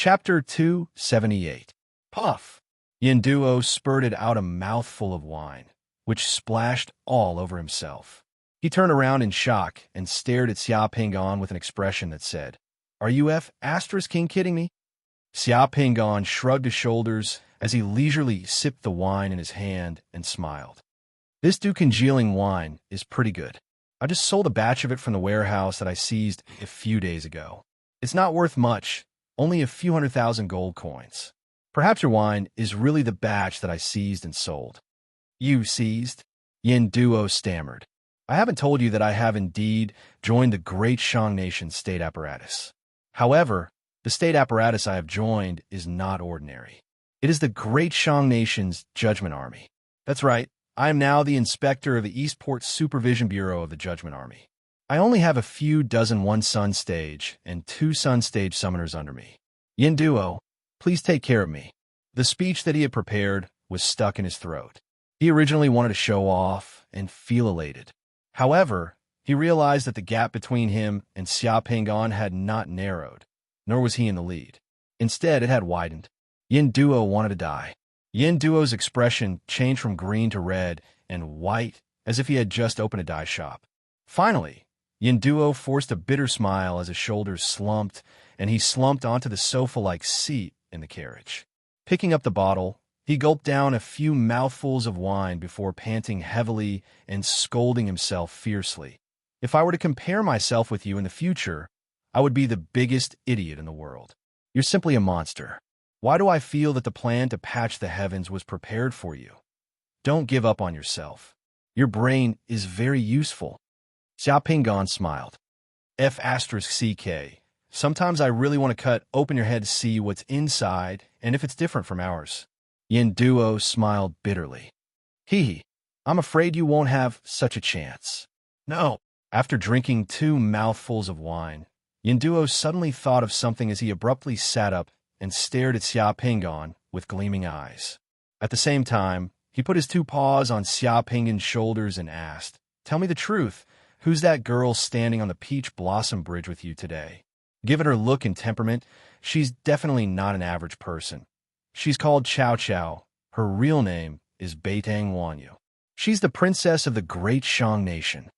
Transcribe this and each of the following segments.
Chapter 278. Puff. Yinduo spurted out a mouthful of wine, which splashed all over himself. He turned around in shock and stared at Xia Pingon with an expression that said, "Are you King kidding me?" Xia Pingon shrugged his shoulders as he leisurely sipped the wine in his hand and smiled. "This congealing wine is pretty good. I just sold a batch of it from the warehouse that I seized a few days ago. It's not worth much, only a few 100,000 gold coins. Perhaps your wine is really the batch that I seized and sold." "You seized?" Yinduo stammered. "I haven't told you that I have indeed joined the great Shang Nation's state apparatus. However, the state apparatus I have joined is not ordinary. It is the great Shang Nation's Judgment Army. That's right, I am now the inspector of the Eastport Supervision Bureau of the Judgment Army. I only have a few dozen 1 Sun Stage and 2 Sun Stage summoners under me. Yinduo, please take care of me." The speech that he had prepared was stuck in his throat. He originally wanted to show off and feel elated. However, he realized that the gap between him and Xia Pingon had not narrowed, nor was he in the lead. Instead, it had widened. Yinduo wanted to die. Yinduo's expression changed from green to red and white, as if he had just opened a dye shop. Finally, Yinduo forced a bitter smile as his shoulders slumped, and he slumped onto the sofa-like seat in the carriage. Picking up the bottle, he gulped down a few mouthfuls of wine before panting heavily and scolding himself fiercely. "If I were to compare myself with you in the future, I would be the biggest idiot in the world. You're simply a monster. Why do I feel that the plan to patch the heavens was prepared for you? Don't give up on yourself. Your brain is very useful." Xia Pingon smiled. F***CK. Sometimes I really want to cut open your head to see what's inside and if it's different from ours. Yinduo smiled bitterly. "Hee. I'm afraid you won't have such a chance." "No." After drinking 2 mouthfuls of wine, Yinduo suddenly thought of something as he abruptly sat up and stared at Xia Pingon with gleaming eyes. At the same time, he put his 2 paws on Xia Pingon's shoulders and asked, "Tell me the truth. Who's that girl standing on the Peach Blossom Bridge with you today? Given her look and temperament, she's definitely not an average person. She's called Chow Chow. Her real name is Beitang Wanyu. She's the princess of the great Shang Nation."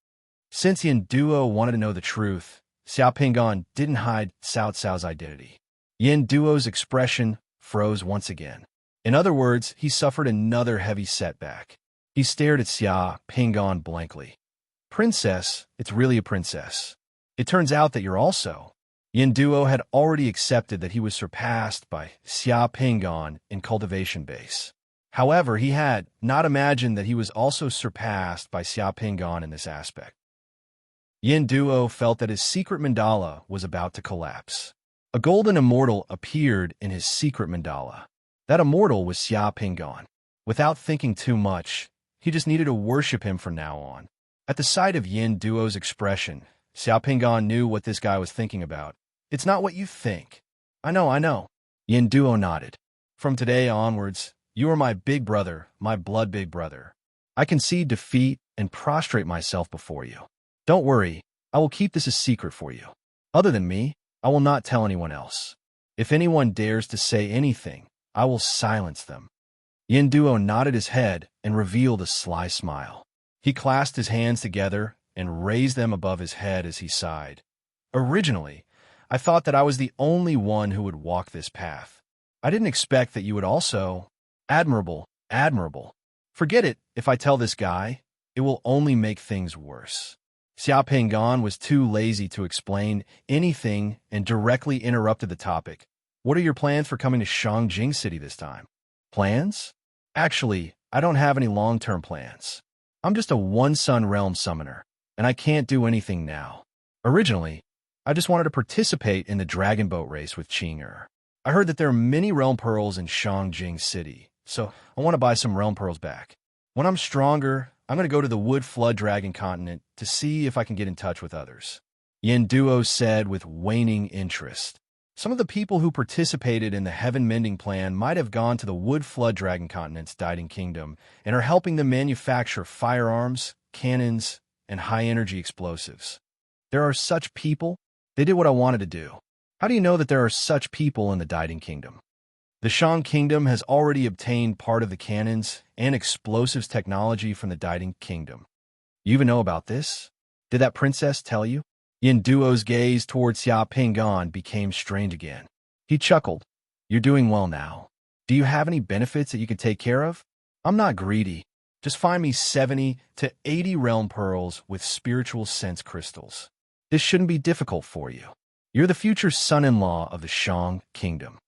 Since Yinduo wanted to know the truth, Xia Pingon didn't hide Cao Cao's identity. Yinduo's expression froze once again. In other words, he suffered another heavy setback. He stared at Xia Pingon blankly. "Princess, it's really a princess. It turns out that you're also." Yinduo had already accepted that he was surpassed by Xia Pingon in cultivation base. However, he had not imagined that he was also surpassed by Xia Pingon in this aspect. Yinduo felt that his secret mandala was about to collapse. A golden immortal appeared in his secret mandala. That immortal was Xia Pingon. Without thinking too much, he just needed to worship him from now on. At the sight of Yinduo's expression, Xia Pingon knew what this guy was thinking about. "It's not what you think." I know. Yinduo nodded. "From today onwards, you are my big brother, my blood big brother. I concede defeat and prostrate myself before you. Don't worry, I will keep this a secret for you. Other than me, I will not tell anyone else. If anyone dares to say anything, I will silence them." Yinduo nodded his head and revealed a sly smile. He clasped his hands together and raised them above his head as he sighed. "Originally, I thought that I was the only one who would walk this path. I didn't expect that you would also. Admirable. Forget it, if I tell this guy, it will only make things worse." Xia Pingon was too lazy to explain anything and directly interrupted the topic. "What are your plans for coming to Shangjing City this time?" "Plans? Actually, I don't have any long-term plans. I'm just a 1 Sun Realm summoner, and I can't do anything now. Originally, I just wanted to participate in the Dragon Boat race with Qing'er. I heard that there are many Realm Pearls in Shangjing City, so I want to buy some Realm Pearls back. When I'm stronger, I'm going to go to the Wood Flood Dragon continent to see if I can get in touch with others." Yinduo said with waning interest. Some of the people who participated in the Heaven Mending Plan might have gone to the Wood Flood Dragon continent's Diding Kingdom and are helping them manufacture firearms, cannons, and high-energy explosives. There are such people. They did what I wanted to do. How do you know that there are such people in the Diding Kingdom? The Shang Kingdom has already obtained part of the cannons and explosives technology from the Diding Kingdom. You even know about this? Did that princess tell you? Yin Duo's gaze toward Xia Pingan became strange again. He chuckled. You're doing well now. Do you have any benefits that you can take care of? I'm not greedy. Just find me 70 to 80 realm pearls with spiritual sense crystals. This shouldn't be difficult for you. You're the future son-in-law of the Shang Kingdom.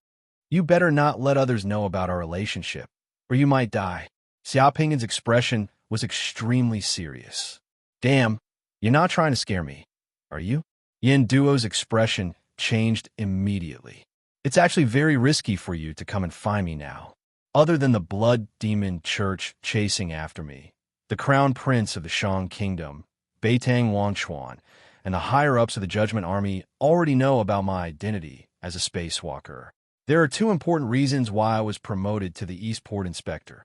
You better not let others know about our relationship, or you might die. Xia Pingan's expression was extremely serious. Damn, you're not trying to scare me, are you? Yin Duo's expression changed immediately. It's actually very risky for you to come and find me now. Other than the blood demon church chasing after me, the crown prince of the Shang Kingdom, Beitang Wangchuan, and the higher-ups of the Judgment Army already know about my identity as a spacewalker. There are two important reasons why I was promoted to the Eastport Inspector.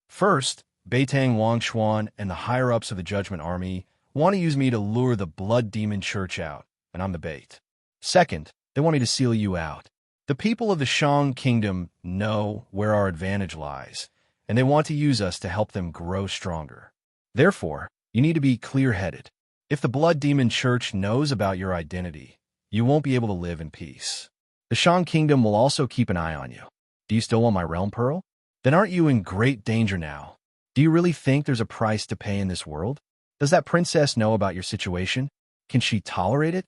First, Beitang Wangchuan and the higher-ups of the Judgment Army want to use me to lure the blood demon church out, and I'm the bait. Second, they want me to seal you out. The people of the Shang Kingdom know where our advantage lies, and they want to use us to help them grow stronger. Therefore, you need to be clear-headed. If the Blood Demon Church knows about your identity, you won't be able to live in peace. The Shang Kingdom will also keep an eye on you. Do you still want my realm pearl? Then aren't you in great danger now? Do you really think there's a price to pay in this world? Does that princess know about your situation? Can she tolerate it?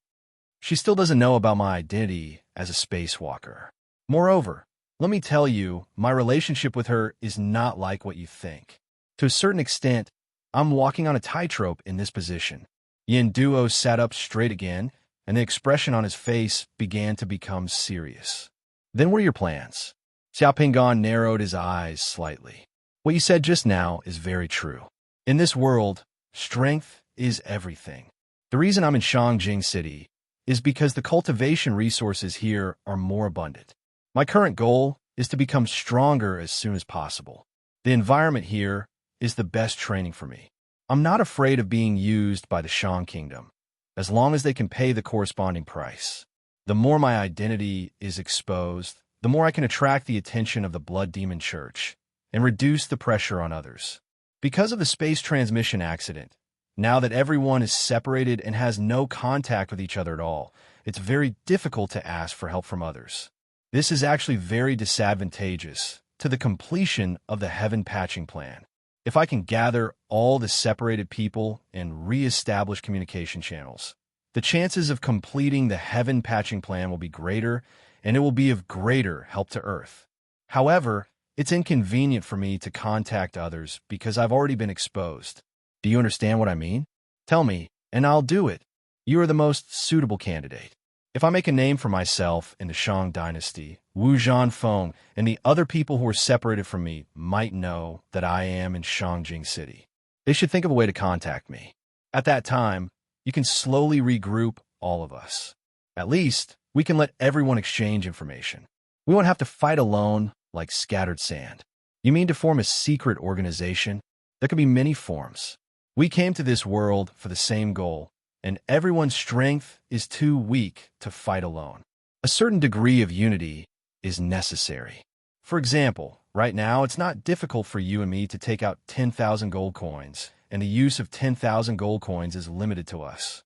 She still doesn't know about my identity as a spacewalker. Moreover, let me tell you, my relationship with her is not like what you think. To a certain extent, I'm walking on a tightrope in this position. Yin Duo sat up straight again, and the expression on his face began to become serious. Then what are your plans? Xia Pingan narrowed his eyes slightly. What you said just now is very true. In this world, strength is everything. The reason I'm in Shangjing City is because the cultivation resources here are more abundant. My current goal is to become stronger as soon as possible. The environment here is the best training for me. I'm not afraid of being used by the Shang Kingdom, as long as they can pay the corresponding price. The more my identity is exposed, the more I can attract the attention of the Blood Demon Church and reduce the pressure on others. Because of the space transmission accident, now that everyone is separated and has no contact with each other at all, it's very difficult to ask for help from others. This is actually very disadvantageous to the completion of the heaven patching plan. If I can gather all the separated people and re-establish communication channels, the chances of completing the heaven patching plan will be greater, and it will be of greater help to Earth. However, it's inconvenient for me to contact others because I've already been exposed. Do you understand what I mean? Tell me, and I'll do it. You are the most suitable candidate. If I make a name for myself in the Shang dynasty, Wu Zhanfeng and the other people who are separated from me might know that I am in Shangjing City. They should think of a way to contact me. At that time, you can slowly regroup all of us. At least, we can let everyone exchange information. We won't have to fight alone like scattered sand. You mean to form a secret organization? There can be many forms. We came to this world for the same goal, and everyone's strength is too weak to fight alone. A certain degree of unity is necessary. For example, right now it's not difficult for you and me to take out 10,000 gold coins, and the use of 10,000 gold coins is limited to us.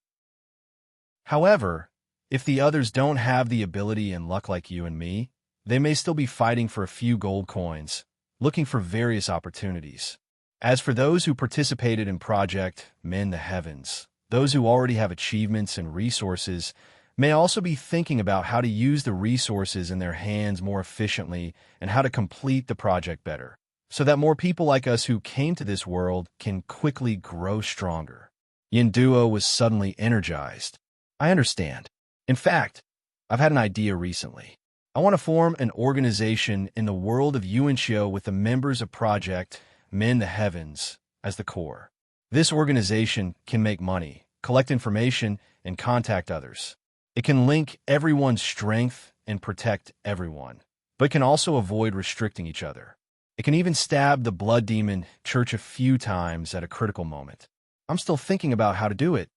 However, if the others don't have the ability and luck like you and me, they may still be fighting for a few gold coins, looking for various opportunities. As for those who participated in Project Mend the Heavens, those who already have achievements and resources may also be thinking about how to use the resources in their hands more efficiently and how to complete the project better, so that more people like us who came to this world can quickly grow stronger. Yin Duo was suddenly energized. I understand. In fact, I've had an idea recently. I want to form an organization in the world of Yuanxiu with the members of Project Mend the Heavens as the core. This organization can make money, collect information, and contact others. It can link everyone's strength and protect everyone, but can also avoid restricting each other. It can even stab the Blood Demon Church a few times at a critical moment. I'm still thinking about how to do it.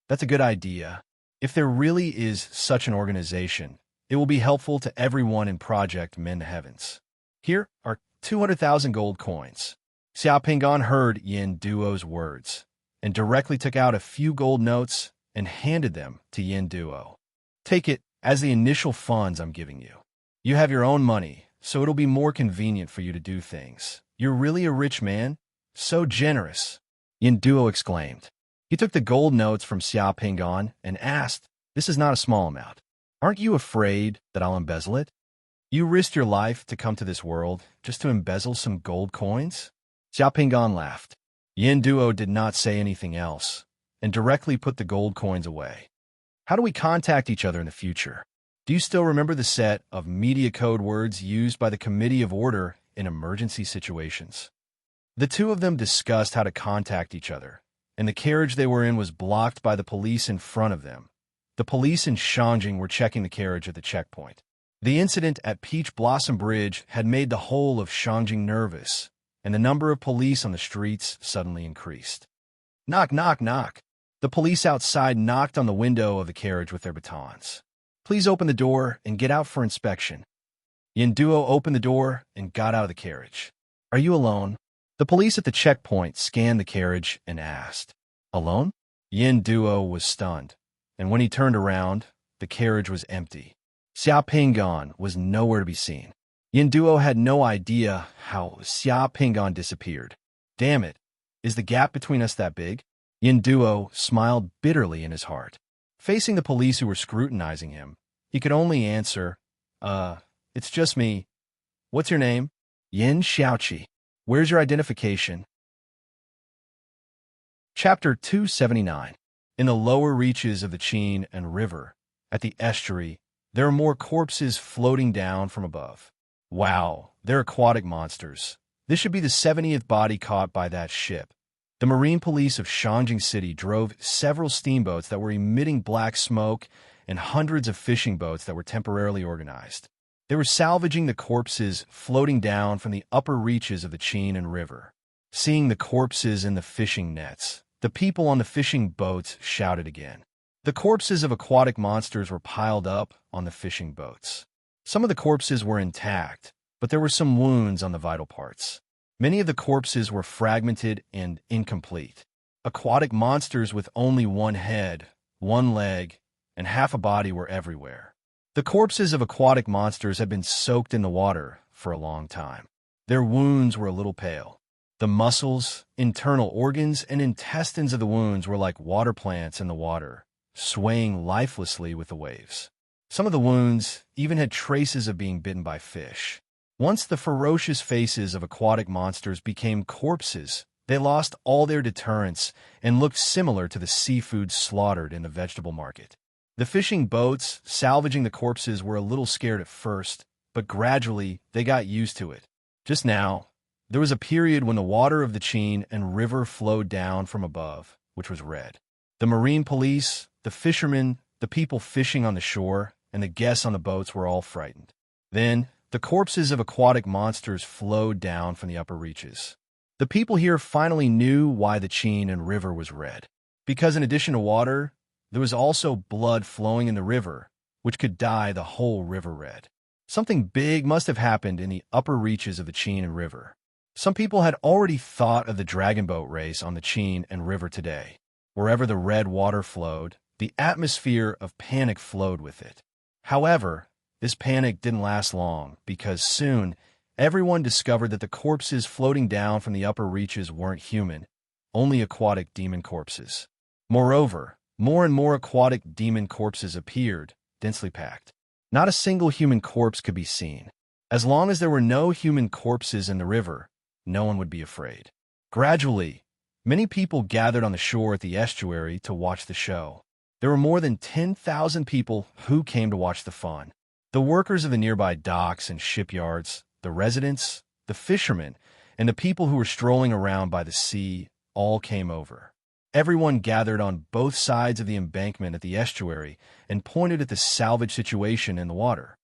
That's a good idea. If there really is such an organization, it will be helpful to everyone in Project Mend the Heavens. Here are 200,000 gold coins. Xiao Pingon heard Yin Duo's words and directly took out a few gold notes and handed them to Yin Duo. Take it as the initial funds I'm giving you. You have your own money, so it'll be more convenient for you to do things. You're really a rich man? So generous, Yin Duo exclaimed. He took the gold notes from Xiao Pingon and asked, "This is not a small amount. Aren't you afraid that I'll embezzle it? You risked your life to come to this world just to embezzle some gold coins?" Xiao Pingon laughed. Yin Duo did not say anything else and directly put the gold coins away. How do we contact each other in the future? Do you still remember the set of media code words used by the Committee of Order in emergency situations? The two of them discussed how to contact each other, and the carriage they were in was blocked by the police in front of them. The police in Shangjing were checking the carriage at the checkpoint. The incident at Peach Blossom Bridge had made the whole of Shangjing nervous, and the number of police on the streets suddenly increased. Knock, knock, knock. The police outside knocked on the window of the carriage with their batons. Please open the door and get out for inspection. Yin Duo opened the door and got out of the carriage. Are you alone? The police at the checkpoint scanned the carriage and asked. Alone? Yin Duo was stunned, and when he turned around, the carriage was empty. Xiao Pingon was nowhere to be seen. Yin Duo had no idea how Xiao Pingon disappeared. Damn it, is the gap between us that big? Yin Duo smiled bitterly in his heart. Facing the police who were scrutinizing him, he could only answer, it's just me. What's your name? Yin Xiaoqi. Where's your identification? Chapter 279. In the lower reaches of the Qin and river, at the estuary, there are more corpses floating down from above. Wow, they're aquatic monsters. This should be the 70th body caught by that ship. The Marine Police of Shangjing City drove several steamboats that were emitting black smoke and hundreds of fishing boats that were temporarily organized. They were salvaging the corpses floating down from the upper reaches of the Qin and river. Seeing the corpses in the fishing nets, the people on the fishing boats shouted again. The corpses of aquatic monsters were piled up on the fishing boats. Some of the corpses were intact, but there were some wounds on the vital parts. Many of the corpses were fragmented and incomplete. Aquatic monsters with only one head, one leg, and half a body were everywhere. The corpses of aquatic monsters had been soaked in the water for a long time. Their wounds were a little pale. The muscles, internal organs, and intestines of the wounds were like water plants in the water, swaying lifelessly with the waves. Some of the wounds even had traces of being bitten by fish. Once the ferocious faces of aquatic monsters became corpses, they lost all their deterrence and looked similar to the seafood slaughtered in the vegetable market. The fishing boats salvaging the corpses were a little scared at first, but gradually they got used to it. Just now, there was a period when the water of the Qin and river flowed down from above, which was red. The marine police, the fishermen, the people fishing on the shore, and the guests on the boats were all frightened. Then, the corpses of aquatic monsters flowed down from the upper reaches. The people here finally knew why the Qin and river was red. Because in addition to water, there was also blood flowing in the river, which could dye the whole river red. Something big must have happened in the upper reaches of the Qin and river. Some people had already thought of the dragon boat race on the Qin and river today. Wherever the red water flowed, the atmosphere of panic flowed with it. However, this panic didn't last long because soon everyone discovered that the corpses floating down from the upper reaches weren't human, only aquatic demon corpses. Moreover, more and more aquatic demon corpses appeared, densely packed. Not a single human corpse could be seen. As long as there were no human corpses in the river, no one would be afraid. Gradually, many people gathered on the shore at the estuary to watch the show. There were more than 10,000 people who came to watch the fun. The workers of the nearby docks and shipyards, the residents, the fishermen, and the people who were strolling around by the sea all came over. Everyone gathered on both sides of the embankment at the estuary and pointed at the salvage situation in the water.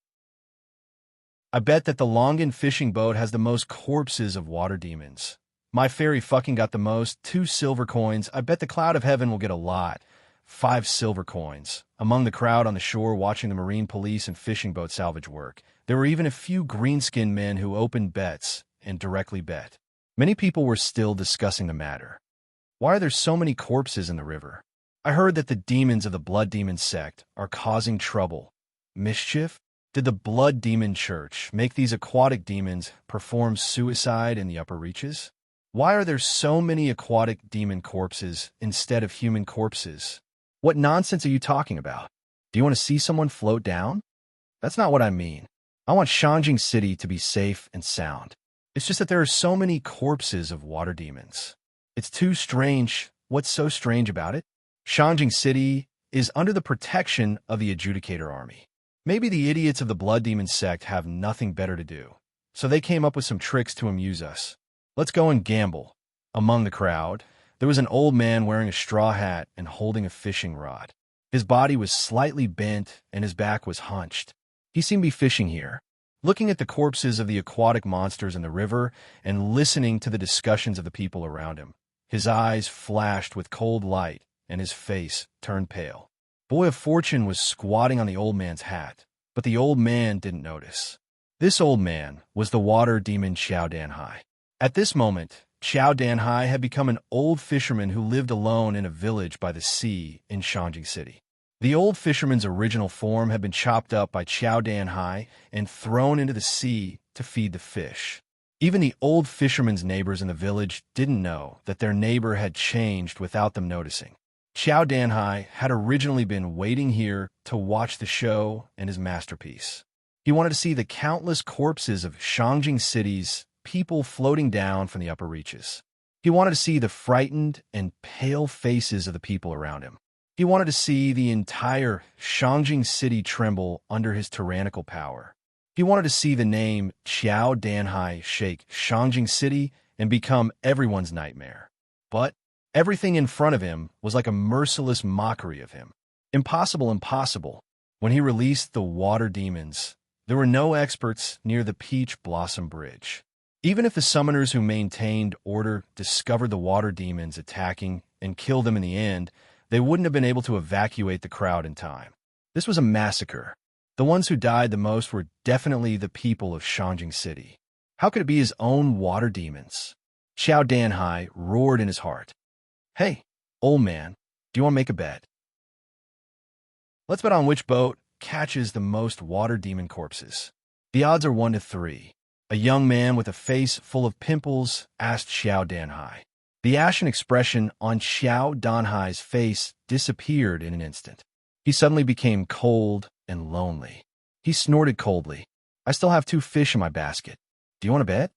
I bet that the Longan fishing boat has the most corpses of water demons. My ferry fucking got the most, 2 silver coins. I bet the Cloud of Heaven will get a lot. 5 silver coins. Among the crowd on the shore watching the marine police and fishing boat salvage work, there were even a few green-skinned men who opened bets and directly bet. Many people were still discussing the matter. Why are there so many corpses in the river? I heard that the demons of the Blood Demon sect are causing trouble. Mischief? Did the Blood Demon Church make these aquatic demons perform suicide in the upper reaches? Why are there so many aquatic demon corpses instead of human corpses? What nonsense are you talking about? Do you want to see someone float down? That's not what I mean. I want Shangjing City to be safe and sound. It's just that there are so many corpses of water demons. It's too strange. What's so strange about it? Shangjing City is under the protection of the Adjudicator Army. Maybe the idiots of the Blood Demon sect have nothing better to do, so they came up with some tricks to amuse us. Let's go and gamble. Among the crowd, there was an old man wearing a straw hat and holding a fishing rod. His body was slightly bent and his back was hunched. He seemed to be fishing here, looking at the corpses of the aquatic monsters in the river and listening to the discussions of the people around him. His eyes flashed with cold light and his face turned pale. Boy of Fortune was squatting on the old man's hat, but the old man didn't notice. This old man was the water demon Xiao Danhai. At this moment, Xiao Danhai had become an old fisherman who lived alone in a village by the sea in Shangjing City. The old fisherman's original form had been chopped up by Xiao Danhai and thrown into the sea to feed the fish. Even the old fisherman's neighbors in the village didn't know that their neighbor had changed without them noticing. Xiao Danhai had originally been waiting here to watch the show and his masterpiece. He wanted to see the countless corpses of Shangjing City's people floating down from the upper reaches. He wanted to see the frightened and pale faces of the people around him. He wanted to see the entire Shangjing City tremble under his tyrannical power. He wanted to see the name Xiao Danhai shake Shangjing City and become everyone's nightmare. But everything in front of him was like a merciless mockery of him. Impossible, impossible. When he released the water demons, there were no experts near the Peach Blossom Bridge. Even if the summoners who maintained order discovered the water demons attacking and killed them in the end, they wouldn't have been able to evacuate the crowd in time. This was a massacre. The ones who died the most were definitely the people of Shangjing City. How could it be his own water demons? Xiao Danhai roared in his heart. Hey, old man, do you want to make a bet? Let's bet on which boat catches the most water demon corpses. The odds are 1 to 3. A young man with a face full of pimples asked Xiao Danhai. The ashen expression on Xiao Danhai's face disappeared in an instant. He suddenly became cold and lonely. He snorted coldly. I still have 2 fish in my basket. Do you want to bet?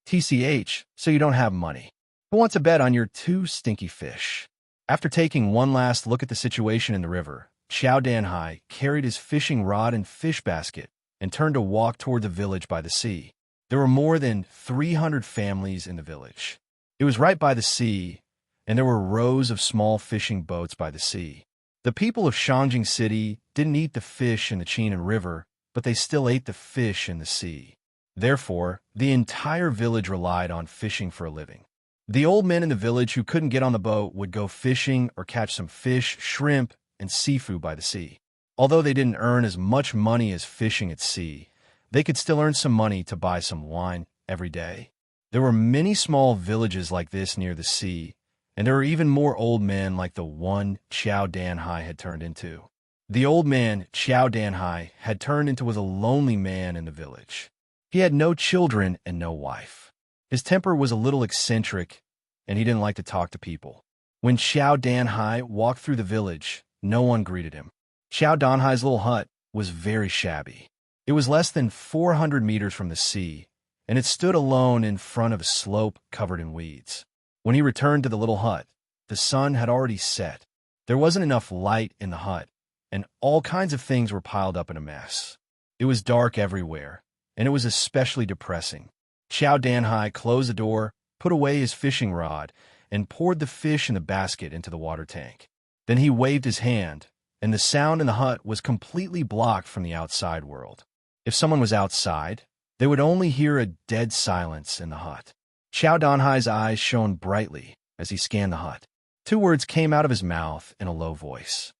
TCH, so you don't have money. Who wants to bet on your 2 stinky fish? After taking one last look at the situation in the river, Xiao Danhai carried his fishing rod and fish basket and turned to walk toward the village by the sea. There were more than 300 families in the village. It was right by the sea, and there were rows of small fishing boats by the sea. The people of Shangjing City didn't eat the fish in the Chenan River, but they still ate the fish in the sea. Therefore, the entire village relied on fishing for a living. The old men in the village who couldn't get on the boat would go fishing or catch some fish, shrimp, and seafood by the sea. Although they didn't earn as much money as fishing at sea, they could still earn some money to buy some wine every day. There were many small villages like this near the sea, and there were even more old men like the one Xiao Danhai had turned into. The old man Xiao Danhai had turned into was a lonely man in the village. He had no children and no wife. His temper was a little eccentric, and he didn't like to talk to people. When Xiao Danhai walked through the village, no one greeted him. Xiao Danhai's little hut was very shabby. It was less than 400 meters from the sea, and it stood alone in front of a slope covered in weeds. When he returned to the little hut, the sun had already set. There wasn't enough light in the hut, and all kinds of things were piled up in a mess. It was dark everywhere, and it was especially depressing. Xiao Danhai closed the door, put away his fishing rod, and poured the fish in the basket into the water tank. Then he waved his hand, and the sound in the hut was completely blocked from the outside world. If someone was outside, they would only hear a dead silence in the hut. Xiao Danhai's eyes shone brightly as he scanned the hut. Two words came out of his mouth in a low voice.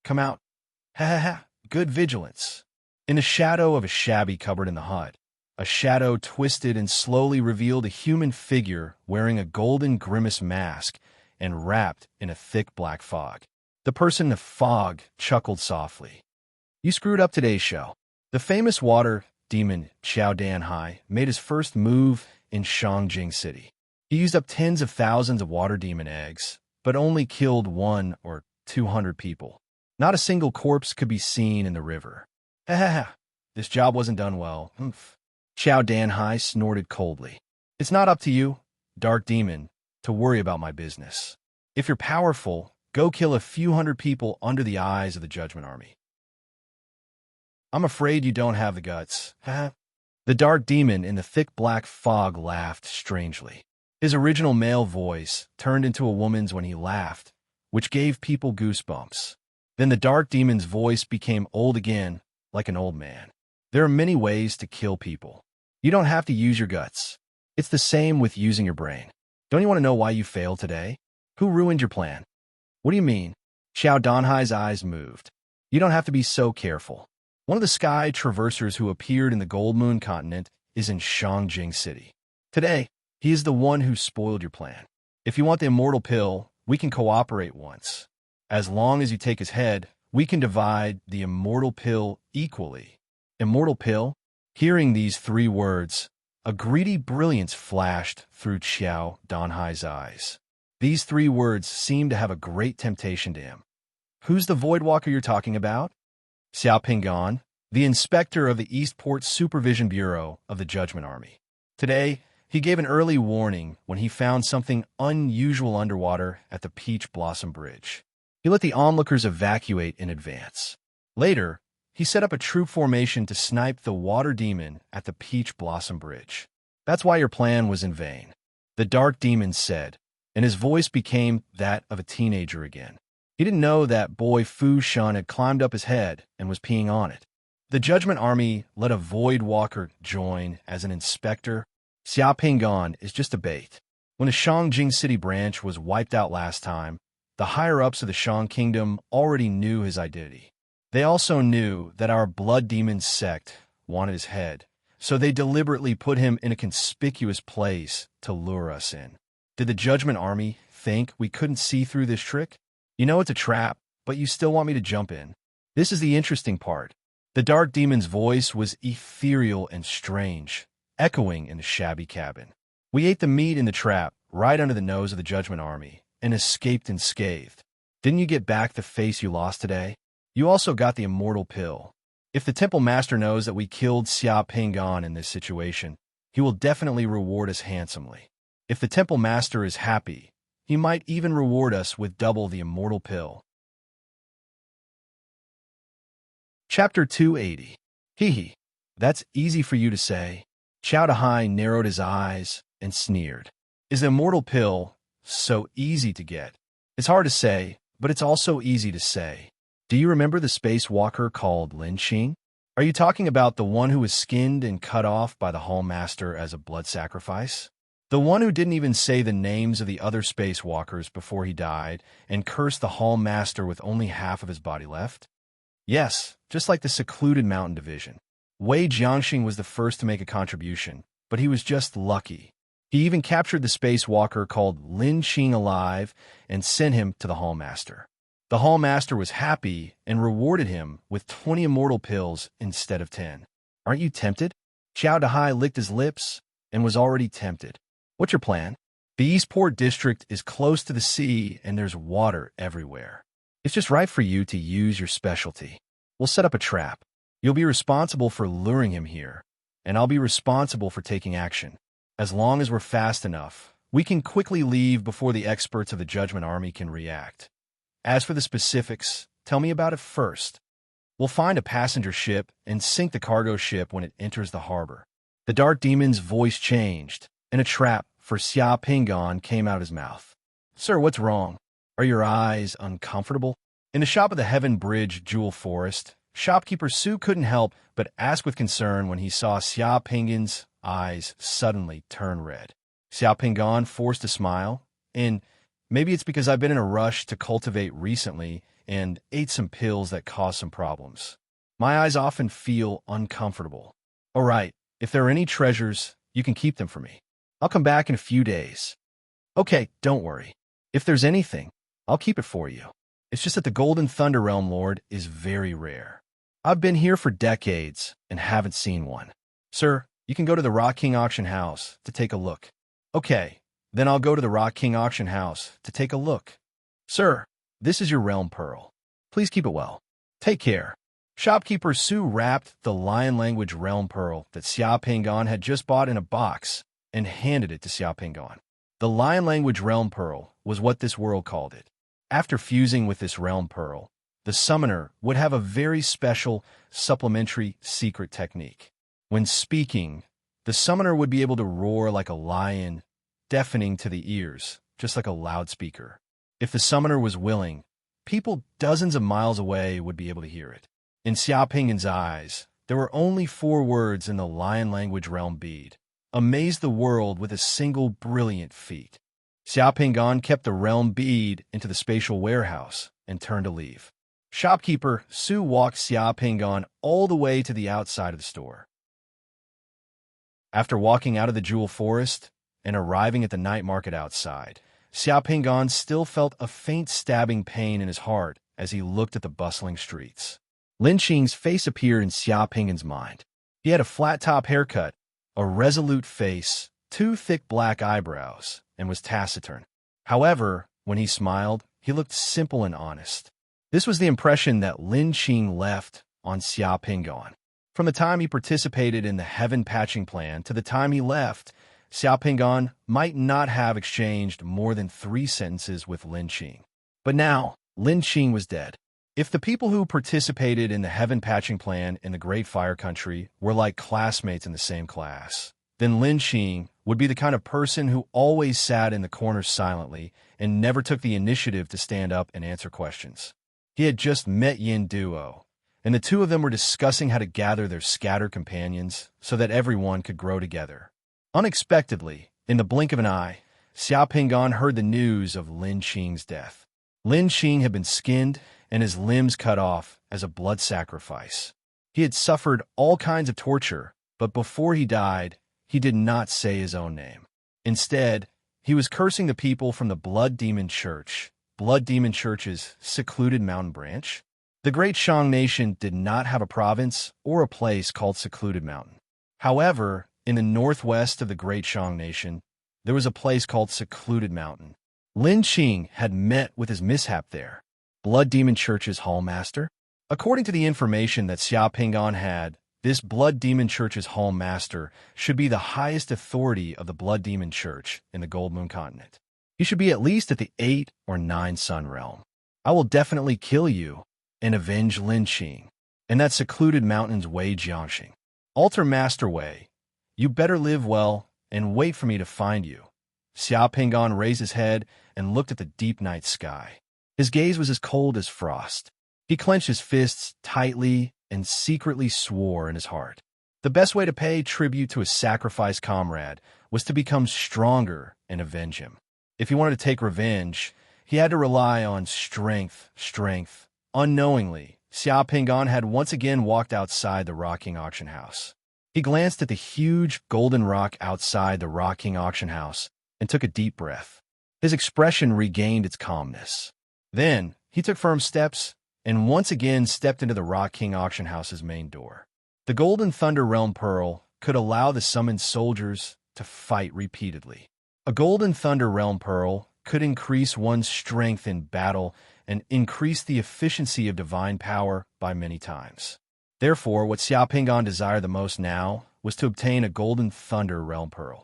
Come out. Ha ha ha. Good vigilance. In the shadow of a shabby cupboard in the hut, a shadow twisted and slowly revealed a human figure wearing a golden grimace mask and wrapped in a thick black fog. The person in the fog chuckled softly. You screwed up today's show. The famous water demon Xiao Danhai made his first move in Shangjing City. He used up tens of thousands of water demon eggs, but only killed 100 or 200 people. Not a single corpse could be seen in the river. Ha ha ha. This job wasn't done well. Humph. Xiao Danhai snorted coldly. It's not up to you, Dark Demon, to worry about my business. If you're powerful, go kill a few hundred people under the eyes of the Judgment Army. I'm afraid you don't have the guts. Ha. The Dark Demon in the thick black fog laughed strangely. His original male voice turned into a woman's when he laughed, which gave people goosebumps. Then the Dark Demon's voice became old again, like an old man. There are many ways to kill people. You don't have to use your guts. It's the same with using your brain. Don't you want to know why you failed today? Who ruined your plan? What do you mean? Xiao Danhai's eyes moved. You don't have to be so careful. One of the sky traversers who appeared in the Goldmoon continent is in Shangjing City. Today, he is the one who spoiled your plan. If you want the immortal pill, we can cooperate once. As long as you take his head, we can divide the immortal pill equally. Immortal pill? Hearing these three words, a greedy brilliance flashed through Xiao Danhai's eyes. These three words seemed to have a great temptation to him. Who's the Voidwalker you're talking about? Xiao Pingan, the inspector of the Eastport Supervision Bureau of the Judgment Army. Today, he gave an early warning when he found something unusual underwater at the Peach Blossom Bridge. He let the onlookers evacuate in advance. Later, he set up a troop formation to snipe the water demon at the Peach Blossom Bridge. That's why your plan was in vain, the Dark Demon said, and his voice became that of a teenager again. He didn't know that boy Fu Shan had climbed up his head and was peeing on it. The Judgment Army let a Voidwalker join as an inspector. Xia Pingan is just a bait. When the Shangjing City branch was wiped out last time, the higher-ups of the Shang Kingdom already knew his identity. They also knew that our Blood Demon sect wanted his head, so they deliberately put him in a conspicuous place to lure us in. Did the Judgment Army think we couldn't see through this trick? You know it's a trap, but you still want me to jump in. This is the interesting part. The Dark Demon's voice was ethereal and strange, echoing in the shabby cabin. We ate the meat in the trap right under the nose of the Judgment Army and escaped unscathed. Didn't you get back the face you lost today? You also got the immortal pill. If the Temple Master knows that we killed Xia Pingan in this situation, he will definitely reward us handsomely. If the Temple Master is happy, he might even reward us with double the immortal pill. Chapter 280. Hee. That's easy for you to say. Xiao Dahai narrowed his eyes and sneered. Is the immortal pill so easy to get? It's hard to say, but it's also easy to say. Do you remember the spacewalker called Lin Xing? Are you talking about the one who was skinned and cut off by the Hall Master as a blood sacrifice? The one who didn't even say the names of the other spacewalkers before he died and cursed the Hall Master with only half of his body left? Yes, just like the secluded mountain division. Wei Jiangxing was the first to make a contribution, but he was just lucky. He even captured the spacewalker called Lin Xing alive and sent him to the Hall Master. The Hall Master was happy and rewarded him with 20 immortal pills instead of 10. Aren't you tempted? Xiao Dahai licked his lips and was already tempted. What's your plan? The Eastport district is close to the sea and there's water everywhere. It's just right for you to use your specialty. We'll set up a trap. You'll be responsible for luring him here, and I'll be responsible for taking action. As long as we're fast enough, we can quickly leave before the experts of the Judgment Army can react. As for the specifics, tell me about it first. We'll find a passenger ship and sink the cargo ship when it enters the harbor. The Dark Demon's voice changed, and a trap for Xia Pingan came out of his mouth. Sir, what's wrong? Are your eyes uncomfortable? In the shop of the Heaven Bridge Jewel Forest, shopkeeper Su couldn't help but ask with concern when he saw Xia Pingan's eyes suddenly turn red. Xia Pingan forced a smile and Maybe it's because I've been in a rush to cultivate recently and ate some pills that caused some problems. My eyes often feel uncomfortable. All right, if there are any treasures, you can keep them for me. I'll come back in a few days. Okay, don't worry. If there's anything, I'll keep it for you. It's just that the Golden Thunder Realm Lord is very rare. I've been here for decades and haven't seen one. Sir, you can go to the Rock King Auction House to take a look. Okay, then I'll go to the Rock King Auction House to take a look. Sir, this is your realm pearl. Please keep it well. Take care. Shopkeeper Su wrapped the lion language realm pearl that Xia Pingon had just bought in a box and handed it to Xia Pingon. The lion language realm pearl was what this world called it. After fusing with this realm pearl, the summoner would have a very special supplementary secret technique. When speaking, the summoner would be able to roar like a lion, deafening to the ears, just like a loudspeaker. If the summoner was willing, people dozens of miles away would be able to hear it. In Xia Pingon's eyes, there were only 4 words in the lion language realm bead. Amaze the world with a single brilliant feat. Xia Pingon kept the realm bead into the spatial warehouse and turned to leave. Shopkeeper Su walked Xia Pingon all the way to the outside of the store. After walking out of the jewel forest and arriving at the night market outside, Xia Pingon still felt a faint stabbing pain in his heart as he looked at the bustling streets. Lin Qing's face appeared in Xia Pingon's mind. He had a flat-top haircut, a resolute face, 2 thick black eyebrows, and was taciturn. However, when he smiled, he looked simple and honest. This was the impression that Lin Qing left on Xia Pingon. From the time he participated in the heaven patching plan to the time he left, Xia Pingon might not have exchanged more than 3 sentences with Lin Qing. But now, Lin Qing was dead. If the people who participated in the heaven patching plan in the Great Fire Country were like classmates in the same class, then Lin Qing would be the kind of person who always sat in the corner silently and never took the initiative to stand up and answer questions. He had just met Yin Duo, and the 2 of them were discussing how to gather their scattered companions so that everyone could grow together. Unexpectedly, in the blink of an eye, Xia Pingon heard the news of Lin Qing's death. Lin Qing had been skinned and his limbs cut off as a blood sacrifice. He had suffered all kinds of torture, but before he died, he did not say his own name. Instead, he was cursing the people from the Blood Demon Church, Blood Demon Church's secluded mountain branch. The Great Shang Nation did not have a province or a place called Secluded Mountain. However, in the northwest of the Great Shang Nation, there was a place called Secluded Mountain. Lin Qing had met with his mishap there. Blood Demon Church's Hallmaster? According to the information that Xia Pingon had, this Blood Demon Church's Hallmaster should be the highest authority of the Blood Demon Church in the Gold Moon Continent. He should be at least at the 8 or 9 Sun Realm. I will definitely kill you and avenge Lin Qing and that secluded mountain's Wei Jiangxing. Altar Master Wei, you better live well and wait for me to find you. Xia Pingon raised his head and looked at the deep night sky. His gaze was as cold as frost. He clenched his fists tightly and secretly swore in his heart. The best way to pay tribute to his sacrificed comrade was to become stronger and avenge him. If he wanted to take revenge, he had to rely on strength. Unknowingly, Xia Pingon had once again walked outside the rocking auction house. He glanced at the huge golden rock outside the rocking auction house and took a deep breath. His expression regained its calmness. Then, he took firm steps and once again stepped into the Rock King Auction House's main door. The Golden Thunder Realm Pearl could allow the summoned soldiers to fight repeatedly. A Golden Thunder Realm Pearl could increase one's strength in battle and increase the efficiency of divine power by many times. Therefore, what Xia Pingon desired the most now was to obtain a Golden Thunder Realm Pearl.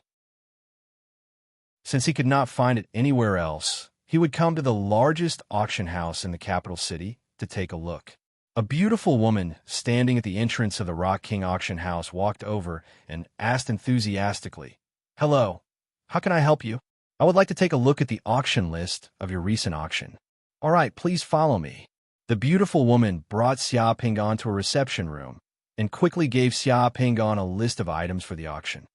Since he could not find it anywhere else, he would come to the largest auction house in the capital city to take a look. A beautiful woman standing at the entrance of the Rock King Auction House walked over and asked enthusiastically, "Hello, how can I help you? I would like to take a look at the auction list of your recent auction." "All right, please follow me." The beautiful woman brought Xia Pingon to a reception room and quickly gave Xia Pingon a list of items for the auction.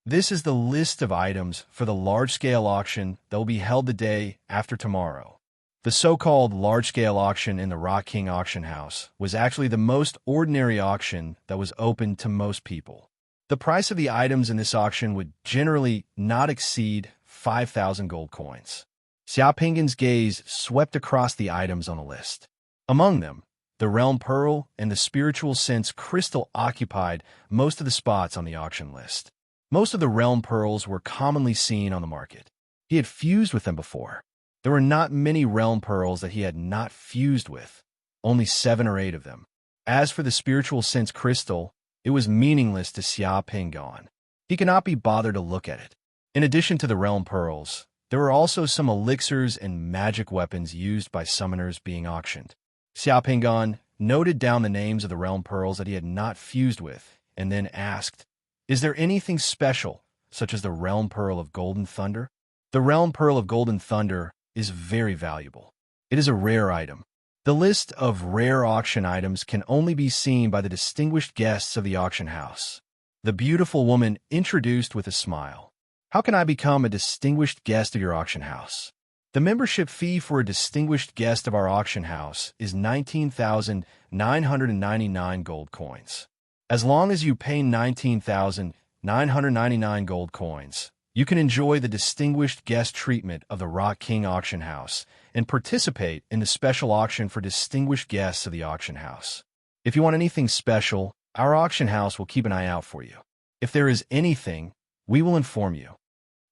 This is the list of items for the large-scale auction that will be held the day after tomorrow. The so-called large-scale auction in the Rock King auction house was actually the most ordinary auction that was open to most people. The price of the items in this auction would generally not exceed 5,000 gold coins. Xiaoping's gaze swept across the items on the list. Among them, the realm pearl and the spiritual sense crystal occupied most of the spots on the auction list. Most of the realm pearls were commonly seen on the market. He had fused with them before. There were not many realm pearls that he had not fused with, only 7 or 8 of them. As for the spiritual sense crystal, it was meaningless to Xiaoping. He could not be bothered to look at it. In addition to the realm pearls, there were also some elixirs and magic weapons used by summoners being auctioned. Xiaoping noted down the names of the realm pearls that he had not fused with, and then asked, "Is there anything special, such as the realm pearl of golden thunder?" The realm pearl of golden thunder is very valuable. It is a rare item. The list of rare auction items can only be seen by the distinguished guests of the auction house. The beautiful woman introduced with a smile. "How can I become a distinguished guest of your auction house?" The membership fee for a distinguished guest of our auction house is 19,999 gold coins. As long as you pay 19,999 gold coins, you can enjoy the distinguished guest treatment of the Rock King auction house and participate in the special auction for distinguished guests of the auction house. If you want anything special, our auction house will keep an eye out for you. If there is anything, we will inform you.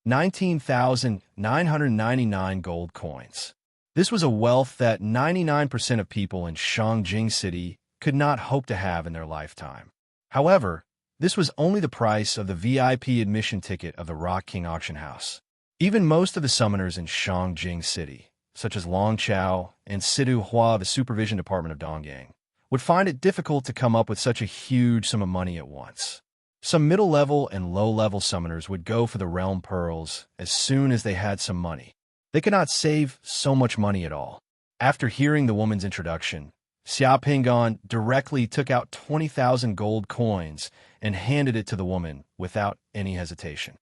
19,999 gold coins. This was a wealth that 99% of people in Shangjing City could not hope to have in their lifetime. However, this was only the price of the VIP admission ticket of the Rock King auction house. Even most of the summoners in Shangjing City, such as Long Chao and Sidu Hua of the Supervision Department of Donggang, would find it difficult to come up with such a huge sum of money at once. Some middle-level and low-level summoners would go for the realm pearls as soon as they had some money. They could not save so much money at all. After hearing the woman's introduction, Xiaoping directly took out 20,000 gold coins and handed it to the woman without any hesitation.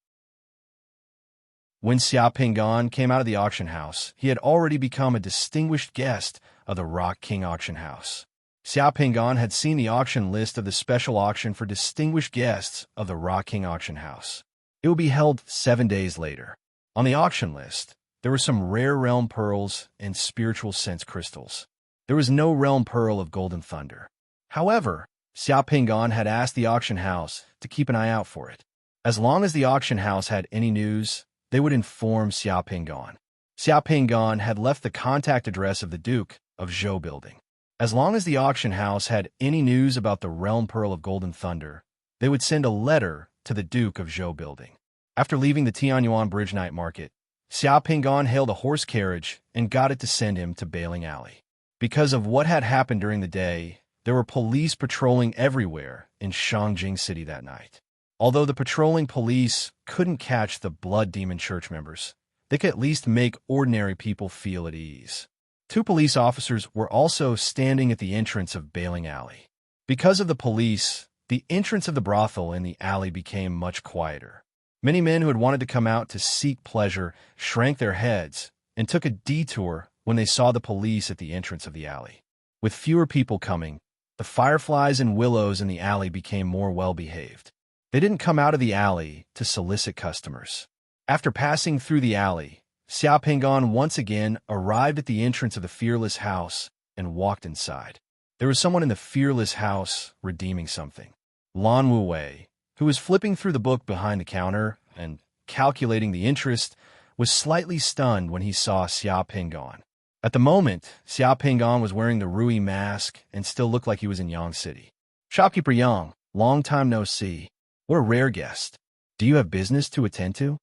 When Xiaoping came out of the auction house, he had already become a distinguished guest of the Rock King auction house. Xiaoping had seen the auction list of the special auction for distinguished guests of the Rock King auction house. It would be held 7 days later. On the auction list, there were some rare realm pearls and spiritual sense crystals. There was no realm pearl of golden thunder. However, Xiaoping had asked the auction house to keep an eye out for it. As long as the auction house had any news, they would inform Xiaoping. Xiaoping had left the contact address of the Duke of Zhou building. As long as the auction house had any news about the realm pearl of golden thunder, they would send a letter to the Duke of Zhou building. After leaving the Tianyuan Bridge night market, Xiaoping hailed a horse carriage and got it to send him to Bailing Alley. Because of what had happened during the day, there were police patrolling everywhere in Shangjing City that night. Although the patrolling police couldn't catch the Blood Demon Church members, they could at least make ordinary people feel at ease. 2 police officers were also standing at the entrance of Bailing Alley. Because of the police, the entrance of the brothel in the alley became much quieter. Many men who had wanted to come out to seek pleasure shrank their heads and took a detour when they saw the police at the entrance of the alley. With fewer people coming, the fireflies and willows in the alley became more well-behaved. They didn't come out of the alley to solicit customers. After passing through the alley, Xiaoping once again arrived at the entrance of the Fearless House and walked inside. There was someone in the Fearless House redeeming something. Lan Wuwei, who was flipping through the book behind the counter and calculating the interest, was slightly stunned when he saw Xiaoping. At the moment, Xiaoping was wearing the Rui mask and still looked like he was in Yang City. "Shopkeeper Yang, long time no see. What a rare guest. Do you have business to attend to?"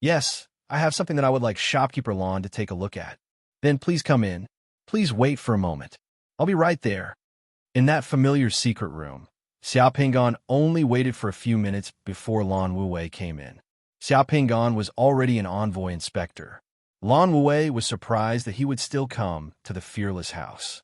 "Yes, I have something that I would like Shopkeeper Lan to take a look at." "Then please come in. Please wait for a moment. I'll be right there." In that familiar secret room, Xiaoping only waited for a few minutes before Lan Wuwei came in. Xiaoping was already an envoy inspector. Lan Wuwei was surprised that he would still come to the Fearless House.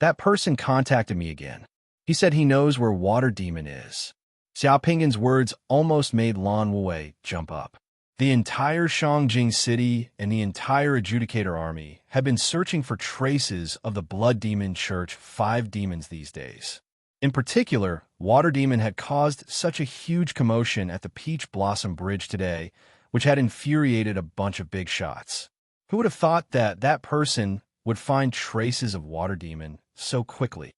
"That person contacted me again. He said he knows where Water Demon is. Xiao Pingin's words almost made Lan Wei jump up. The entire Shangjing city and the entire adjudicator army had been searching for traces of the Blood Demon Church 5 demons these days. In particular, Water Demon had caused such a huge commotion at the Peach Blossom Bridge today, which had infuriated a bunch of big shots. Who would have thought that that person would find traces of Water Demon so quickly?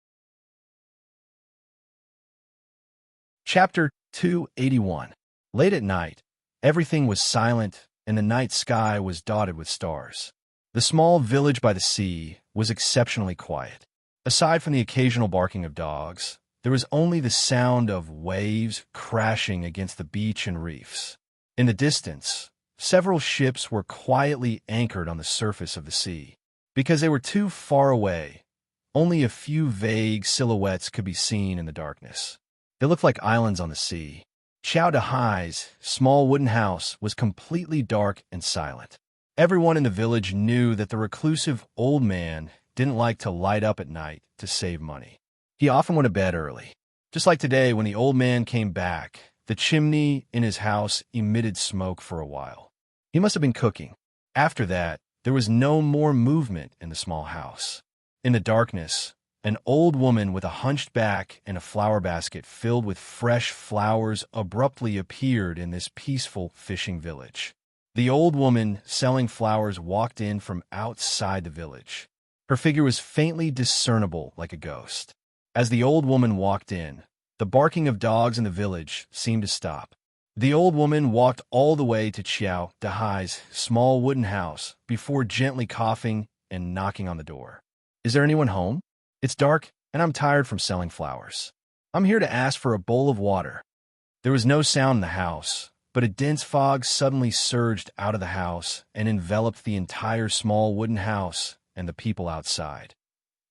Chapter 281. Late at night, everything was silent and the night sky was dotted with stars. The small village by the sea was exceptionally quiet. Aside from the occasional barking of dogs, there was only the sound of waves crashing against the beach and reefs. In the distance, several ships were quietly anchored on the surface of the sea. Because they were too far away, only a few vague silhouettes could be seen in the darkness. They looked like islands on the sea. Xiao Dahai's small wooden house was completely dark and silent. Everyone in the village knew that the reclusive old man didn't like to light up at night to save money. He often went to bed early. Just like today when the old man came back, the chimney in his house emitted smoke for a while. He must have been cooking. After that, there was no more movement in the small house. In the darkness, an old woman with a hunched back and a flower basket filled with fresh flowers abruptly appeared in this peaceful fishing village. The old woman selling flowers walked in from outside the village. Her figure was faintly discernible like a ghost. As the old woman walked in, the barking of dogs in the village seemed to stop. The old woman walked all the way to Xiao Dahai's small wooden house before gently coughing and knocking on the door. "Is there anyone home? It's dark, and I'm tired from selling flowers. I'm here to ask for a bowl of water." There was no sound in the house, but a dense fog suddenly surged out of the house and enveloped the entire small wooden house and the people outside.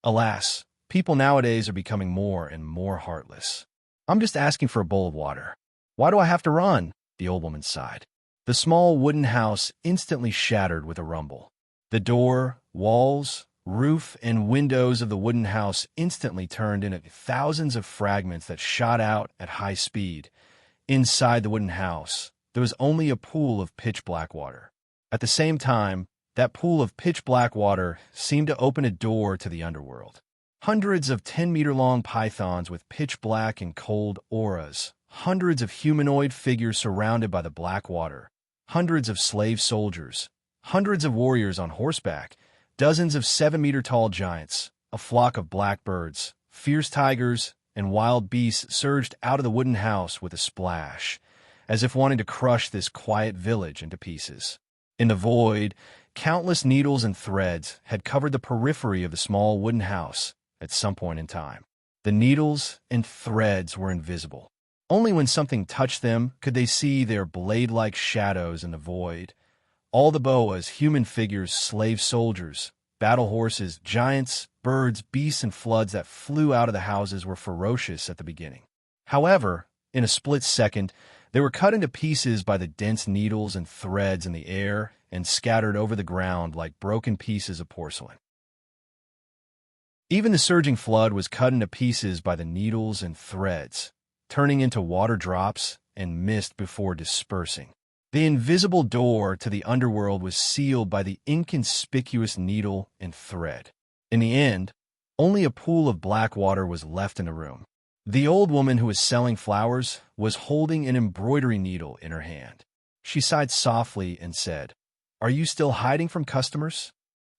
Alas, people nowadays are becoming more and more heartless. "I'm just asking for a bowl of water. Why do I have to run?" the old woman sighed. The small wooden house instantly shattered with a rumble. The door, walls, roof, and windows of the wooden house instantly turned into thousands of fragments that shot out at high speed. Inside the wooden house, there was only a pool of pitch-black water. At the same time, that pool of pitch-black water seemed to open a door to the underworld. Hundreds of 10-meter-long pythons with pitch-black and cold auras, hundreds of humanoid figures surrounded by the black water, hundreds of slave soldiers, hundreds of warriors on horseback, dozens of 7-meter-tall giants, a flock of blackbirds, fierce tigers, and wild beasts surged out of the wooden house with a splash, as if wanting to crush this quiet village into pieces. In the void, countless needles and threads had covered the periphery of the small wooden house at some point in time. The needles and threads were invisible. Only when something touched them could they see their blade-like shadows in the void. All the boas, human figures, slave soldiers, battle horses, giants, birds, beasts, and floods that flew out of the houses were ferocious at the beginning. However, in a split second, they were cut into pieces by the dense needles and threads in the air and scattered over the ground like broken pieces of porcelain. Even the surging flood was cut into pieces by the needles and threads, turning into water drops and mist before dispersing. The invisible door to the underworld was sealed by the inconspicuous needle and thread. In the end, only a pool of black water was left in the room. The old woman who was selling flowers was holding an embroidery needle in her hand. She sighed softly and said, "Are you still hiding from customers?"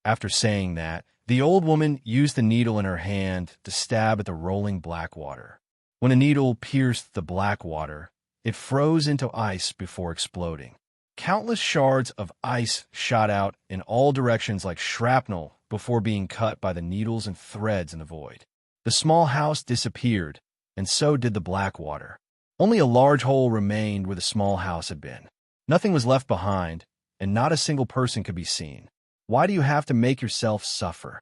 After saying that, the old woman used the needle in her hand to stab at the rolling black water. When a needle pierced the black water, it froze into ice before exploding. Countless shards of ice shot out in all directions like shrapnel before being cut by the needles and threads in the void. The small house disappeared, and so did the black water. Only a large hole remained where the small house had been. Nothing was left behind, and not a single person could be seen. "Why do you have to make yourself suffer?"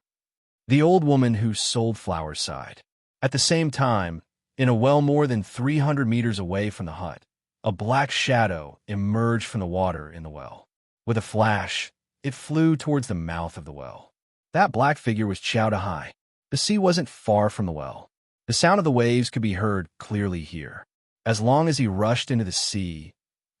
the old woman who sold flowers sighed. At the same time, in a well more than 300 meters away from the hut, a black shadow emerged from the water in the well. With a flash, it flew towards the mouth of the well. That black figure was Xiao Dahai. The sea wasn't far from the well. The sound of the waves could be heard clearly here. As long as he rushed into the sea,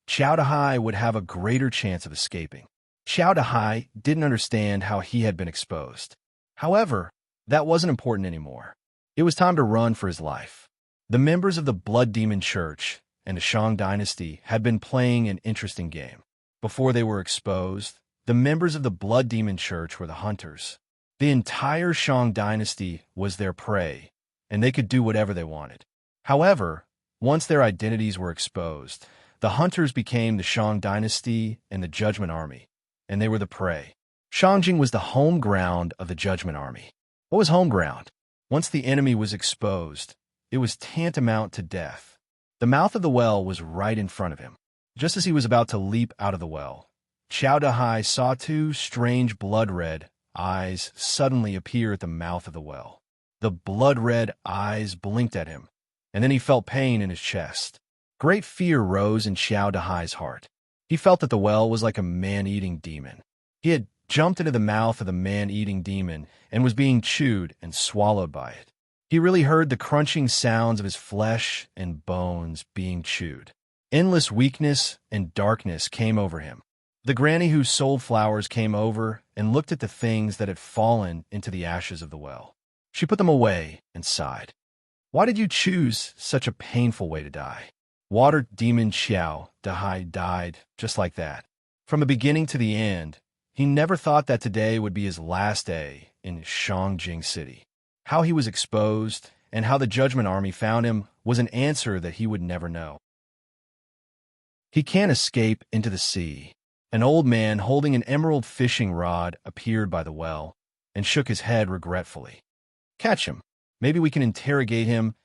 Xiao Dahai would have a greater chance of escaping. Xiao Dahai didn't understand how he had been exposed. However, that wasn't important anymore. It was time to run for his life. The members of the Blood Demon Church and the Shang dynasty had been playing an interesting game. Before they were exposed, the members of the Blood Demon Church were the hunters. The entire Shang dynasty was their prey, and they could do whatever they wanted. However, once their identities were exposed, the hunters became the Shang dynasty and the Judgment Army, and they were the prey. Shangjing was the home ground of the Judgment Army. What was home ground? Once the enemy was exposed, it was tantamount to death. The mouth of the well was right in front of him. Just as he was about to leap out of the well, Xiao Dahai saw two strange blood-red eyes suddenly appear at the mouth of the well. The blood-red eyes blinked at him, and then he felt pain in his chest. Great fear rose in Xiao Dahai's heart. He felt that the well was like a man-eating demon. He had jumped into the mouth of the man-eating demon and was being chewed and swallowed by it. He really heard the crunching sounds of his flesh and bones being chewed. Endless weakness and darkness came over him. The granny who sold flowers came over and looked at the things that had fallen into the ashes of the well. She put them away and sighed. Why did you choose such a painful way to die? Water demon Xiao Dahai died just like that. From the beginning to the end, he never thought that today would be his last day in Shangjing City. How he was exposed and how the Judgment Army found him was an answer that he would never know. He can't escape into the sea. An old man holding an emerald fishing rod appeared by the well and shook his head regretfully. Catch him. Maybe we can interrogate him.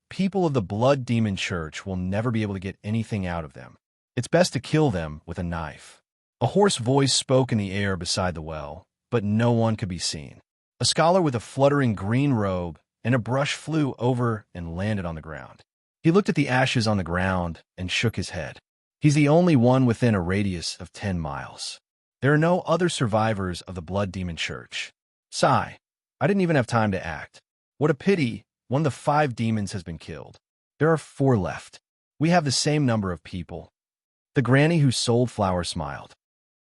People of the Blood Demon Church will never be able to get anything out of them. It's best to kill them with a knife. A hoarse voice spoke in the air beside the well, but no one could be seen. A scholar with a fluttering green robe and a brush flew over and landed on the ground. He looked at the ashes on the ground and shook his head. He's the only one within a radius of 10 miles. There are no other survivors of the Blood Demon Church. Sigh. I didn't even have time to act. What a pity. One of the 5 demons has been killed. There are 4 left. We have the same number of people. The granny who sold flowers smiled.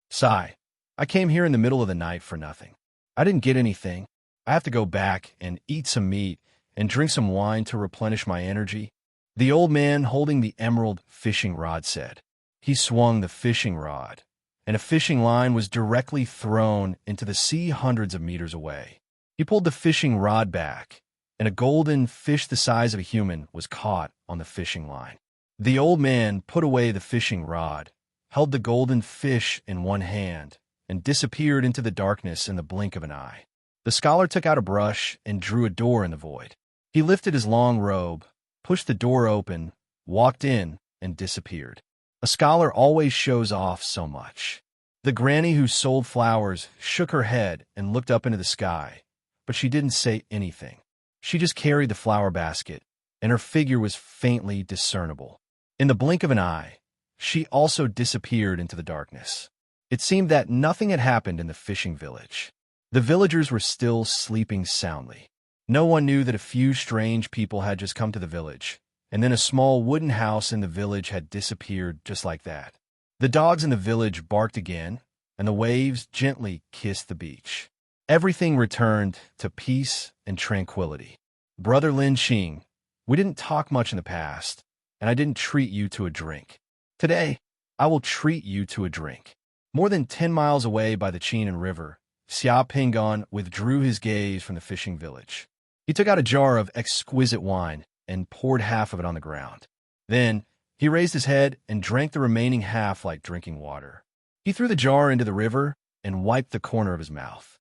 Sigh. I came here in the middle of the night for nothing. I didn't get anything. I have to go back and eat some meat and drink some wine to replenish my energy. The old man holding the emerald fishing rod said. He swung the fishing rod, and a fishing line was directly thrown into the sea hundreds of meters away. He pulled the fishing rod back, and a golden fish the size of a human was caught on the fishing line. The old man put away the fishing rod, held the golden fish in one hand, and disappeared into the darkness in the blink of an eye. The scholar took out a brush and drew a door in the void. He lifted his long robe, pushed the door open, walked in, and disappeared. A scholar always shows off so much. The granny who sold flowers shook her head and looked up into the sky, but she didn't say anything. She just carried the flower basket, and her figure was faintly discernible. In the blink of an eye, she also disappeared into the darkness. It seemed that nothing had happened in the fishing village. The villagers were still sleeping soundly. No one knew that a few strange people had just come to the village, and then a small wooden house in the village had disappeared just like that. The dogs in the village barked again, and the waves gently kissed the beach. Everything returned to peace and tranquility. Brother Lin Xing, we didn't talk much in the past, and I didn't treat you to a drink. Today, I will treat you to a drink. More than 10 miles away by the Qinan River, Xia Pingon withdrew his gaze from the fishing village. He took out a jar of exquisite wine and poured half of it on the ground. Then, he raised his head and drank the remaining half like drinking water. He threw the jar into the river and wiped the corner of his mouth.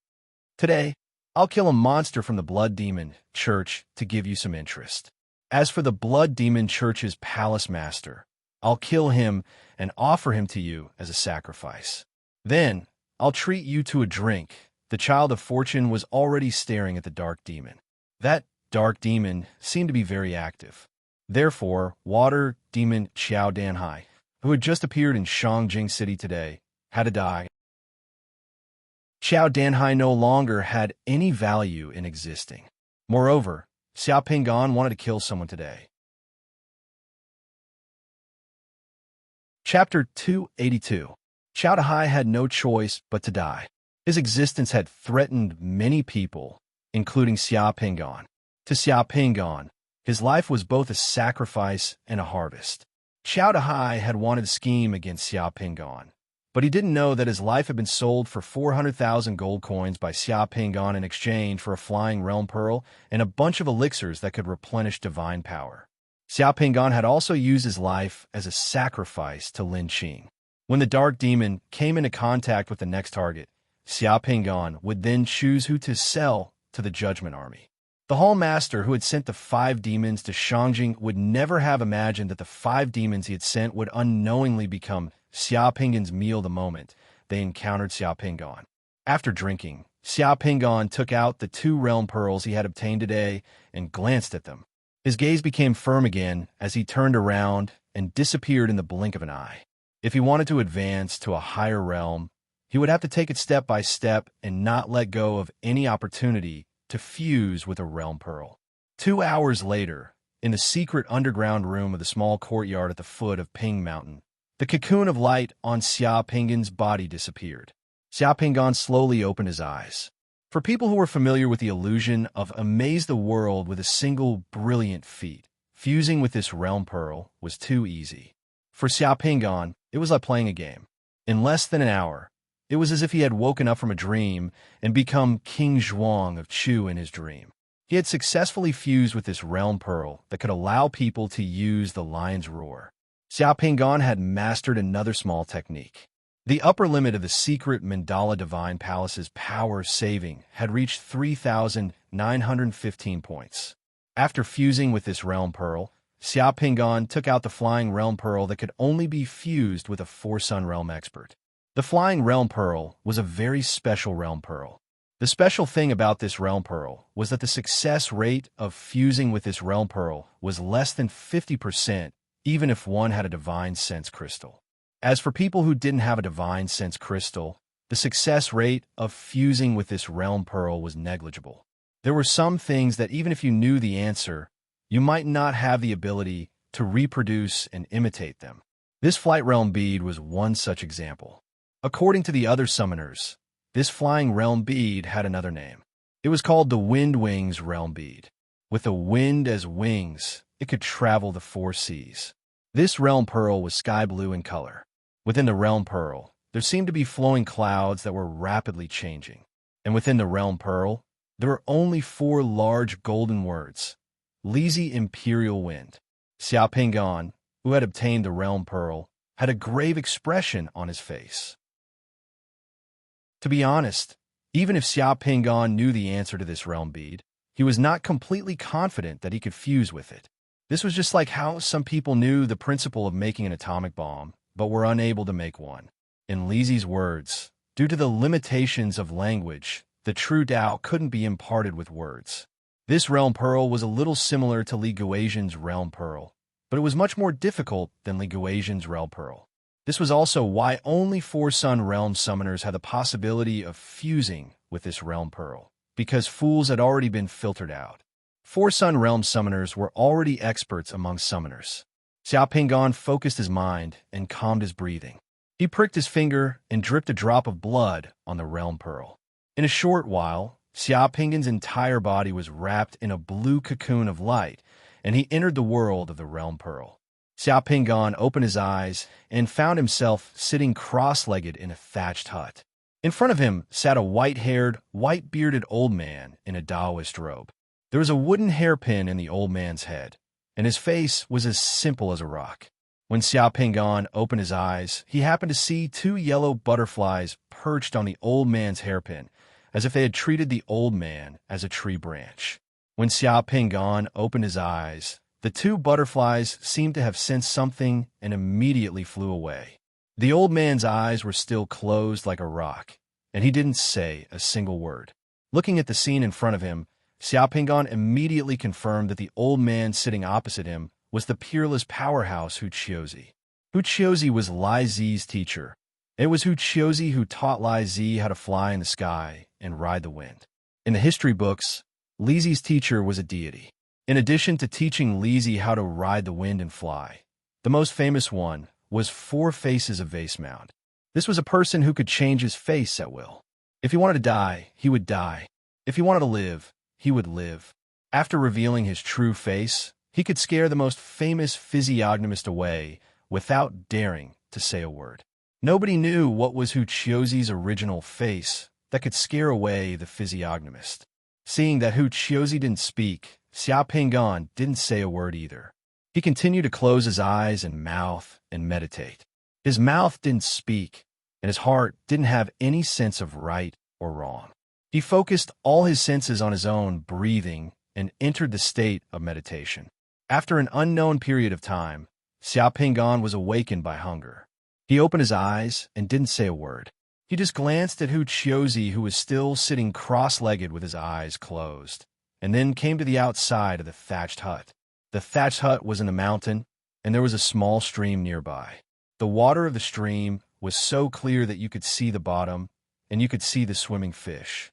Today, I'll kill a monster from the Blood Demon Church to give you some interest. As for the Blood Demon Church's palace master, I'll kill him and offer him to you as a sacrifice. Then, I'll treat you to a drink. The Child of Fortune was already staring at the dark demon. That dark demon seemed to be very active. Therefore, Water Demon Xiao Danhai, who had just appeared in Shangjing City today, had to die. Xiao Danhai no longer had any value in existing. Moreover, Xiao Pingon wanted to kill someone today. Chapter 282. Chao Dahai had no choice but to die. His existence had threatened many people, including Xia Pingan. To Xia Pingan, his life was both a sacrifice and a harvest. Chao Dahai had wanted to scheme against Xia Pingan, but he didn't know that his life had been sold for 400,000 gold coins by Xia Pingan in exchange for a flying realm pearl and a bunch of elixirs that could replenish divine power. Xia Pingan had also used his life as a sacrifice to Lin Qing. When the dark demon came into contact with the next target, Xia Pingan would then choose who to sell to the Judgment Army. The Hall Master who had sent the 5 demons to Shangjing would never have imagined that the 5 demons he had sent would unknowingly become Xia Pingan's meal the moment they encountered Xia Pingan. After drinking, Xia Pingan took out the 2 realm pearls he had obtained today and glanced at them. His gaze became firm again as he turned around and disappeared in the blink of an eye. If he wanted to advance to a higher realm, he would have to take it step by step and not let go of any opportunity to fuse with a realm pearl. 2 hours later, in the secret underground room of the small courtyard at the foot of Ping Mountain, the cocoon of light on Xia Pingan's body disappeared. Xia Pingan slowly opened his eyes. For people who were familiar with the illusion of amaze the world with a single brilliant feat, fusing with this realm pearl was too easy. For Xia Pingan, it was like playing a game. In less than an hour, it was as if he had woken up from a dream and become King Zhuang of Chu in his dream. He had successfully fused with this realm pearl that could allow people to use the lion's roar. Xia Pingan had mastered another small technique. The upper limit of the secret Mandala Divine Palace's power saving had reached 3,915 points. After fusing with this realm pearl, Xia Pingan took out the flying realm pearl that could only be fused with a 4-sun realm expert. The flying realm pearl was a very special realm pearl. The special thing about this realm pearl was that the success rate of fusing with this realm pearl was less than 50%, even if one had a divine sense crystal. As for people who didn't have a divine sense crystal, the success rate of fusing with this realm pearl was negligible. There were some things that even if you knew the answer, you might not have the ability to reproduce and imitate them. This flight realm bead was one such example. According to the other summoners, this flying realm bead had another name. It was called the Wind Wings realm bead. With the wind as wings, it could travel the 4 seas. This realm pearl was sky blue in color. Within the realm pearl, there seemed to be flowing clouds that were rapidly changing. And within the realm pearl, there were only 4 large golden words: Lizi Imperial Wind. Xia Pingan, who had obtained the realm pearl, had a grave expression on his face. To be honest, even if Xia Pingan knew the answer to this realm bead, he was not completely confident that he could fuse with it. This was just like how some people knew the principle of making an atomic bomb, but were unable to make one. In Lizi's words, due to the limitations of language, the true Tao couldn't be imparted with words. This realm pearl was a little similar to Li Guozian's realm pearl, but it was much more difficult than Li Guozian's realm pearl. This was also why only 4-sun realm summoners had the possibility of fusing with this realm pearl, because fools had already been filtered out. 4-sun realm summoners were already experts among summoners. Xia Pingan focused his mind and calmed his breathing. He pricked his finger and dripped a drop of blood on the realm pearl. In a short while, Xia Pingan's entire body was wrapped in a blue cocoon of light, and he entered the world of the realm pearl. Xia Pingan opened his eyes and found himself sitting cross-legged in a thatched hut. In front of him sat a white-haired, white-bearded old man in a Taoist robe. There was a wooden hairpin in the old man's head, and his face was as simple as a rock. When Xia Pingan opened his eyes, he happened to see 2 yellow butterflies perched on the old man's hairpin, as if they had treated the old man as a tree branch. When Xia Pingan opened his eyes, the 2 butterflies seemed to have sensed something and immediately flew away. The old man's eyes were still closed like a rock, and he didn't say a single word. Looking at the scene in front of him, Xia Pingan immediately confirmed that the old man sitting opposite him was the peerless powerhouse Hu Qiuzi. Hu Qiuzi was Lai Zi's teacher. It was Hu Qiuzi who taught Lai Zi how to fly in the sky and ride the wind. In the history books, Li Zi's teacher was a deity. In addition to teaching Li Zi how to ride the wind and fly, the most famous one was 4 faces of vase mound. This was a person who could change his face at will. If he wanted to die, he would die. If he wanted to live, he would live. After revealing his true face, he could scare the most famous physiognomist away without daring to say a word. Nobody knew what was Huchiozi's original face that could scare away the physiognomist. Seeing that Huchiozi didn't speak, Xiao Pingan didn't say a word either. He continued to close his eyes and mouth and meditate. His mouth didn't speak, and his heart didn't have any sense of right or wrong. He focused all his senses on his own breathing and entered the state of meditation. After an unknown period of time, Xiao Pingan was awakened by hunger. He opened his eyes and didn't say a word. He just glanced at Huchiozi, who was still sitting cross-legged with his eyes closed, and then came to the outside of the thatched hut. The thatched hut was in a mountain, and there was a small stream nearby. The water of the stream was so clear that you could see the bottom, and you could see the swimming fish.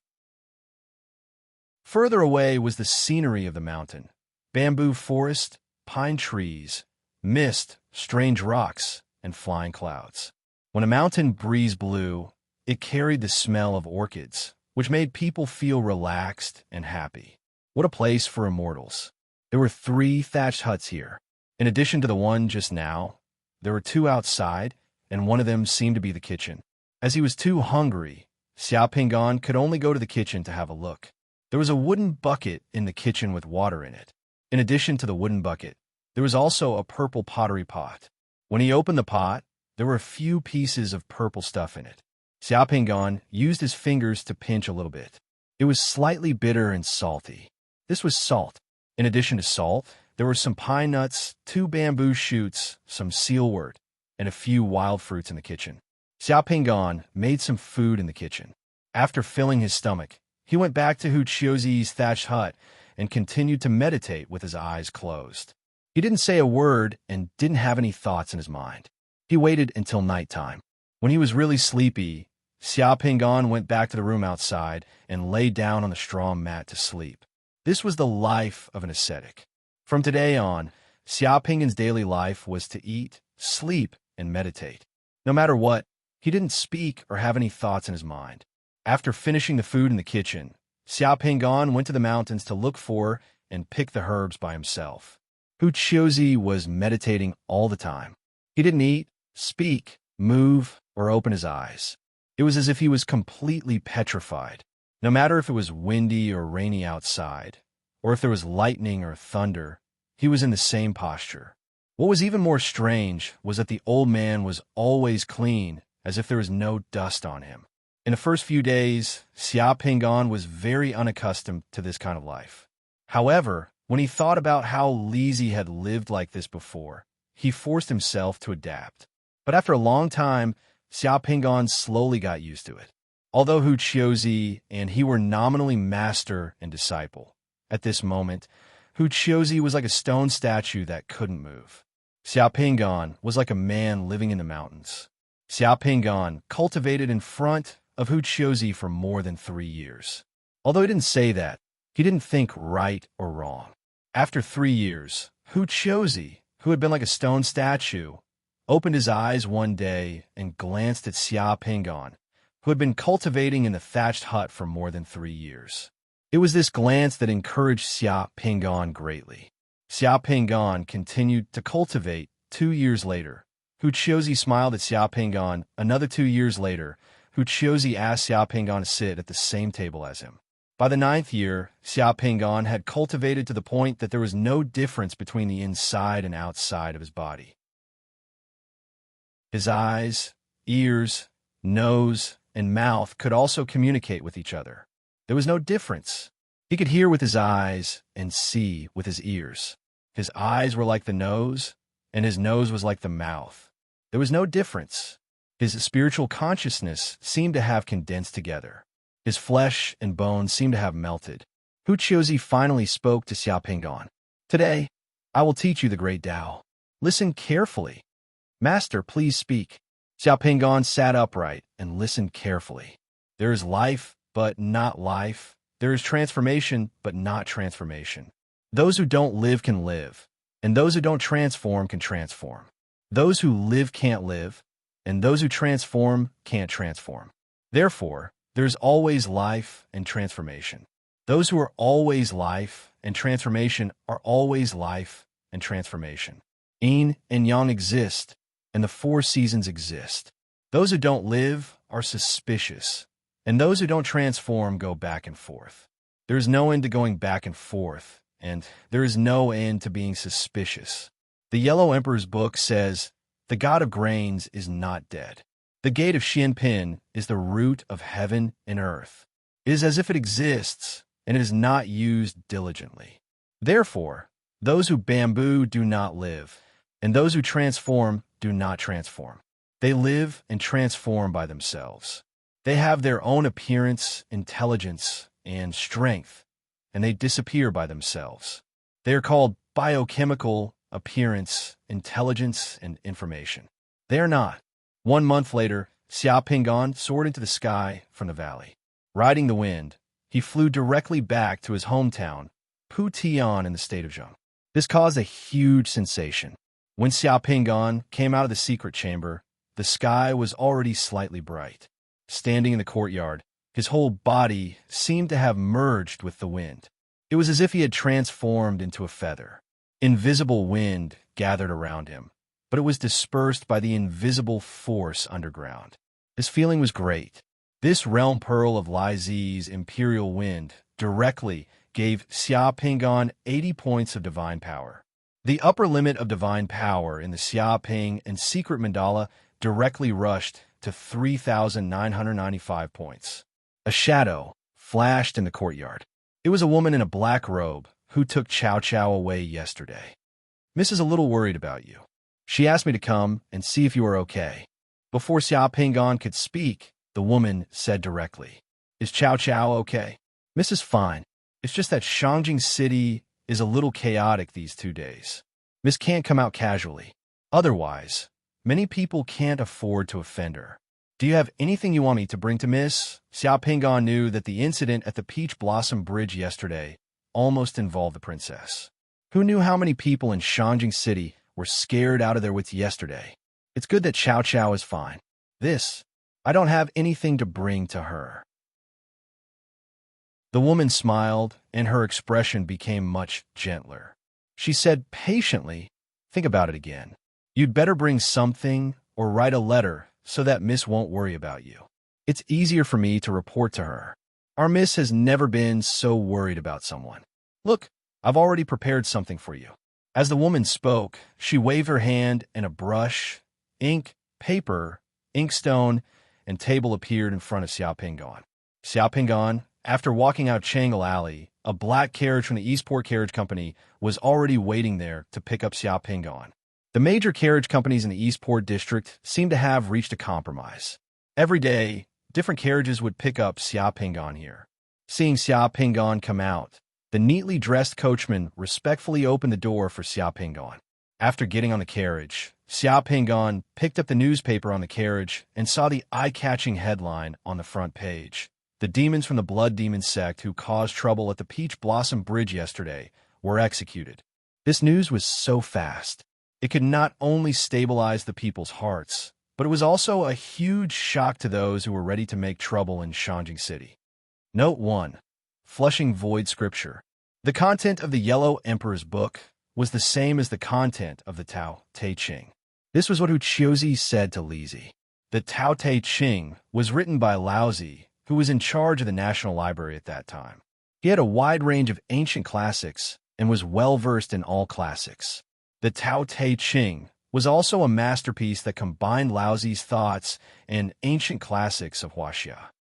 Further away was the scenery of the mountain: bamboo forest, pine trees, mist, strange rocks, and flying clouds. When a mountain breeze blew, it carried the smell of orchids, which made people feel relaxed and happy. What a place for immortals. There were 3 thatched huts here. In addition to the one just now, there were 2 outside, and one of them seemed to be the kitchen. As he was too hungry, Xiao Pingan could only go to the kitchen to have a look. There was a wooden bucket in the kitchen with water in it. In addition to the wooden bucket, there was also a purple pottery pot. When he opened the pot, there were a few pieces of purple stuff in it. Xiao Pingan used his fingers to pinch a little bit. It was slightly bitter and salty. This was salt. In addition to salt, there were some pine nuts, 2 bamboo shoots, some sealwort, and a few wild fruits in the kitchen. Xiao Pingan made some food in the kitchen. After filling his stomach, he went back to Huchiozi's thatched hut and continued to meditate with his eyes closed. He didn't say a word and didn't have any thoughts in his mind. He waited until nighttime. When he was really sleepy, Xiao Pingan went back to the room outside and lay down on the straw mat to sleep. This was the life of an ascetic. From today on, Xiao Pingan's daily life was to eat, sleep, and meditate. No matter what, he didn't speak or have any thoughts in his mind. After finishing the food in the kitchen, Xiao Pingan went to the mountains to look for and pick the herbs by himself. Huchiozi was meditating all the time. He didn't eat, speak, move, or open his eyes. It was as if he was completely petrified. No matter if it was windy or rainy outside, or if there was lightning or thunder, he was in the same posture. What was even more strange was that the old man was always clean, as if there was no dust on him. In the first few days, Xiao Pingan was very unaccustomed to this kind of life. However, when he thought about how Lizzie had lived like this before, he forced himself to adapt. But after a long time, Xiao Pingan slowly got used to it. Although Huchiozi and he were nominally master and disciple, at this moment, Huchiozi was like a stone statue that couldn't move. Xiao Pingan was like a man living in the mountains. Xiao Pingan cultivated in front of Huchiozi for more than 3 years. Although he didn't say that, he didn't think right or wrong. After 3 years, Huchiozi, who had been like a stone statue, opened his eyes one day and glanced at Xiao Pingan, who had been cultivating in the thatched hut for more than 3 years. It was this glance that encouraged Xiao Pingan greatly. Xiao Pingan continued to cultivate 2 years later. Huchiozi smiled at Xiao Pingan. Another 2 years later, Huchiozi asked Xiao Pingan to sit at the same table as him. By the 9th year, Xiao Pingan had cultivated to the point that there was no difference between the inside and outside of his body. His eyes, ears, nose, and mouth could also communicate with each other. There was no difference. He could hear with his eyes and see with his ears. His eyes were like the nose, and his nose was like the mouth. There was no difference. His spiritual consciousness seemed to have condensed together. His flesh and bones seemed to have melted. Huchiozi finally spoke to Xiao Pingan. "Today, I will teach you the great Tao. Listen carefully. Master, please speak." Xiao Pingan sat upright and listened carefully. There is life, but not life. There is transformation, but not transformation. Those who don't live can live, and those who don't transform can transform. Those who live can't live, and those who transform can't transform. Therefore, there's always life and transformation. Those who are always life and transformation are always life and transformation. Yin and yang exist, and the four seasons exist. Those who don't live are suspicious, and those who don't transform go back and forth. There is no end to going back and forth, and there is no end to being suspicious. The Yellow Emperor's book says, "The god of grains is not dead. The gate of Xianpin is the root of heaven and earth. It is as if it exists, and it is not used diligently. Therefore, those who bamboo do not live, and those who transform do not transform. They live and transform by themselves. They have their own appearance, intelligence, and strength, and they disappear by themselves. They are called biochemical appearance, intelligence, and information. They are not." 1 month later, Xia Pingan soared into the sky from the valley. Riding the wind, he flew directly back to his hometown, Putian in the state of Zheng. This caused a huge sensation. When Xia Pingan came out of the secret chamber, the sky was already slightly bright. Standing in the courtyard, his whole body seemed to have merged with the wind. It was as if he had transformed into a feather. Invisible wind gathered around him, but it was dispersed by the invisible force underground. His feeling was great. This realm pearl of Lai Zi's imperial wind directly gave Xia Pingan 80 points of divine power. The upper limit of divine power in the Xia Ping and secret mandala directly rushed to 3,995 points. A shadow flashed in the courtyard. It was a woman in a black robe who took Chow Chow away yesterday. "Miss is a little worried about you. She asked me to come and see if you were okay." Before Xia Pingan could speak, the woman said directly, "Is Chow Chow okay?" "Miss is fine. It's just that Shangjing City is a little chaotic these 2 days. Miss can't come out casually. Otherwise, many people can't afford to offend her. Do you have anything you want me to bring to Miss?" Xia Pingan knew that the incident at the Peach Blossom Bridge yesterday almost involved the princess. Who knew how many people in Shangjing City were scared out of their wits yesterday? It's good that Chow Chow is fine. I don't have anything to bring to her." The woman smiled, and her expression became much gentler. She said patiently, "Think about it again. You'd better bring something or write a letter so that Miss won't worry about you. It's easier for me to report to her. Our Miss has never been so worried about someone. Look, I've already prepared something for you." As the woman spoke, she waved her hand, and a brush, ink, paper, inkstone, and table appeared in front of Xia Pingan. Xia Pingan, after walking out Changle Alley, a black carriage from the Eastport Carriage Company was already waiting there to pick up Xia Pingan. The major carriage companies in the Eastport district seemed to have reached a compromise. Every day, different carriages would pick up Xia Pingan here. Seeing Xia Pingan come out, the neatly dressed coachman respectfully opened the door for Xia Pingan. After getting on the carriage, Xia Pingan picked up the newspaper on the carriage and saw the eye-catching headline on the front page. "The demons from the Blood Demon sect who caused trouble at the Peach Blossom Bridge yesterday were executed." This news was so fast. It could not only stabilize the people's hearts, but it was also a huge shock to those who were ready to make trouble in Shangjing City. Note 1. Flushing Void Scripture. The content of the Yellow Emperor's book was the same as the content of the Tao Te Ching. This was what Hu Qiuzi said to Li Zi. The Tao Te Ching was written by Lao Zi, who was in charge of the National Library at that time. He had a wide range of ancient classics and was well-versed in all classics. The Tao Te Ching was also a masterpiece that combined Lao Zi's thoughts and ancient classics of Huaxia.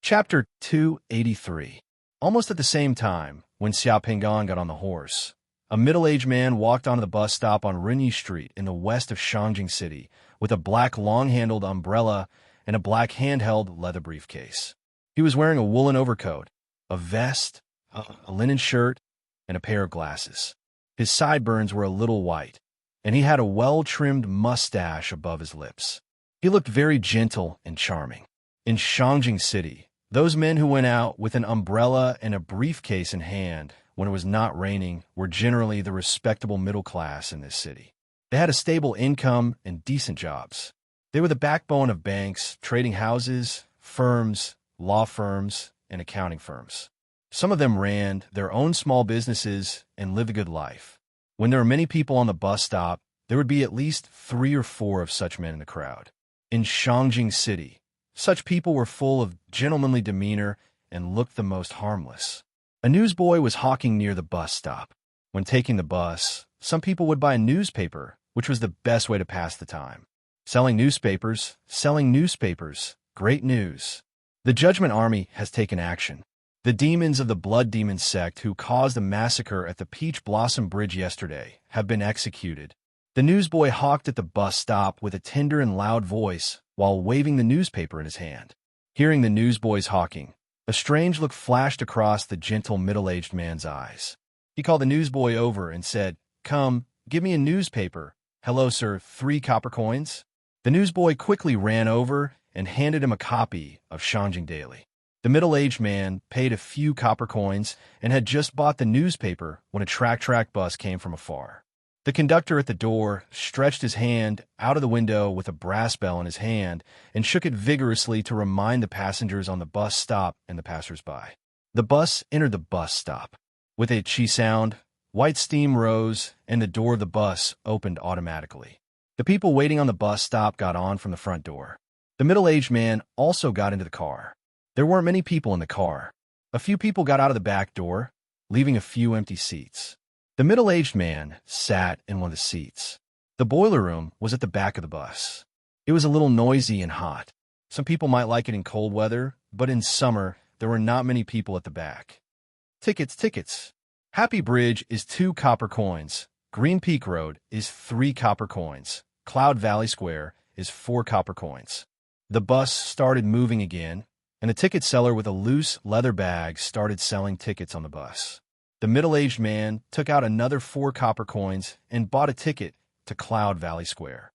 Chapter 283. Almost at the same time, when Xia Pingan got on the horse, a middle-aged man walked onto the bus stop on Renyi Street in the west of Shangjing City with a black long-handled umbrella and a black handheld leather briefcase. He was wearing a woolen overcoat, a vest, a linen shirt, and a pair of glasses. His sideburns were a little white, and he had a well-trimmed mustache above his lips. He looked very gentle and charming. In Shangjing City, those men who went out with an umbrella and a briefcase in hand when it was not raining, were generally the respectable middle class in this city. They had a stable income and decent jobs. They were the backbone of banks, trading houses, firms, law firms, and accounting firms. Some of them ran their own small businesses and lived a good life. When there were many people on the bus stop, there would be at least 3 or 4 of such men in the crowd. In Shangjing City, such people were full of gentlemanly demeanor and looked the most harmless. A newsboy was hawking near the bus stop. When taking the bus, some people would buy a newspaper, which was the best way to pass the time. Selling newspapers, great news. The Judgment Army has taken action. The demons of the Blood Demon sect who caused a massacre at the Peach Blossom Bridge yesterday have been executed. The newsboy hawked at the bus stop with a tender and loud voice while waving the newspaper in his hand. Hearing the newsboy's hawking, a strange look flashed across the gentle middle-aged man's eyes. He called the newsboy over and said, "Come, give me a newspaper. Hello, sir, 3 copper coins?" The newsboy quickly ran over and handed him a copy of Shangjing Daily. The middle-aged man paid a few copper coins and had just bought the newspaper when a track bus came from afar. The conductor at the door stretched his hand out of the window with a brass bell in his hand and shook it vigorously to remind the passengers on the bus stop and the passers-by. The bus entered the bus stop. With a chi sound, white steam rose and the door of the bus opened automatically. The people waiting on the bus stop got on from the front door. The middle-aged man also got into the car. There weren't many people in the car. A few people got out of the back door, leaving a few empty seats. The middle-aged man sat in one of the seats. The boiler room was at the back of the bus. It was a little noisy and hot. Some people might like it in cold weather, but in summer, there were not many people at the back. Tickets. Happy Bridge is 2 copper coins. Green Peak Road is 3 copper coins. Cloud Valley Square is 4 copper coins. The bus started moving again, and the ticket seller with a loose leather bag started selling tickets on the bus. The middle-aged man took out another 4 copper coins and bought a ticket to Cloud Valley Square.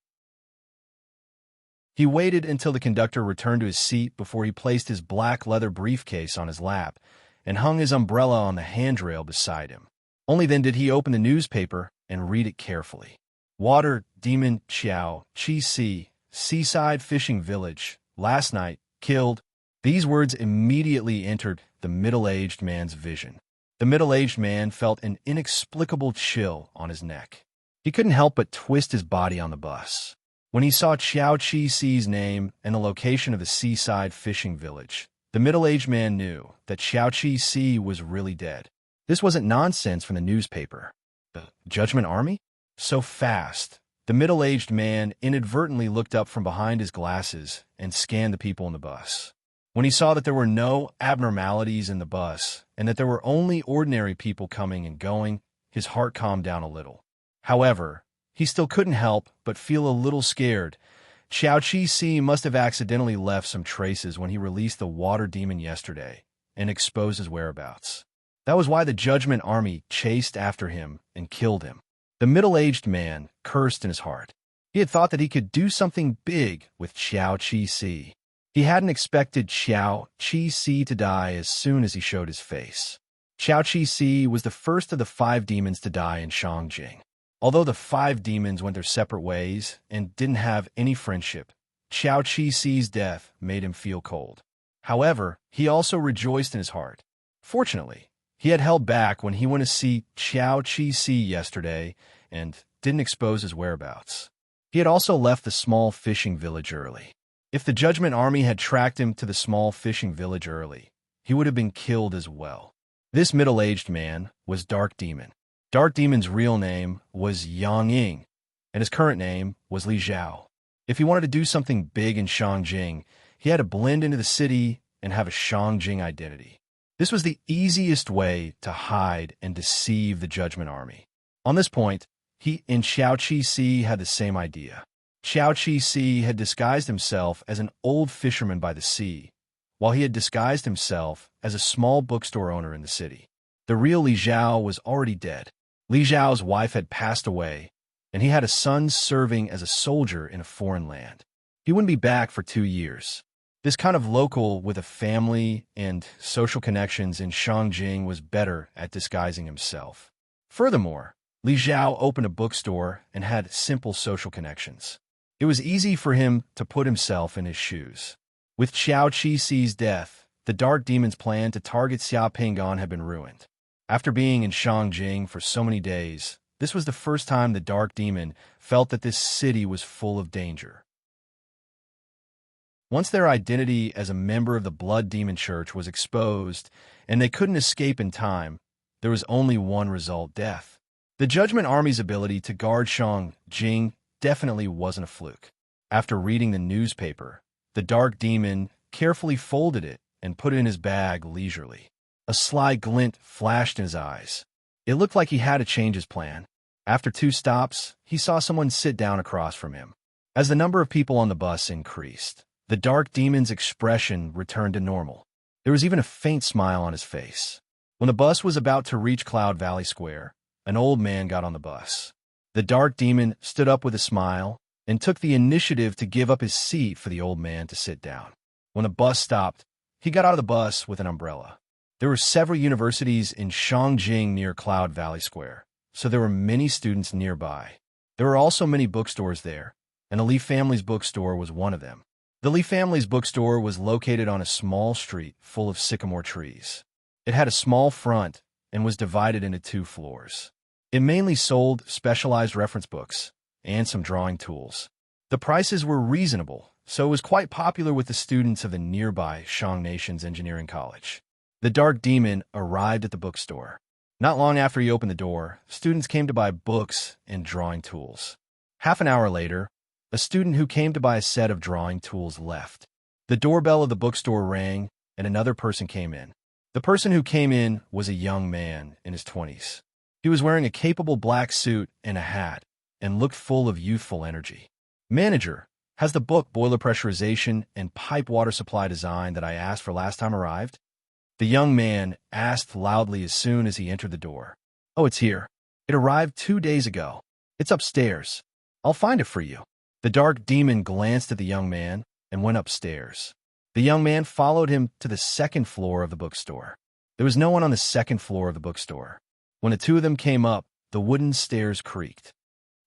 He waited until the conductor returned to his seat before he placed his black leather briefcase on his lap and hung his umbrella on the handrail beside him. Only then did he open the newspaper and read it carefully. Water Demon Xiao Chi Si, Seaside Fishing Village, last night, killed. These words immediately entered the middle-aged man's vision. The middle-aged man felt an inexplicable chill on his neck. He couldn't help but twist his body on the bus. When he saw Xiao Chi Si's name and the location of the seaside fishing village, the middle-aged man knew that Xiao Chi Si was really dead. This wasn't nonsense from the newspaper. The Judgment Army? So fast, the middle-aged man inadvertently looked up from behind his glasses and scanned the people in the bus. When he saw that there were no abnormalities in the bus and that there were only ordinary people coming and going, his heart calmed down a little. However, he still couldn't help but feel a little scared. Xiao Chi Si must have accidentally left some traces when he released the water demon yesterday and exposed his whereabouts. That was why the Judgment Army chased after him and killed him. The middle-aged man cursed in his heart. He had thought that he could do something big with Xiao Chi Si. He hadn't expected Xiao Chi Si to die as soon as he showed his face. Xiao Chi Si was the first of the 5 demons to die in Shangjing. Although the 5 demons went their separate ways and didn't have any friendship, Xiao Chi Si's death made him feel cold. However, he also rejoiced in his heart. Fortunately, he had held back when he went to see Xiao Chi Si yesterday and didn't expose his whereabouts. He had also left the small fishing village early. If the Judgment Army had tracked him to the small fishing village early, he would have been killed as well. This middle-aged man was Dark Demon. Dark Demon's real name was Yang Ying, and his current name was Li Zhao. If he wanted to do something big in Shangjing, he had to blend into the city and have a Shangjing identity. This was the easiest way to hide and deceive the Judgment Army. On this point, he and Xiao Chi Si had the same idea. Xiao Chi Si had disguised himself as an old fisherman by the sea, while he had disguised himself as a small bookstore owner in the city. The real Li Zhao was already dead. Li Zhao's wife had passed away, and he had a son serving as a soldier in a foreign land. He wouldn't be back for 2 years. This kind of local with a family and social connections in Shangjing was better at disguising himself. Furthermore, Li Zhao opened a bookstore and had simple social connections. It was easy for him to put himself in his shoes. With Qiao Qixi's death, the Dark Demon's plan to target Xia Pingan had been ruined. After being in Shangjing for so many days, this was the first time the Dark Demon felt that this city was full of danger. Once their identity as a member of the Blood Demon Church was exposed and they couldn't escape in time, there was only one result: death. The Judgment Army's ability to guard Shangjing definitely wasn't a fluke. After reading the newspaper, the Dark Demon carefully folded it and put it in his bag leisurely. A sly glint flashed in his eyes. It looked like he had to change his plan. After 2 stops, he saw someone sit down across from him. As the number of people on the bus increased, the Dark Demon's expression returned to normal. There was even a faint smile on his face. When the bus was about to reach Cloud Valley Square, an old man got on the bus. The Dark Demon stood up with a smile and took the initiative to give up his seat for the old man to sit down. When the bus stopped, he got out of the bus with an umbrella. There were several universities in Shangjing near Cloud Valley Square, so there were many students nearby. There were also many bookstores there, and the Li family's bookstore was one of them. The Li family's bookstore was located on a small street full of sycamore trees. It had a small front and was divided into 2 floors. It mainly sold specialized reference books and some drawing tools. The prices were reasonable, so it was quite popular with the students of the nearby Shang Nation's Engineering College. The Dark Demon arrived at the bookstore. Not long after he opened the door, students came to buy books and drawing tools. Half an hour later, a student who came to buy a set of drawing tools left. The doorbell of the bookstore rang, and another person came in. The person who came in was a young man in his 20s. He was wearing a capable black suit and a hat, and looked full of youthful energy. "Manager, has the book Boiler Pressurization and Pipe Water Supply Design that I asked for last time arrived?" The young man asked loudly as soon as he entered the door. "Oh, it's here. It arrived 2 days ago. It's upstairs. I'll find it for you." The Dark Demon glanced at the young man and went upstairs. The young man followed him to the 2nd floor of the bookstore. There was no one on the 2nd floor of the bookstore. When the 2 of them came up, the wooden stairs creaked.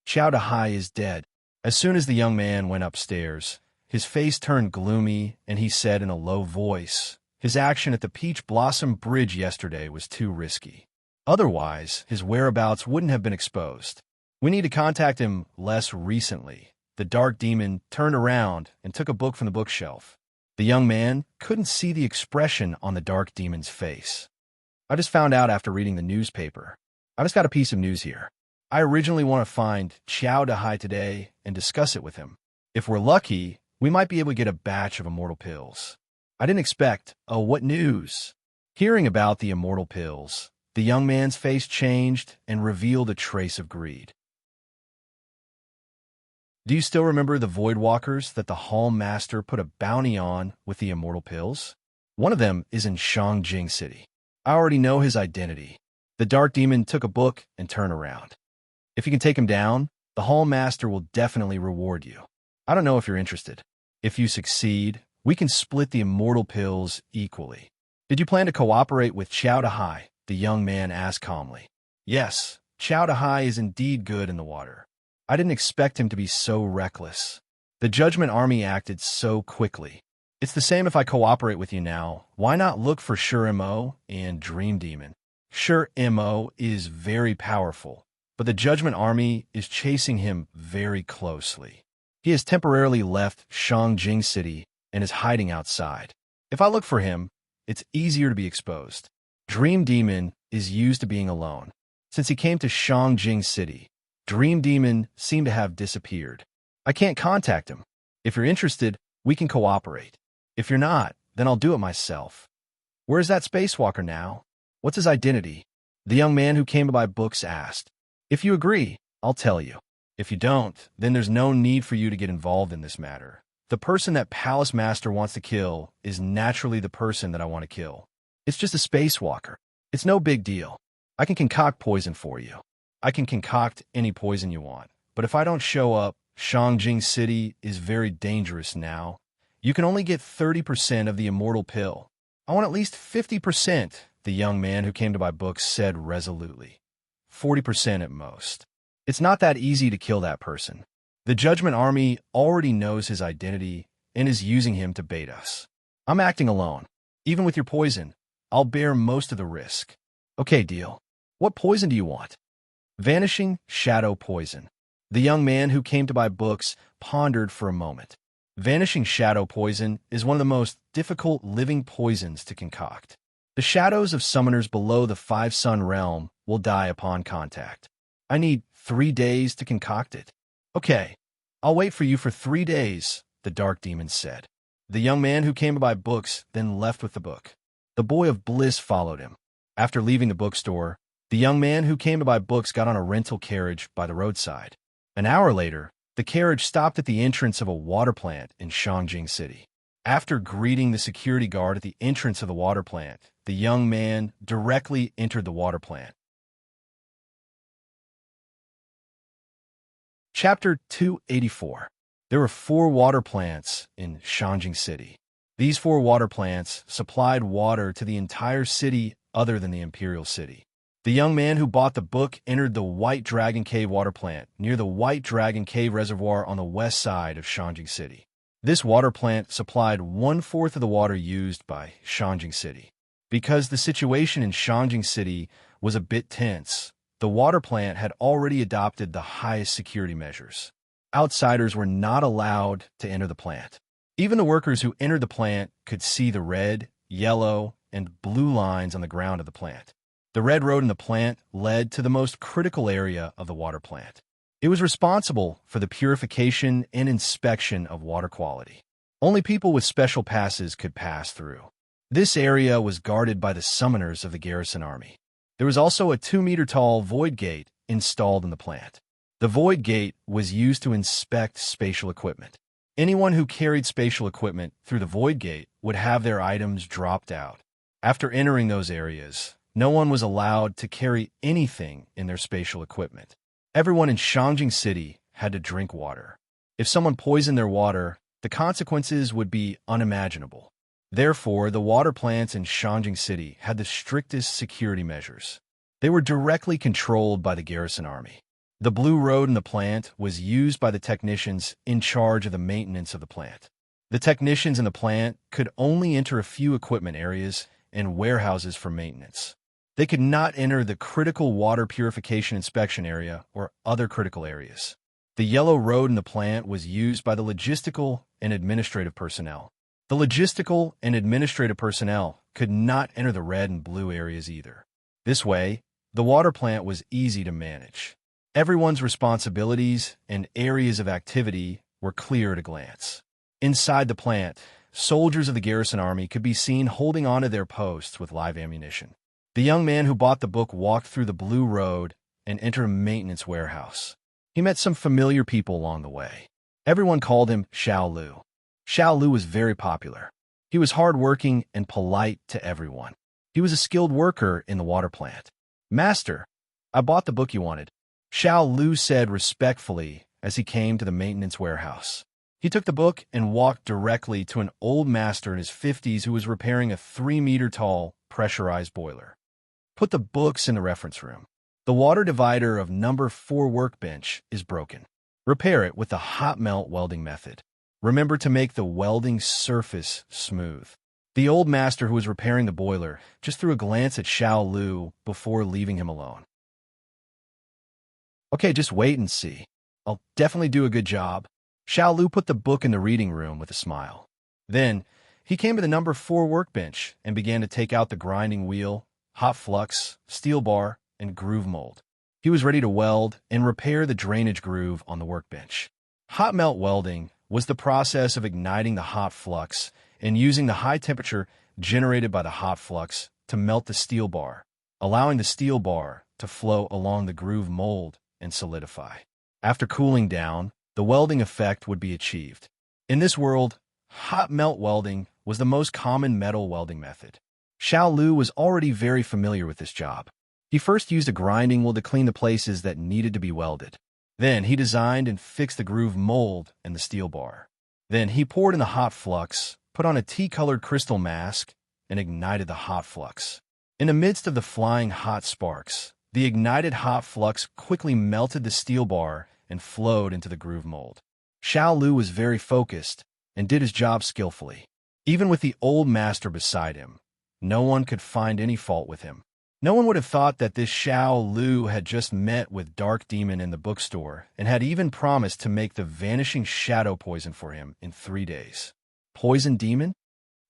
"Qiao Dahai is dead." As soon as the young man went upstairs, his face turned gloomy and he said in a low voice, his action at the Peach Blossom Bridge yesterday was too risky. Otherwise, his whereabouts wouldn't have been exposed. "We need to contact him less recently." The Dark Demon turned around and took a book from the bookshelf. The young man couldn't see the expression on the Dark Demon's face. "I just found out after reading the newspaper. I just got a piece of news here. I originally want to find Qiao Dahai today and discuss it with him. If we're lucky, we might be able to get a batch of immortal pills." I didn't expect. "Oh, what news?" Hearing about the immortal pills, the young man's face changed and revealed a trace of greed. "Do you still remember the Void Walkers that the Hall Master put a bounty on with the immortal pills? One of them is in Shangjing City. I already know his identity." The Dark Demon took a book and turned around. "If you can take him down, the Hall Master will definitely reward you. I don't know if you're interested. If you succeed, we can split the immortal pills equally." "Did you plan to cooperate with Qiao Dahai?" the young man asked calmly. "Yes, Qiao Dahai is indeed good in the water. I didn't expect him to be so reckless. The Judgment Army acted so quickly. It's the same if I cooperate with you now. Why not look for Sure Mo and Dream Demon? Sure Mo is very powerful, but the Judgment Army is chasing him very closely. He has temporarily left Shangjing City and is hiding outside. If I look for him, it's easier to be exposed. Dream Demon is used to being alone. Since he came to Shangjing City, Dream Demon seemed to have disappeared. I can't contact him. If you're interested, we can cooperate. If you're not, then I'll do it myself. Where's that spacewalker now? What's his identity?" the young man who came to buy books asked. "If you agree, I'll tell you. If you don't, then there's no need for you to get involved in this matter. The person that Palace Master wants to kill is naturally the person that I want to kill. It's just a spacewalker. It's no big deal. I can concoct poison for you. I can concoct any poison you want. But if I don't show up, Shangjing City is very dangerous now, You can only get 30% of the immortal pill. I want at least 50%, the young man who came to buy books said resolutely. 40% at most. It's not that easy to kill that person. The Judgment Army already knows his identity and is using him to bait us. I'm acting alone. Even with your poison, I'll bear most of the risk. Okay, deal. What poison do you want? Vanishing shadow poison. The young man who came to buy books pondered for a moment. Vanishing shadow poison is one of the most difficult living poisons to concoct. The shadows of summoners below the five-sun realm will die upon contact. I need 3 days to concoct it. Okay, I'll wait for you for 3 days, the dark demon said. The young man who came to buy books then left with the book. The boy of bliss followed him. After leaving the bookstore, the young man who came to buy books got on a rental carriage by the roadside. An hour later, the carriage stopped at the entrance of a water plant in Shangjing City. After greeting the security guard at the entrance of the water plant, the young man directly entered the water plant. Chapter 284. There were 4 water plants in Shangjing City. These 4 water plants supplied water to the entire city other than the Imperial City. The young man who bought the book entered the White Dragon Cave water plant near the White Dragon Cave Reservoir on the west side of Shangjing City. This water plant supplied 1/4 of the water used by Shangjing City. Because the situation in Shangjing City was a bit tense, the water plant had already adopted the highest security measures. Outsiders were not allowed to enter the plant. Even the workers who entered the plant could see the red, yellow, and blue lines on the ground of the plant. The red road in the plant led to the most critical area of the water plant. It was responsible for the purification and inspection of water quality. Only people with special passes could pass through. This area was guarded by the summoners of the garrison army. There was also a 2-meter-tall void gate installed in the plant. The void gate was used to inspect spatial equipment. Anyone who carried spatial equipment through the void gate would have their items dropped out. After entering those areas, no one was allowed to carry anything in their spatial equipment. Everyone in Shangjing City had to drink water. If someone poisoned their water, the consequences would be unimaginable. Therefore, the water plants in Shangjing City had the strictest security measures. They were directly controlled by the garrison army. The blue road in the plant was used by the technicians in charge of the maintenance of the plant. The technicians in the plant could only enter a few equipment areas and warehouses for maintenance. They could not enter the critical water purification inspection area or other critical areas. The yellow road in the plant was used by the logistical and administrative personnel. The logistical and administrative personnel could not enter the red and blue areas either. This way, the water plant was easy to manage. Everyone's responsibilities and areas of activity were clear at a glance. Inside the plant, soldiers of the garrison army could be seen holding onto their posts with live ammunition. The young man who bought the book walked through the blue road and entered a maintenance warehouse. He met some familiar people along the way. Everyone called him Xiao Lu. Xiao Lu was very popular. He was hardworking and polite to everyone. He was a skilled worker in the water plant. "Master, I bought the book you wanted," Xiao Lu said respectfully as he came to the maintenance warehouse. He took the book and walked directly to an old master in his 50s who was repairing a 3-meter-tall pressurized boiler. "Put the books in the reference room. The water divider of number 4 workbench is broken. Repair it with the hot melt welding method. Remember to make the welding surface smooth." The old master who was repairing the boiler just threw a glance at Xiao Lu before leaving him alone. "Okay, just wait and see. I'll definitely do a good job." Xiao Lu put the book in the reading room with a smile. Then, he came to the number 4 workbench and began to take out the grinding wheel, hot flux, steel bar, and groove mold. He was ready to weld and repair the drainage groove on the workbench. Hot melt welding was the process of igniting the hot flux and using the high temperature generated by the hot flux to melt the steel bar, allowing the steel bar to flow along the groove mold and solidify. After cooling down, the welding effect would be achieved. In this world, hot melt welding was the most common metal welding method. Xiao Lu was already very familiar with this job. He first used a grinding wheel to clean the places that needed to be welded. Then he designed and fixed the groove mold and the steel bar. Then he poured in the hot flux, put on a tea-colored crystal mask, and ignited the hot flux. In the midst of the flying hot sparks, the ignited hot flux quickly melted the steel bar and flowed into the groove mold. Xiao Lu was very focused and did his job skillfully. Even with the old master beside him, no one could find any fault with him. No one would have thought that this Xiao Lu had just met with Dark Demon in the bookstore and had even promised to make the vanishing shadow poison for him in 3 days. Poison Demon?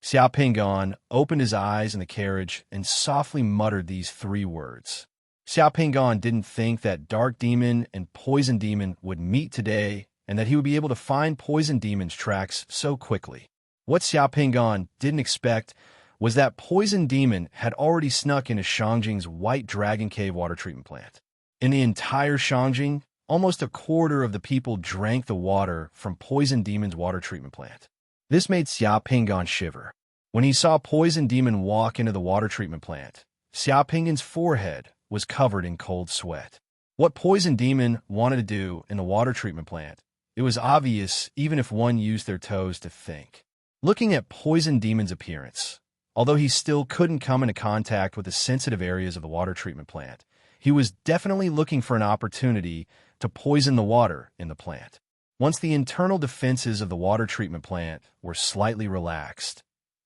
Xiao Pingon opened his eyes in the carriage and softly muttered these 3 words. Xiao Pingon didn't think that Dark Demon and Poison Demon would meet today and that he would be able to find Poison Demon's tracks so quickly. What Xiao Pingon didn't expect was that Poison Demon had already snuck into Shangjing's White Dragon Cave water treatment plant. In the entire Shangjing, almost a quarter of the people drank the water from Poison Demon's water treatment plant. This made Xiao Pingon shiver. When he saw Poison Demon walk into the water treatment plant, Xiao Pingon's forehead was covered in cold sweat. What Poison Demon wanted to do in the water treatment plant, it was obvious even if one used their toes to think. Looking at Poison Demon's appearance, although he still couldn't come into contact with the sensitive areas of the water treatment plant, he was definitely looking for an opportunity to poison the water in the plant. Once the internal defenses of the water treatment plant were slightly relaxed,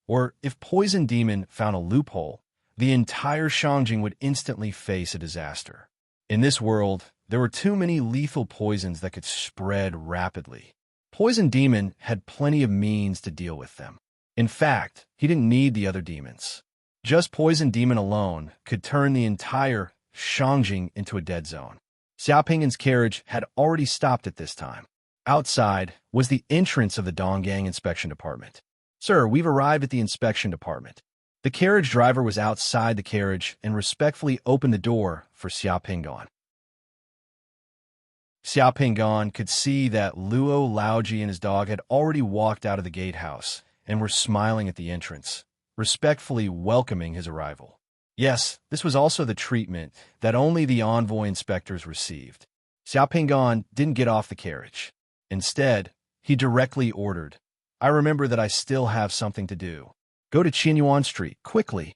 or if Poison Demon found a loophole, the entire Shangjing would instantly face a disaster. In this world, there were too many lethal poisons that could spread rapidly. Poison Demon had plenty of means to deal with them. In fact, he didn't need the other demons. Just Poison Demon alone could turn the entire Shangjing into a dead zone. Xiao Pingon's carriage had already stopped at this time. Outside was the entrance of the Donggang Inspection Department. "Sir, we've arrived at the inspection department." The carriage driver was outside the carriage and respectfully opened the door for Xiao Pingon. Xiao Pingon could see that Luo Laoji and his dog had already walked out of the gatehouse and were smiling at the entrance, respectfully welcoming his arrival. Yes, this was also the treatment that only the envoy inspectors received. Xiao Pingon didn't get off the carriage. Instead, he directly ordered, "I remember that I still have something to do. Go to Qinyuan Street, quickly,"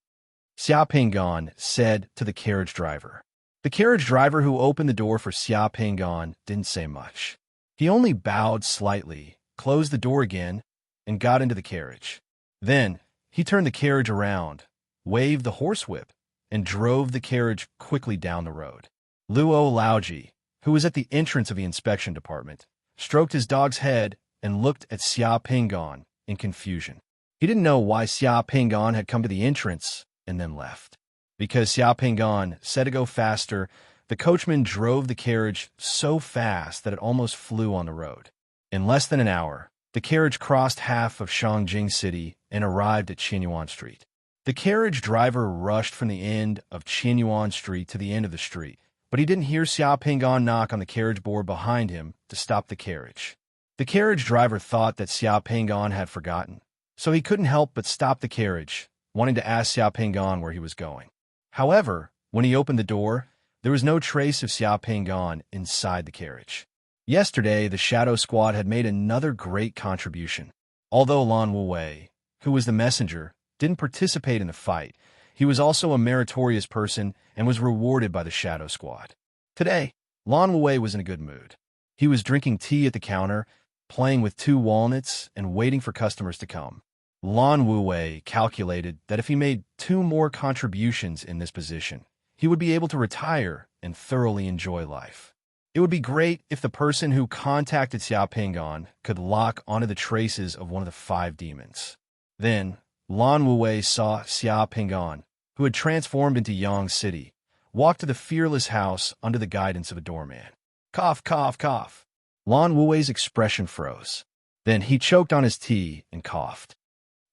Xiao Pingon said to the carriage driver. The carriage driver who opened the door for Xiao Pingon didn't say much. He only bowed slightly, closed the door again, and got into the carriage. Then, he turned the carriage around, waved the horsewhip, and drove the carriage quickly down the road. Luo Laoji, who was at the entrance of the inspection department, stroked his dog's head and looked at Xiao Pingon in confusion. He didn't know why Xiao Pingon had come to the entrance and then left. Because Xiao Pingon said to go faster, the coachman drove the carriage so fast that it almost flew on the road. In less than an hour, the carriage crossed half of Shangjing City and arrived at Qinyuan Street. The carriage driver rushed from the end of Qinyuan Street to the end of the street, but he didn't hear Xiao Pingon knock on the carriage board behind him to stop the carriage. The carriage driver thought that Xiao Pingon had forgotten, so he couldn't help but stop the carriage, wanting to ask Xiao Pingon where he was going. However, when he opened the door, there was no trace of Xiao Pingon inside the carriage. Yesterday, the Shadow Squad had made another great contribution. Although Lan Wuwei, who was the messenger, didn't participate in the fight, he was also a meritorious person and was rewarded by the Shadow Squad. Today, Lan Wuwei was in a good mood. He was drinking tea at the counter, playing with 2 walnuts, and waiting for customers to come. Lan Wuwei calculated that if he made 2 more contributions in this position, he would be able to retire and thoroughly enjoy life. It would be great if the person who contacted Xiao Pingon could lock onto the traces of one of the 5 demons. Then, Lan Wuwei saw Xiao Pingon, who had transformed into Yang City, walk to the fearless house under the guidance of a doorman. Cough, cough, cough. Lan Wuwei's expression froze. Then he choked on his tea and coughed.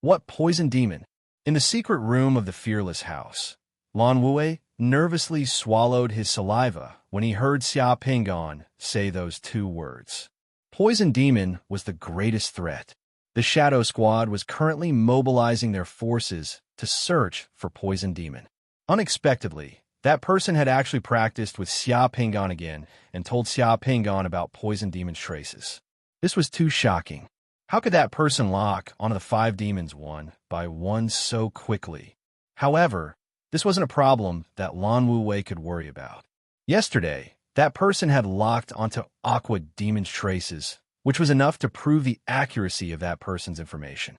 What poison demon? In the secret room of the fearless house, Lan Wuwei nervously swallowed his saliva when he heard Xiao Pingon say those 2 words. Poison Demon was the greatest threat. The Shadow Squad was currently mobilizing their forces to search for Poison Demon. Unexpectedly, that person had actually practiced with Xiao Pingon again and told Xiao Pingon about Poison Demon's traces. This was too shocking. How could that person lock onto the five demons one by one so quickly? However, this wasn't a problem that Lan Wu-wei could worry about. Yesterday, that person had locked onto Aqua Demon's traces, which was enough to prove the accuracy of that person's information.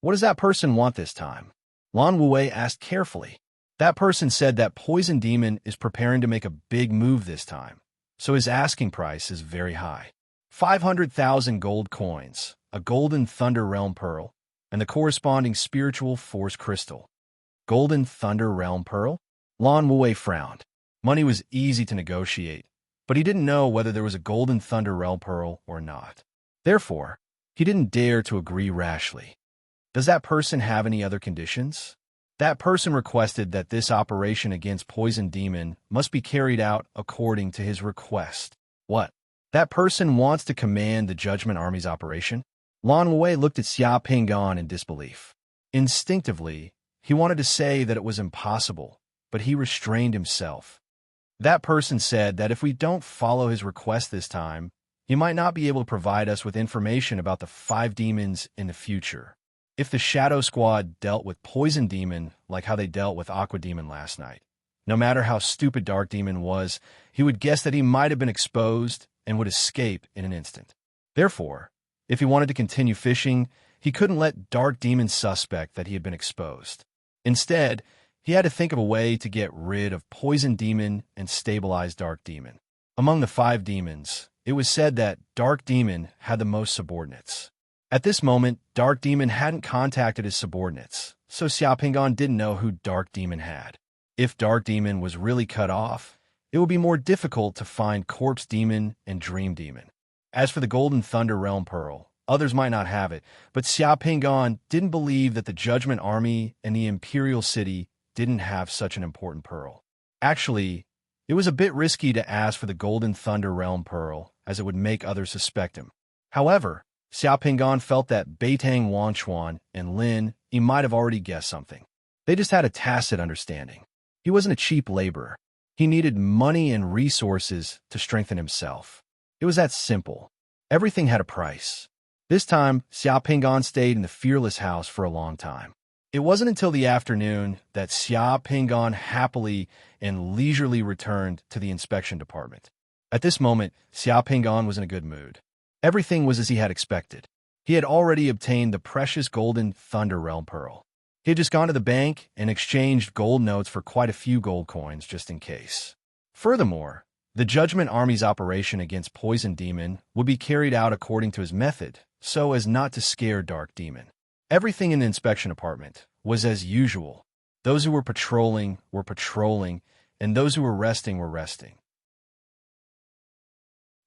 What does that person want this time? Lan Wu-wei asked carefully. That person said that Poison Demon is preparing to make a big move this time, so his asking price is very high. 500,000 gold coins, a golden Thunder Realm Pearl, and the corresponding spiritual force crystal. Golden Thunder Realm Pearl? Lan Wu-wei frowned. Money was easy to negotiate, but he didn't know whether there was a Golden Thunder Realm Pearl or not. Therefore, he didn't dare to agree rashly. Does that person have any other conditions? That person requested that this operation against Poison Demon must be carried out according to his request. What? That person wants to command the Judgment Army's operation? Lan Wu-wei looked at Xia Pinggan in disbelief. Instinctively, he wanted to say that it was impossible, but he restrained himself. That person said that if we don't follow his request this time, he might not be able to provide us with information about the five demons in the future. If the Shadow Squad dealt with Poison Demon like how they dealt with Aqua Demon last night, no matter how stupid Dark Demon was, he would guess that he might have been exposed and would escape in an instant. Therefore, if he wanted to continue fishing, he couldn't let Dark Demon suspect that he had been exposed. Instead, he had to think of a way to get rid of Poison Demon and stabilize Dark Demon. Among the five demons, it was said that Dark Demon had the most subordinates. At this moment, Dark Demon hadn't contacted his subordinates, so Xia Pinggan didn't know who Dark Demon had. If Dark Demon was really cut off, it would be more difficult to find Corpse Demon and Dream Demon. As for the Golden Thunder Realm Pearl, others might not have it, but Xia Pinggan didn't believe that the Judgment Army and the Imperial City didn't have such an important pearl. Actually, it was a bit risky to ask for the Golden Thunder Realm Pearl, as it would make others suspect him. However, Xia Pinggan felt that Beitang Wanchuan and Lin, he might have already guessed something. They just had a tacit understanding. He wasn't a cheap laborer. He needed money and resources to strengthen himself. It was that simple. Everything had a price. This time, Xia Pinggan stayed in the Fearless House for a long time. It wasn't until the afternoon that Xia Pinggan happily and leisurely returned to the inspection department. At this moment, Xia Pinggan was in a good mood. Everything was as he had expected. He had already obtained the precious Golden Thunder Realm Pearl. He had just gone to the bank and exchanged gold notes for quite a few gold coins just in case. Furthermore, the Judgment Army's operation against Poison Demon would be carried out according to his method, so as not to scare Dark Demon. Everything in the inspection department was as usual. Those who were patrolling, and those who were resting.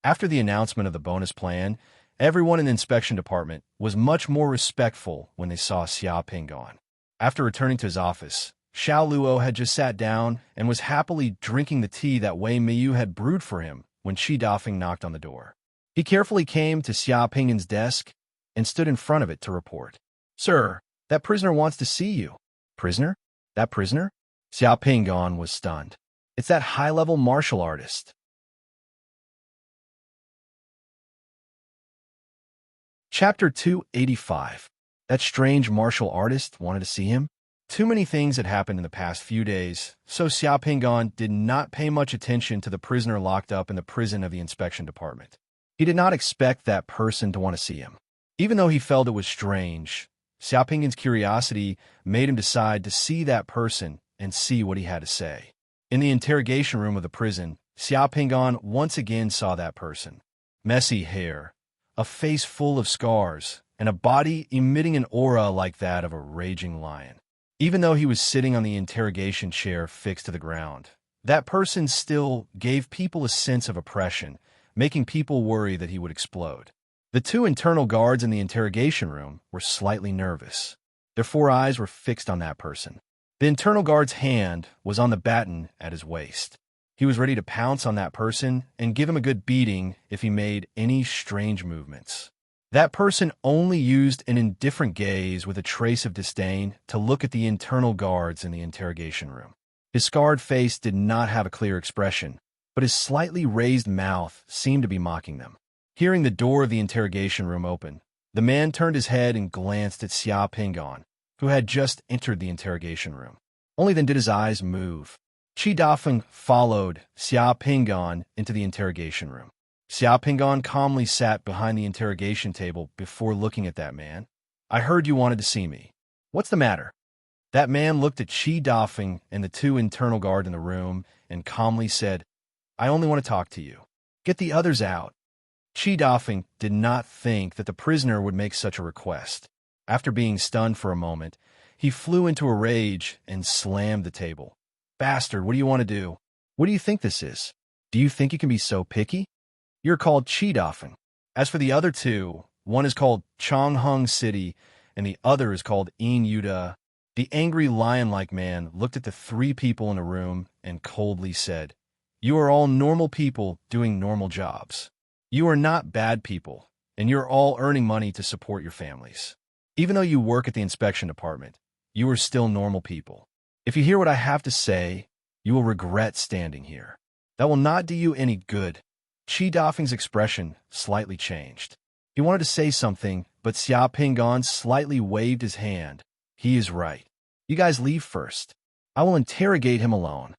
After the announcement of the bonus plan, everyone in the inspection department was much more respectful when they saw Xia Pinggan. After returning to his office, Xiao Luo had just sat down and was happily drinking the tea that Wei Miyu had brewed for him when Shi Dafeng knocked on the door. He carefully came to Xia Pinggan's desk and stood in front of it to report. "Sir, that prisoner wants to see you." "Prisoner? That prisoner?" Xia Pinggan was stunned. "It's that high-level martial artist." Chapter 285. That strange martial artist wanted to see him? Too many things had happened in the past few days, so Xia Pinggan did not pay much attention to the prisoner locked up in the prison of the inspection department. He did not expect that person to want to see him. Even though he felt it was strange, Xia Pinggan's curiosity made him decide to see that person and see what he had to say. In the interrogation room of the prison, Xia Pinggan once again saw that person. Messy hair, a face full of scars, and a body emitting an aura like that of a raging lion. Even though he was sitting on the interrogation chair fixed to the ground, that person still gave people a sense of oppression, making people worry that he would explode. The two internal guards in the interrogation room were slightly nervous. Their 4 eyes were fixed on that person. The internal guard's hand was on the baton at his waist. He was ready to pounce on that person and give him a good beating if he made any strange movements. That person only used an indifferent gaze with a trace of disdain to look at the internal guards in the interrogation room. His scarred face did not have a clear expression, but his slightly raised mouth seemed to be mocking them. Hearing the door of the interrogation room open, the man turned his head and glanced at Xia Pingon, who had just entered the interrogation room. Only then did his eyes move. Qi Dafeng followed Xia Pingon into the interrogation room. Xia Pingon calmly sat behind the interrogation table before looking at that man. I heard you wanted to see me. What's the matter? That man looked at Qi Dafeng and the two internal guard in the room and calmly said, I only want to talk to you. Get the others out. Qi Dafeng did not think that the prisoner would make such a request. After being stunned for a moment, he flew into a rage and slammed the table. Bastard, what do you want to do? What do you think this is? Do you think you can be so picky? You're called Qi Dafeng. As for the other two, one is called Changheng City and the other is called In Yuda. The angry lion-like man looked at the three people in the room and coldly said, You are all normal people doing normal jobs. You are not bad people, and you're all earning money to support your families. Even though you work at the inspection department, you are still normal people. If you hear what I have to say, you will regret standing here. That will not do you any good. Qi Dafeng's expression slightly changed. He wanted to say something, but Xia Pingon slightly waved his hand. He is right. You guys leave first. I will interrogate him alone.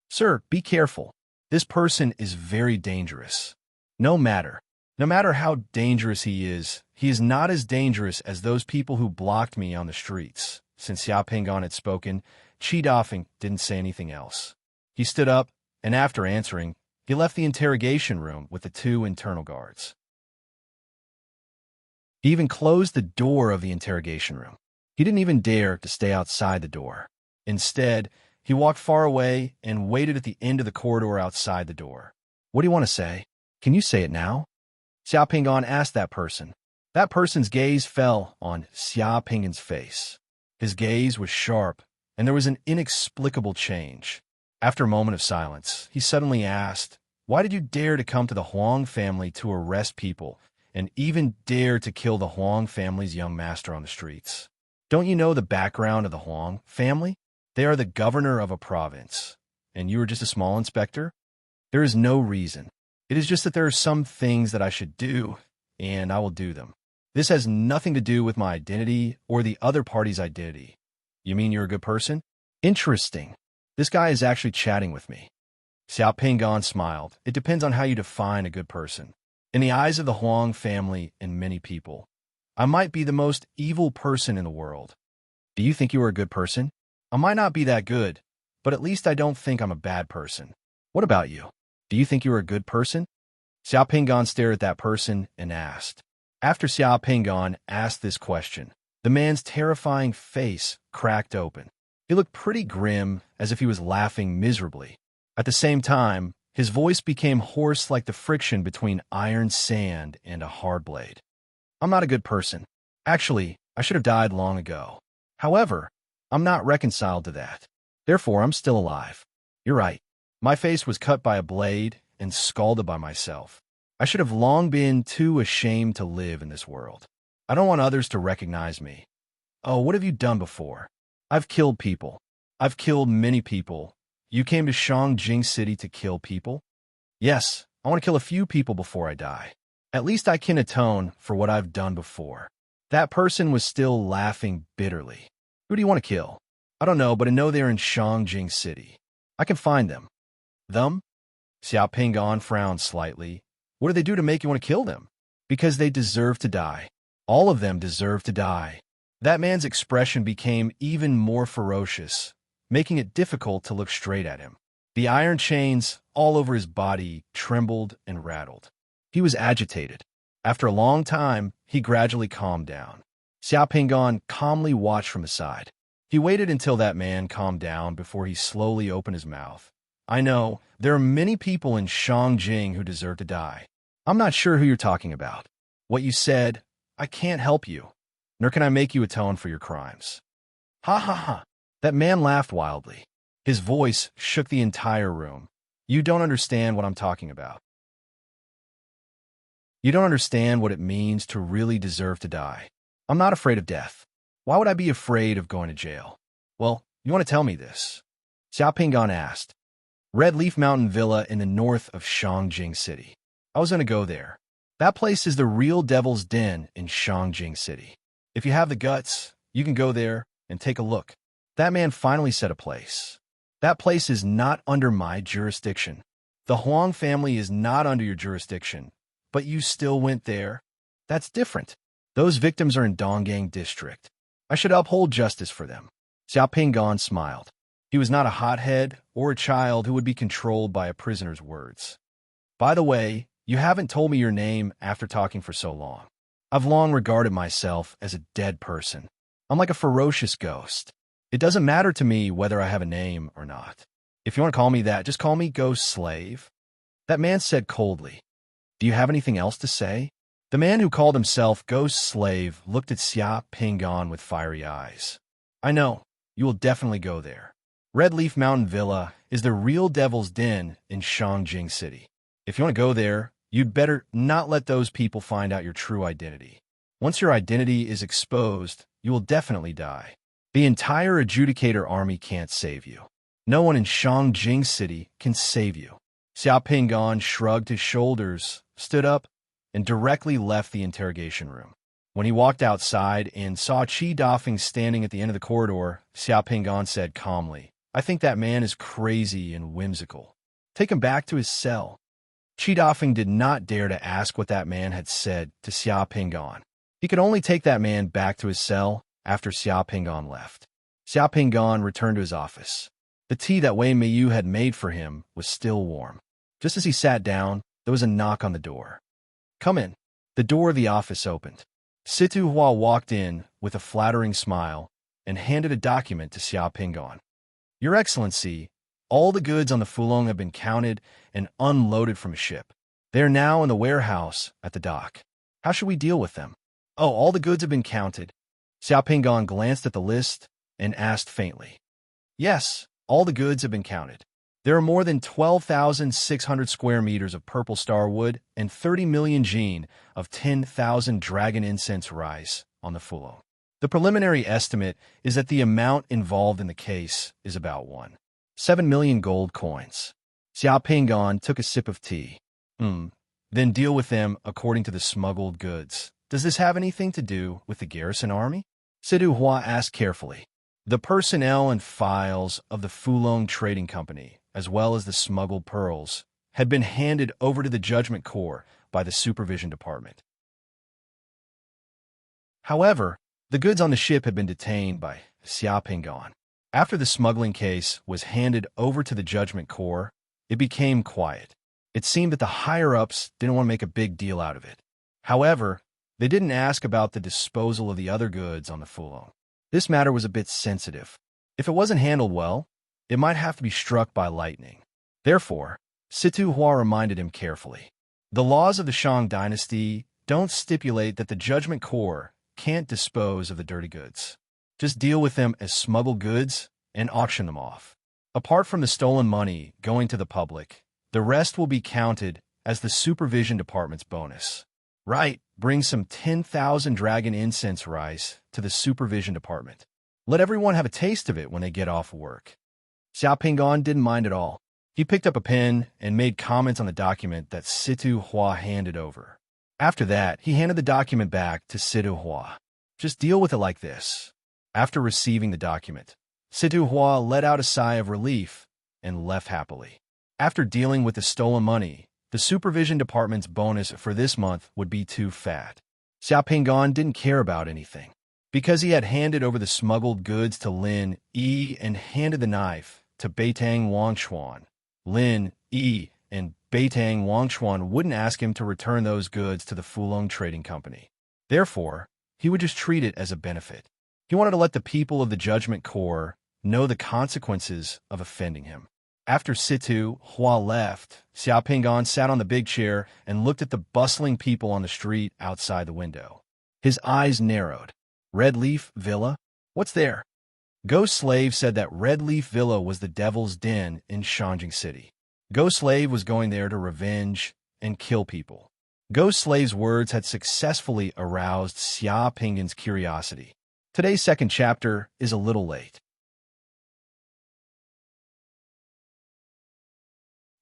Sir, be careful. This person is very dangerous. No matter how dangerous he is not as dangerous as those people who blocked me on the streets. Since Xia Pingon had spoken, Qi Dafeng didn't say anything else. He stood up, and after answering, he left the interrogation room with the two internal guards. He even closed the door of the interrogation room. He didn't even dare to stay outside the door. Instead, he walked far away and waited at the end of the corridor outside the door. What do you want to say? Can you say it now? Xia Pingon asked that person. That person's gaze fell on Xia Pingon's face. His gaze was sharp, and there was an inexplicable change. After a moment of silence, he suddenly asked, Why did you dare to come to the Huang family to arrest people, and even dare to kill the Huang family's young master on the streets? Don't you know the background of the Huang family? They are the governor of a province, and you are just a small inspector? There is no reason. It is just that there are some things that I should do, and I will do them. This has nothing to do with my identity or the other party's identity. You mean you're a good person? Interesting. This guy is actually chatting with me. Xia Pingon smiled. It depends on how you define a good person. In the eyes of the Huang family and many people, I might be the most evil person in the world. Do you think you are a good person? I might not be that good, but at least I don't think I'm a bad person. What about you? Do you think you are a good person? Xia Pingon stared at that person and asked. After Xia Pingon asked this question, the man's terrifying face cracked open. He looked pretty grim, as if he was laughing miserably. At the same time, his voice became hoarse like the friction between iron sand and a hard blade. I'm not a good person. Actually, I should have died long ago. However, I'm not reconciled to that. Therefore, I'm still alive. You're right. My face was cut by a blade and scalded by myself. I should have long been too ashamed to live in this world. I don't want others to recognize me. Oh, what have you done before? I've killed people. I've killed many people. You came to Shangjing City to kill people? Yes, I want to kill a few people before I die. At least I can atone for what I've done before. That person was still laughing bitterly. Who do you want to kill? I don't know, but I know they're in Shangjing City. I can find them. Them? Xia Pingon frowned slightly. What do they do to make you want to kill them? Because they deserve to die. All of them deserve to die. That man's expression became even more ferocious, making it difficult to look straight at him. The iron chains all over his body trembled and rattled. He was agitated. After a long time, he gradually calmed down. Xia Pingon calmly watched from the side. He waited until that man calmed down before he slowly opened his mouth. I know, there are many people in Shangjing who deserve to die. I'm not sure who you're talking about. What you said, I can't help you, nor can I make you atone for your crimes. Ha ha ha. That man laughed wildly. His voice shook the entire room. You don't understand what I'm talking about. You don't understand what it means to really deserve to die. I'm not afraid of death. Why would I be afraid of going to jail? Well, you want to tell me this? Xia Pingon asked. Red Leaf Mountain Villa in the north of Shangjing City. I was going to go there. That place is the real Devil's Den in Shangjing City. If you have the guts, you can go there and take a look. That man finally said a place. That place is not under my jurisdiction. The Huang family is not under your jurisdiction, but you still went there. That's different. Those victims are in Donggang District. I should uphold justice for them. Xiao Pingan smiled. He was not a hothead or a child who would be controlled by a prisoner's words. By the way, you haven't told me your name after talking for so long. I've long regarded myself as a dead person. I'm like a ferocious ghost. It doesn't matter to me whether I have a name or not. If you want to call me that, just call me Ghost Slave. That man said coldly. Do you have anything else to say? The man who called himself Ghost Slave looked at Xia Pingan with fiery eyes. I know. You will definitely go there. Red Leaf Mountain Villa is the real Devil's Den in Shangjing City. If you want to go there, you'd better not let those people find out your true identity. Once your identity is exposed, you will definitely die. The entire adjudicator army can't save you. No one in Shangjing City can save you. Xiao Pingan shrugged his shoulders, stood up, and directly left the interrogation room. When he walked outside and saw Qi Dafeng standing at the end of the corridor, Xiao Pingan said calmly, I think that man is crazy and whimsical. Take him back to his cell. Qi Dafeng did not dare to ask what that man had said to Xiao Pingan. He could only take that man back to his cell after Xiao Pingan left. Xiao Pingan returned to his office. The tea that Wei Meiyu had made for him was still warm. Just as he sat down, there was a knock on the door. Come in. The door of the office opened. Situ Hua walked in with a flattering smile and handed a document to Xiao Pingan. Your Excellency, all the goods on the Fulong have been counted and unloaded from a ship. They are now in the warehouse at the dock. How should we deal with them? Oh, all the goods have been counted. Xiao Pingan glanced at the list and asked faintly. Yes, all the goods have been counted. There are more than 12,600 square meters of purple star wood and 30 million jin of 10,000 dragon incense rice on the Fulong. The preliminary estimate is that the amount involved in the case is about 7 million gold coins. Xiao Pingan took a sip of tea. Then deal with them according to the smuggled goods. Does this have anything to do with the garrison army? Situ Hua asked carefully. The personnel and files of the Fulong Trading Company, as well as the smuggled pearls, had been handed over to the Judgment Corps by the Supervision Department. However, the goods on the ship had been detained by Xiao Pingan. After the smuggling case was handed over to the Judgment Corps, it became quiet. It seemed that the higher-ups didn't want to make a big deal out of it. However, they didn't ask about the disposal of the other goods on the Fulong. This matter was a bit sensitive. If it wasn't handled well, it might have to be struck by lightning. Therefore, Situ Hua reminded him carefully. The laws of the Shang dynasty don't stipulate that the Judgment Corps can't dispose of the dirty goods. Just deal with them as smuggled goods and auction them off. Apart from the stolen money going to the public, the rest will be counted as the Supervision Department's bonus. Right, bring some 10,000 dragon incense rice to the Supervision Department. Let everyone have a taste of it when they get off work. Xiao Pingan didn't mind at all. He picked up a pen and made comments on the document that Situ Hua handed over. After that, he handed the document back to Situ Hua. Just deal with it like this. After receiving the document, Situ Hua let out a sigh of relief and left happily. After dealing with the stolen money, the Supervision Department's bonus for this month would be too fat. Xiao Pingan didn't care about anything. Because he had handed over the smuggled goods to Lin Yi and handed the knife to Beitang Wangchuan, Lin Yi and Beitang Wangchuan wouldn't ask him to return those goods to the Fulong Trading Company. Therefore, he would just treat it as a benefit. He wanted to let the people of the Judgment Corps know the consequences of offending him. After Situ Hua left, Xiao Pingan sat on the big chair and looked at the bustling people on the street outside the window. His eyes narrowed. Red Leaf Villa? What's there? Ghost Slave said that Red Leaf Villa was the Devil's Den in Shangjing City. Ghost Slave was going there to revenge and kill people. Ghost Slave's words had successfully aroused Xia Pingan's curiosity. Today's second chapter is a little late.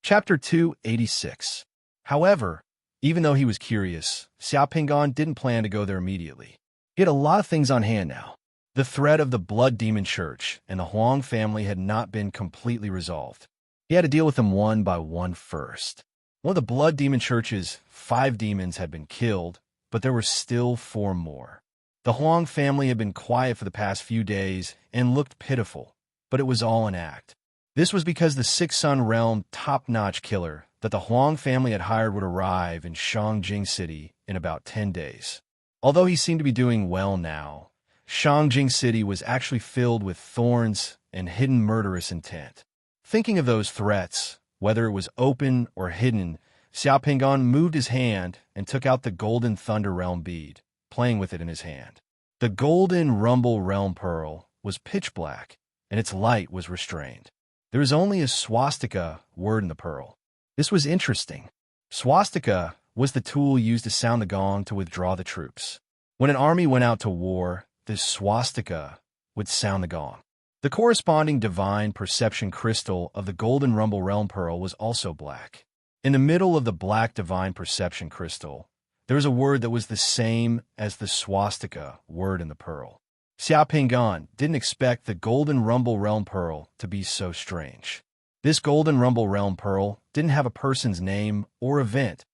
Chapter 286. However, Even though he was curious, Xiao Pingan didn't plan to go there immediately. He had a lot of things on hand now. The threat of the Blood Demon Church and the Huang family had not been completely resolved. He had to deal with them one by one first. One of the Blood Demon Church's 5 demons had been killed, but there were still 4 more. The Huang family had been quiet for the past few days and looked pitiful, but it was all an act. This was because the Six Sun Realm top-notch killer that the Huang family had hired would arrive in Shangjing City in about 10 days. Although he seemed to be doing well now, Shangjing City was actually filled with thorns and hidden murderous intent. Thinking of those threats, whether it was open or hidden, Xiao Pingan moved his hand and took out the Golden Thunder Realm bead, playing with it in his hand. The Golden Rumble Realm Pearl was pitch black, and its light was restrained. There was only a swastika word in the pearl. This was interesting. Swastika was the tool used to sound the gong to withdraw the troops. When an army went out to war, this swastika would sound the gong. The corresponding divine perception crystal of the Golden Rumble Realm Pearl was also black. In the middle of the black divine perception crystal, there was a word that was the same as the swastika word in the pearl. Xiao Pingan didn't expect the Golden Rumble Realm Pearl to be so strange. This Golden Rumble Realm Pearl didn't have a person's name or event,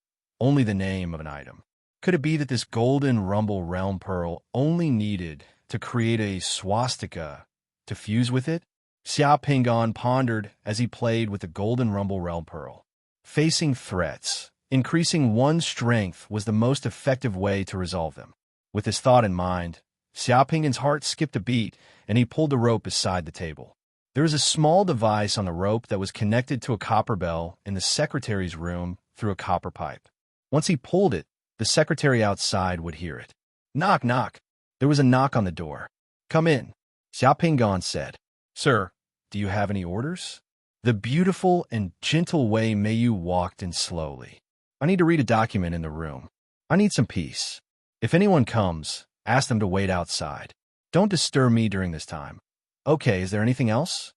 only the name of an item. Could it be that this Golden Rumble Realm Pearl only needed to create a swastika to fuse with it? Xiao Pingan pondered as he played with the Golden Rumble Realm Pearl. Facing threats, increasing one's strength was the most effective way to resolve them. With this thought in mind, Xiao Pingan's heart skipped a beat, and he pulled the rope beside the table. There was a small device on the rope that was connected to a copper bell in the secretary's room through a copper pipe. Once he pulled it, the secretary outside would hear it. Knock, knock. There was a knock on the door. Come in, Xiao Pingan said. Sir, do you have any orders? The beautiful and gentle way Mayu walked in slowly. I need to read a document in the room. I need some peace. If anyone comes, ask them to wait outside. Don't disturb me during this time. Okay, is there anything else?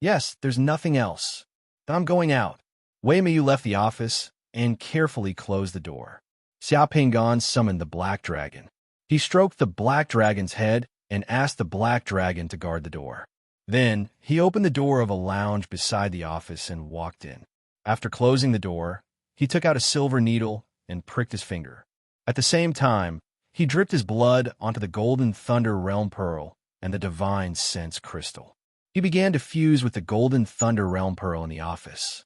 Yes, there's nothing else. Then I'm going out. Wei Miyu left the office and carefully closed the door. Xiao Pingan summoned the Black Dragon. He stroked the Black Dragon's head and asked the Black Dragon to guard the door. Then, he opened the door of a lounge beside the office and walked in. After closing the door, he took out a silver needle and pricked his finger. At the same time, he dripped his blood onto the Golden Thunder Realm Pearl and the Divine Sense Crystal. He began to fuse with the Golden Thunder Realm Pearl in the office.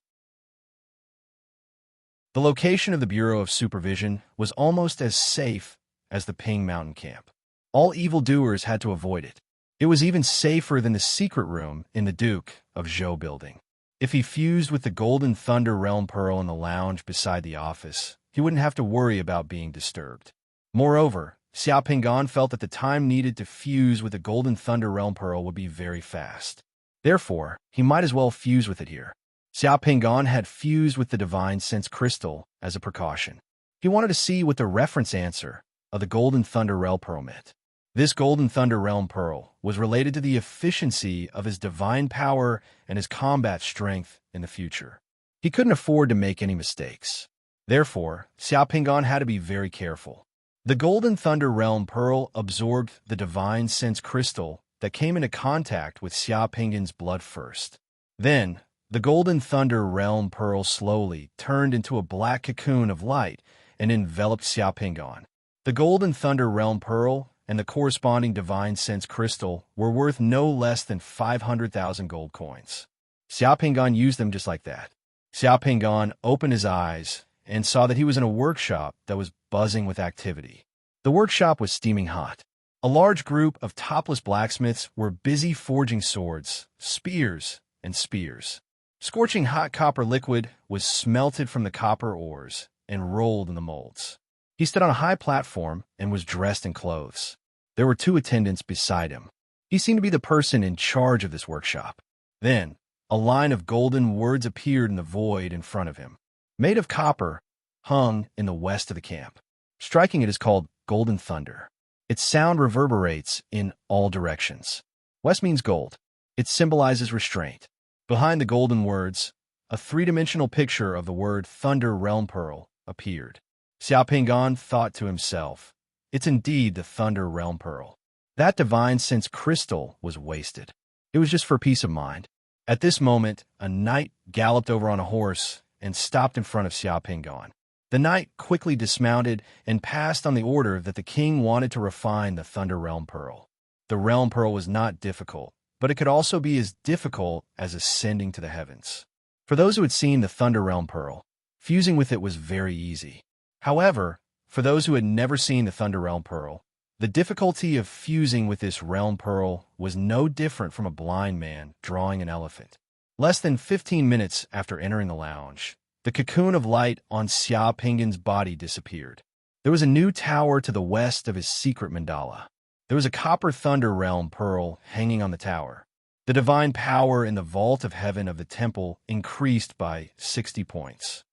The location of the Bureau of Supervision was almost as safe as the Ping Mountain Camp. All evildoers had to avoid it. It was even safer than the secret room in the Duke of Zhou building. If he fused with the Golden Thunder Realm Pearl in the lounge beside the office, he wouldn't have to worry about being disturbed. Moreover, Xiao Pingan felt that the time needed to fuse with the Golden Thunder Realm Pearl would be very fast. Therefore, he might as well fuse with it here. Xiao Pingan had fused with the Divine Sense Crystal as a precaution. He wanted to see what the reference answer of the Golden Thunder Realm Pearl meant. This Golden Thunder Realm Pearl was related to the efficiency of his divine power and his combat strength in the future. He couldn't afford to make any mistakes. Therefore, Xiao Pingan had to be very careful. The Golden Thunder Realm Pearl absorbed the Divine Sense Crystal that came into contact with Xiao Pingan's blood first. Then, the Golden Thunder Realm Pearl slowly turned into a black cocoon of light and enveloped Xiao Pingan. The Golden Thunder Realm Pearl and the corresponding Divine Sense Crystal were worth no less than 500,000 gold coins. Xiao Pingan used them just like that. Xiao Pingan opened his eyes and saw that he was in a workshop that was buzzing with activity. The workshop was steaming hot. A large group of topless blacksmiths were busy forging swords, spears, and spears. Scorching hot copper liquid was smelted from the copper ores and rolled in the molds. He stood on a high platform and was dressed in clothes. There were 2 attendants beside him. He seemed to be the person in charge of this workshop. Then, a line of golden words appeared in the void in front of him. Made of copper, hung in the west of the camp. Striking it is called Golden Thunder. Its sound reverberates in all directions. West means gold. It symbolizes restraint. Behind the golden words, a 3-dimensional picture of the word Thunder Realm Pearl appeared. Xiao Pingan thought to himself, it's indeed the Thunder Realm Pearl. That divine sense crystal was wasted. It was just for peace of mind. At this moment, a knight galloped over on a horse and stopped in front of Xiao Pingan. The knight quickly dismounted and passed on the order that the king wanted to refine the Thunder Realm Pearl. The Realm Pearl was not difficult, but it could also be as difficult as ascending to the heavens. For those who had seen the Thunder Realm Pearl, fusing with it was very easy. However, for those who had never seen the Thunder Realm Pearl, the difficulty of fusing with this Realm Pearl was no different from a blind man drawing an elephant. Less than 15 minutes after entering the lounge, the cocoon of light on Xiao Pingan's body disappeared. There was a new tower to the west of his secret mandala. There was a copper Thunder Realm Pearl hanging on the tower. The divine power in the vault of heaven of the temple increased by 60 points.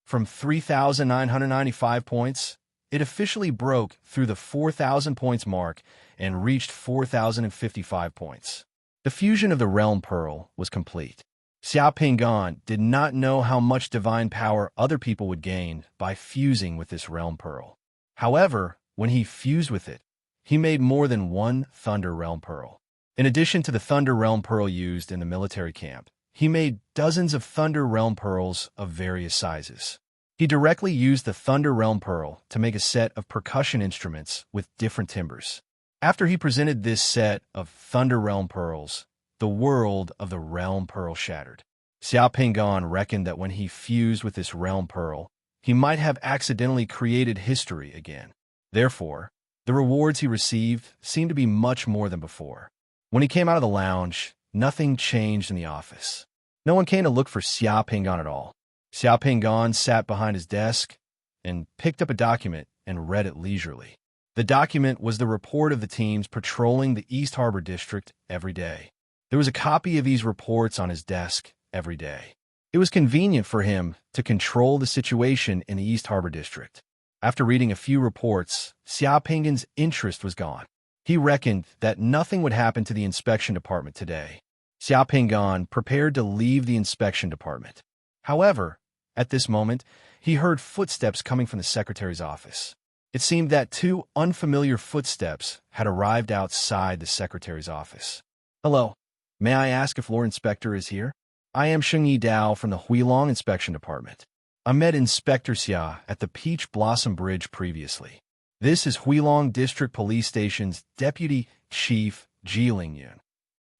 From 3,995 points, it officially broke through the 4,000 points mark and reached 4,055 points. The fusion of the Realm Pearl was complete. Xiao Pingan did not know how much divine power other people would gain by fusing with this Realm Pearl. However, when he fused with it, he made more than one Thunder Realm Pearl. In addition to the Thunder Realm Pearl used in the military camp, he made dozens of Thunder Realm Pearls of various sizes. He directly used the Thunder Realm Pearl to make a set of percussion instruments with different timbres. After he presented this set of Thunder Realm Pearls, the world of the Realm Pearl shattered. Xiao Pingan reckoned that when he fused with this Realm Pearl, he might have accidentally created history again. Therefore, the rewards he received seemed to be much more than before. When he came out of the lounge, nothing changed in the office. No one came to look for Xiao Pingan at all. Xiao Pingan sat behind his desk and picked up a document and read it leisurely. The document was the report of the teams patrolling the East Harbor District every day. There was a copy of these reports on his desk every day. It was convenient for him to control the situation in the East Harbor District. After reading a few reports, Xiao Pingan's interest was gone. He reckoned that nothing would happen to the inspection department today. Xiao Pingan prepared to leave the inspection department. However, at this moment, he heard footsteps coming from the secretary's office. It seemed that two unfamiliar footsteps had arrived outside the secretary's office. Hello, may I ask if Lord Inspector is here? I am Shengyi Dao from the Huilong Inspection Department. I met Inspector Xia at the Peach Blossom Bridge previously. This is Huilong District Police Station's Deputy Chief Ji Lingyun.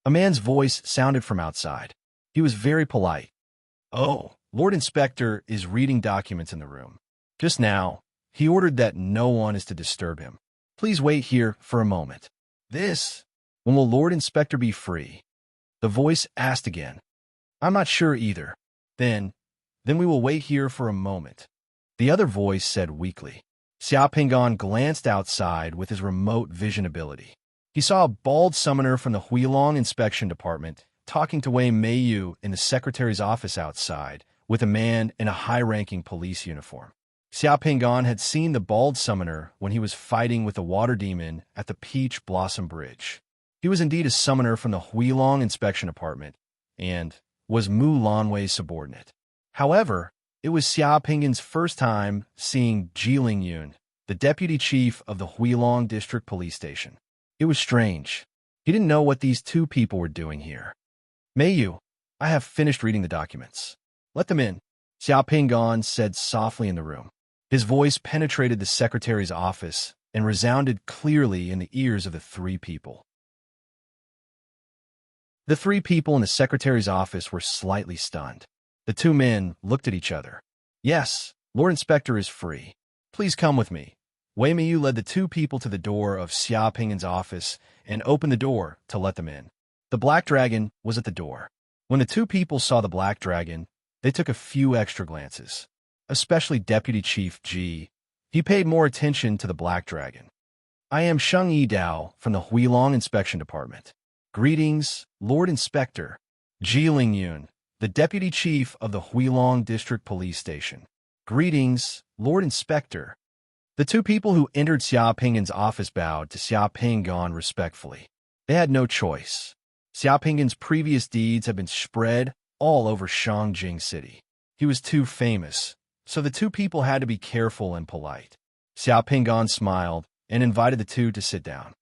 A man's voice sounded from outside. He was very polite. Oh, Lord Inspector is reading documents in the room. Just now, he ordered that no one is to disturb him. Please wait here for a moment. When will Lord Inspector be free? The voice asked again. I'm not sure either. Then we will wait here for a moment. The other voice said weakly. Xiao Pingan glanced outside with his remote vision ability. He saw a bald summoner from the Huilong Inspection Department talking to Wei Meiyu in the secretary's office outside with a man in a high-ranking police uniform. Xiao Pingan had seen the bald summoner when he was fighting with the water demon at the Peach Blossom Bridge. He was indeed a summoner from the Huilong Inspection Department and was Mu Lanwei's subordinate. However, it was Xiao Pingan's first time seeing Ji Lingyun, the deputy chief of the Huilong District Police Station. It was strange. He didn't know what these two people were doing here. Meiyu, I have finished reading the documents. Let them in, Xiao Pingan said softly in the room. His voice penetrated the secretary's office and resounded clearly in the ears of the three people. The three people in the secretary's office were slightly stunned. The two men looked at each other. Yes, Lord Inspector is free. Please come with me. Wei Meiyu led the two people to the door of Xiao Pingan's office and opened the door to let them in. The black dragon was at the door. When the two people saw the black dragon, they took a few extra glances. Especially Deputy Chief Ji. He paid more attention to the black dragon. I am Shengyi Dao from the Huilong Inspection Department. Greetings, Lord Inspector. Ji Lingyun, the Deputy Chief of the Huilong District Police Station. Greetings, Lord Inspector. The two people who entered Xiao Pingan's office bowed to Xiao Pingan respectfully. They had no choice. Xiao Pingan's previous deeds had been spread all over Shangjing City. He was too famous, so the two people had to be careful and polite. Xiao Pingan smiled and invited the two to sit down.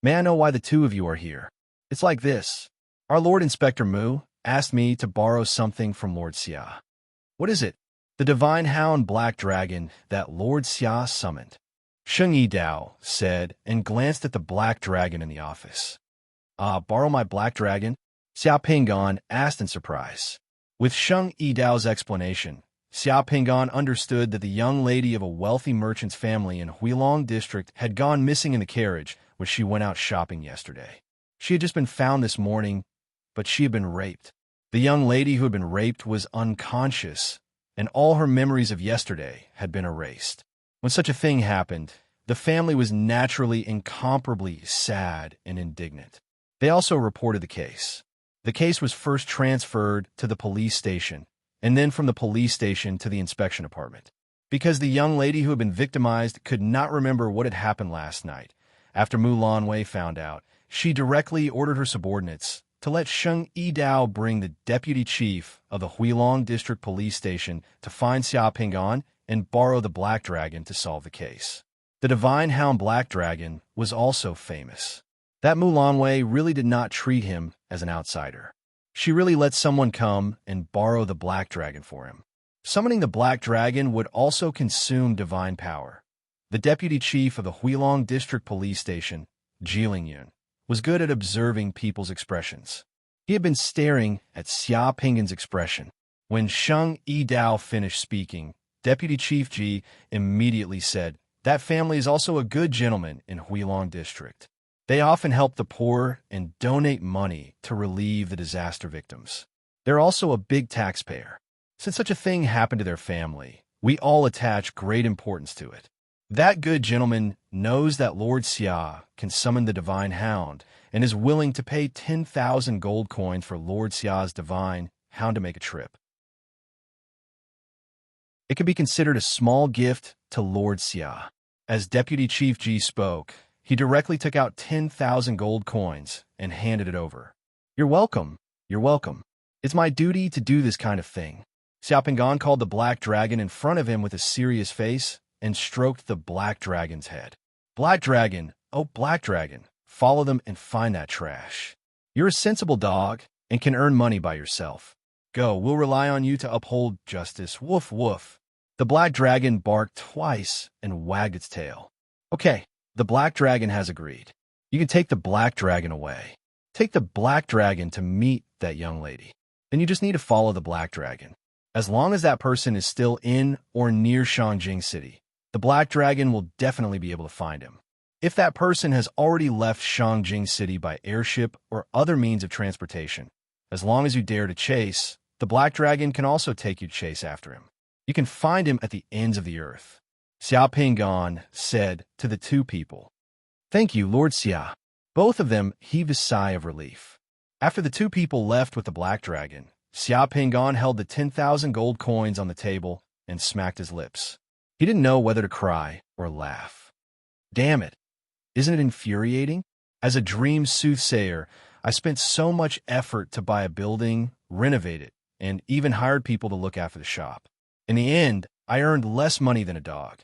May I know why the two of you are here? It's like this. Our Lord Inspector Mu asked me to borrow something from Lord Xia. What is it? The divine hound black dragon that Lord Xia summoned. Sheng Yidao said and glanced at the black dragon in the office. Borrow my black dragon? Xiao Pingan asked in surprise. With Sheng Yidao's explanation, Xiao Pingan understood that the young lady of a wealthy merchant's family in Huilong district had gone missing in the carriage when she went out shopping yesterday. She had just been found this morning, but she had been raped. The young lady who had been raped was unconscious, and all her memories of yesterday had been erased. When such a thing happened, the family was naturally incomparably sad and indignant. They also reported the case. The case was first transferred to the police station, and then from the police station to the inspection department. Because the young lady who had been victimized could not remember what had happened last night, after Mu Lanwei found out, she directly ordered her subordinates to let Sheng Yidao bring the deputy chief of the Huilong District Police Station to find Xiao Pingan and borrow the Black Dragon to solve the case. The divine hound Black Dragon was also famous. That Mu Lanwei really did not treat him as an outsider. She really let someone come and borrow the Black Dragon for him. Summoning the Black Dragon would also consume divine power. The deputy chief of the Huilong District Police Station, Jiling Yun, was good at observing people's expressions. He had been staring at Xia Pingan's expression. When Sheng Yidao finished speaking, Deputy Chief Ji immediately said, "That family is also a good gentleman in Huilong District. They often help the poor and donate money to relieve the disaster victims. They're also a big taxpayer. Since such a thing happened to their family, we all attach great importance to it. That good gentleman knows that Lord Xia can summon the divine hound and is willing to pay 10,000 gold coins for Lord Xia's divine hound to make a trip. It could be considered a small gift to Lord Xia." As Deputy Chief Ji spoke, he directly took out 10,000 gold coins and handed it over. You're welcome. You're welcome. It's my duty to do this kind of thing." Xiao Pingan called the Black Dragon in front of him with a serious face and stroked the Black Dragon's head. "Black Dragon, oh Black Dragon, follow them and find that trash. You're a sensible dog and can earn money by yourself. Go, we'll rely on you to uphold justice. Woof, woof." The Black Dragon barked twice and wagged its tail. "Okay, the Black Dragon has agreed. You can take the Black Dragon away. Take the Black Dragon to meet that young lady. Then you just need to follow the Black Dragon. As long as that person is still in or near Shangjing City, the Black Dragon will definitely be able to find him. If that person has already left Shangjing City by airship or other means of transportation, as long as you dare to chase, the Black Dragon can also take you to chase after him. You can find him at the ends of the earth." Xiao Pingan said to the two people. "Thank you, Lord Xia." Both of them heaved a sigh of relief. After the two people left with the Black Dragon, Xiao Pingan held the 10,000 gold coins on the table and smacked his lips. He didn't know whether to cry or laugh. Damn it. Isn't it infuriating? As a dream soothsayer, I spent so much effort to buy a building, renovate it, and even hired people to look after the shop. In the end, I earned less money than a dog.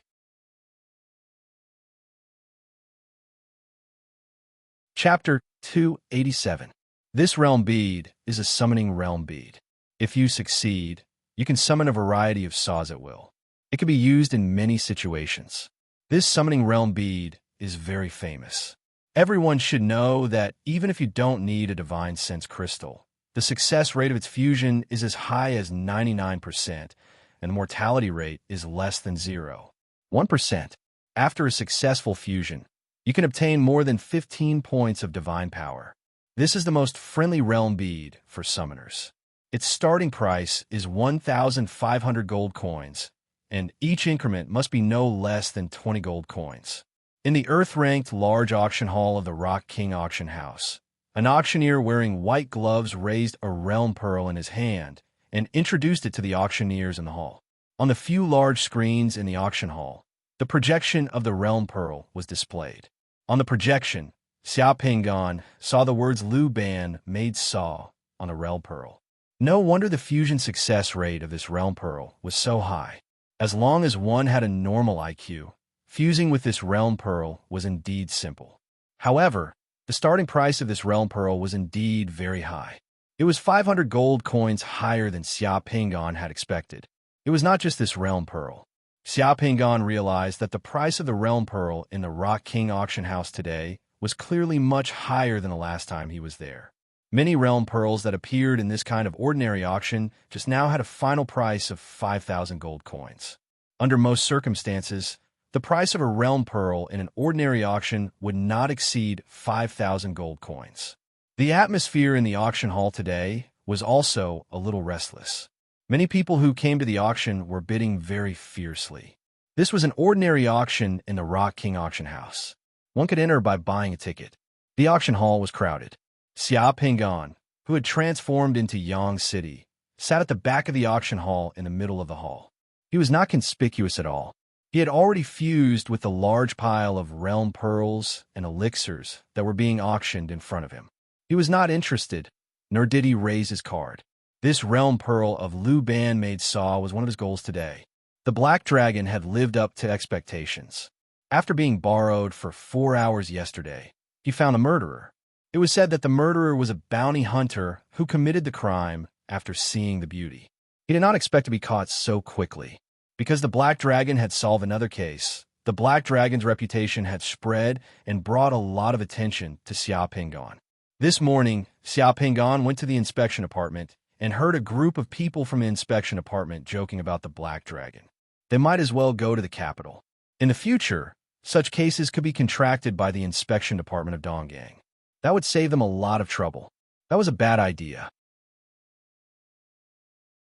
Chapter 287. This realm bead is a summoning realm bead. If you succeed, you can summon a variety of saws at will. It can be used in many situations. This summoning realm bead is very famous. Everyone should know that even if you don't need a divine sense crystal, the success rate of its fusion is as high as 99%, and the mortality rate is less than 0.1%. After a successful fusion, you can obtain more than 15 points of divine power. This is the most friendly realm bead for summoners. Its starting price is 1,500 gold coins, and each increment must be no less than 20 gold coins. In the earth-ranked large auction hall of the Rock King Auction House, an auctioneer wearing white gloves raised a realm pearl in his hand and introduced it to the auctioneers in the hall. On the few large screens in the auction hall, the projection of the realm pearl was displayed. On the projection, Xiao Pingan saw the words Lu Ban made saw on the realm pearl. No wonder the fusion success rate of this realm pearl was so high. As long as one had a normal IQ, fusing with this realm pearl was indeed simple. However, the starting price of this realm pearl was indeed very high. It was 500 gold coins higher than Xia Pingon had expected. It was not just this realm pearl. Xia Pingon realized that the price of the realm pearl in the Rock King auction house today was clearly much higher than the last time he was there. Many realm pearls that appeared in this kind of ordinary auction just now had a final price of 5,000 gold coins. Under most circumstances, the price of a realm pearl in an ordinary auction would not exceed 5,000 gold coins. The atmosphere in the auction hall today was also a little restless. Many people who came to the auction were bidding very fiercely. This was an ordinary auction in the Rock King auction house. One could enter by buying a ticket. The auction hall was crowded. Xia Pingon, who had transformed into Yang City, sat at the back of the auction hall in the middle of the hall. He was not conspicuous at all. He had already fused with the large pile of realm pearls and elixirs that were being auctioned in front of him. He was not interested, nor did he raise his card. This realm pearl of Lu Ban made Saw was one of his goals today. The Black Dragon had lived up to expectations. After being borrowed for 4 hours yesterday, he found a murderer. It was said that the murderer was a bounty hunter who committed the crime after seeing the beauty. He did not expect to be caught so quickly. Because the Black Dragon had solved another case, the Black Dragon's reputation had spread and brought a lot of attention to Xia Pingon. This morning, Xia Pingon went to the inspection apartment and heard a group of people from the inspection apartment joking about the Black Dragon. They might as well go to the capital. In the future, such cases could be contracted by the inspection department of Donggang. That would save them a lot of trouble. That was a bad idea.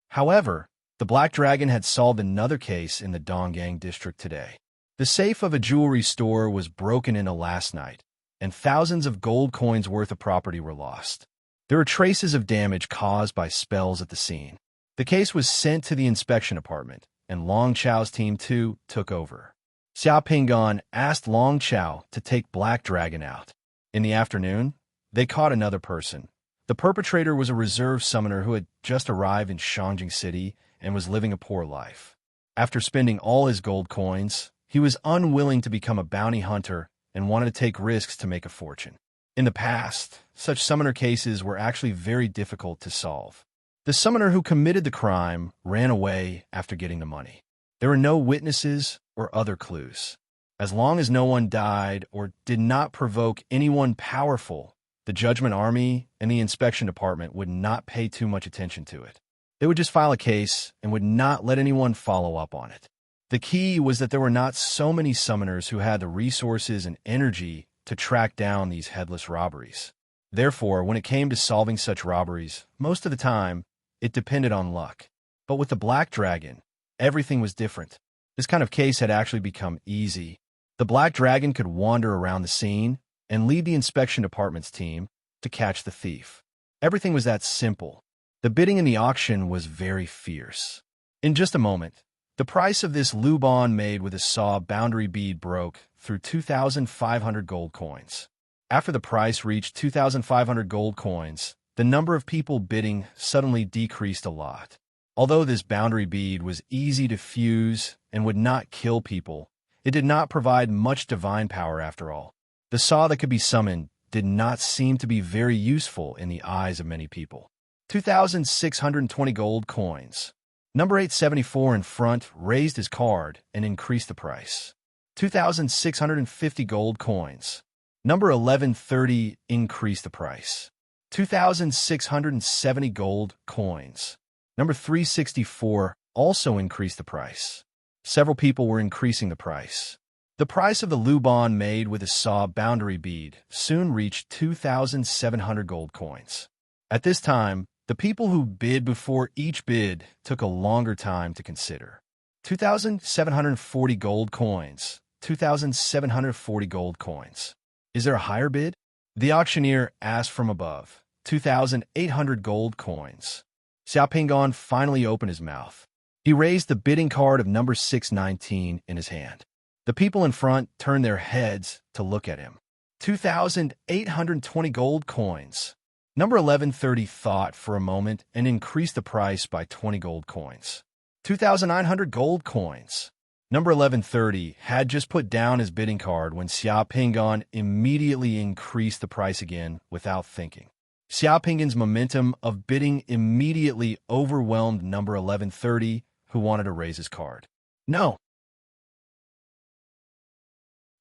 However, the Black Dragon had solved another case in the Donggang district today. The safe of a jewelry store was broken into last night, and thousands of gold coins worth of property were lost. There were traces of damage caused by spells at the scene. The case was sent to the inspection department, and Long Chao's team too took over. Xia Pingon asked Long Chao to take Black Dragon out. In the afternoon, they caught another person. The perpetrator was a reserve summoner who had just arrived in Shangjing City and was living a poor life. After spending all his gold coins, he was unwilling to become a bounty hunter and wanted to take risks to make a fortune. In the past, such summoner cases were actually very difficult to solve. The summoner who committed the crime ran away after getting the money. There were no witnesses or other clues. As long as no one died or did not provoke anyone powerful, the Judgment Army and the Inspection Department would not pay too much attention to it. They would just file a case and would not let anyone follow up on it. The key was that there were not so many summoners who had the resources and energy to track down these headless robberies. Therefore, when it came to solving such robberies, most of the time, it depended on luck. But with the Black Dragon, everything was different. This kind of case had actually become easy. The Black Dragon could wander around the scene and lead the inspection department's team to catch the thief. Everything was that simple. The bidding in the auction was very fierce. In just a moment, the price of this Luban made with a saw boundary bead broke through 2,500 gold coins. After the price reached 2,500 gold coins, the number of people bidding suddenly decreased a lot. Although this boundary bead was easy to fuse and would not kill people, it did not provide much divine power after all. The saw that could be summoned did not seem to be very useful in the eyes of many people. 2,620 gold coins. Number 874 in front raised his card and increased the price. 2,650 gold coins. Number 1130 increased the price. 2,670 gold coins. Number 364 also increased the price. Several people were increasing the price. The price of the Luban made with a saw boundary bead soon reached 2,700 gold coins. At this time, the people who bid before each bid took a longer time to consider. 2,740 gold coins. 2,740 gold coins. Is there a higher bid? The auctioneer asked from above. 2,800 gold coins. Xia Pingon finally opened his mouth. He raised the bidding card of number 619 in his hand. The people in front turned their heads to look at him. 2,820 gold coins. Number 1130 thought for a moment and increased the price by 20 gold coins. 2,900 gold coins. Number 1130 had just put down his bidding card when Xia Pingan immediately increased the price again without thinking. Xia Pingan's momentum of bidding immediately overwhelmed number 1130, who wanted to raise his card. No.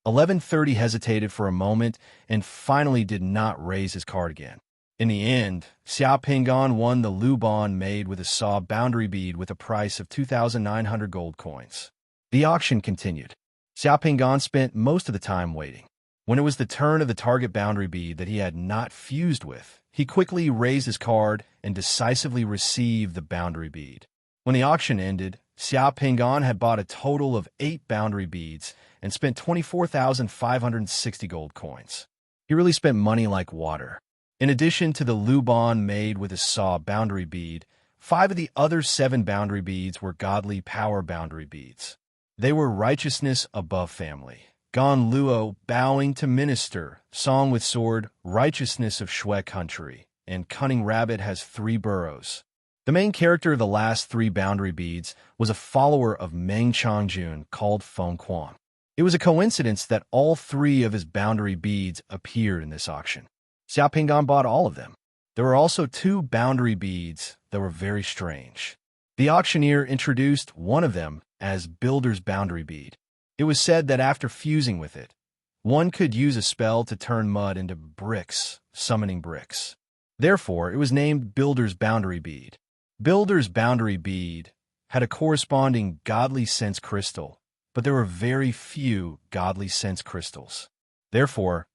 1130 hesitated for a moment and finally did not raise his card again. In the end, Xia Pingan won the Lubon made with a saw boundary bead with a price of 2,900 gold coins. The auction continued. Xia Pingan spent most of the time waiting. When it was the turn of the target boundary bead that he had not fused with, he quickly raised his card and decisively received the boundary bead. When the auction ended, Xia Pingan had bought a total of 8 boundary beads and spent 24,560 gold coins. He really spent money like water. In addition to the Lubon made with a saw boundary bead, 5 of the other 7 boundary beads were godly power boundary beads. They were righteousness above family, Gon Luo bowing to minister, song with sword, righteousness of Shui country, and cunning rabbit has 3 burrows. The main character of the last 3 boundary beads was a follower of Meng Changjun called Feng Quan. It was a coincidence that all 3 of his boundary beads appeared in this auction. Xia Pingan bought all of them. There were also 2 boundary beads that were very strange. The auctioneer introduced one of them as Builder's Boundary Bead. It was said that after fusing with it, one could use a spell to turn mud into bricks, summoning bricks. Therefore, it was named Builder's Boundary Bead. Builder's Boundary Bead had a corresponding godly sense crystal, but there were very few godly sense crystals. Therefore,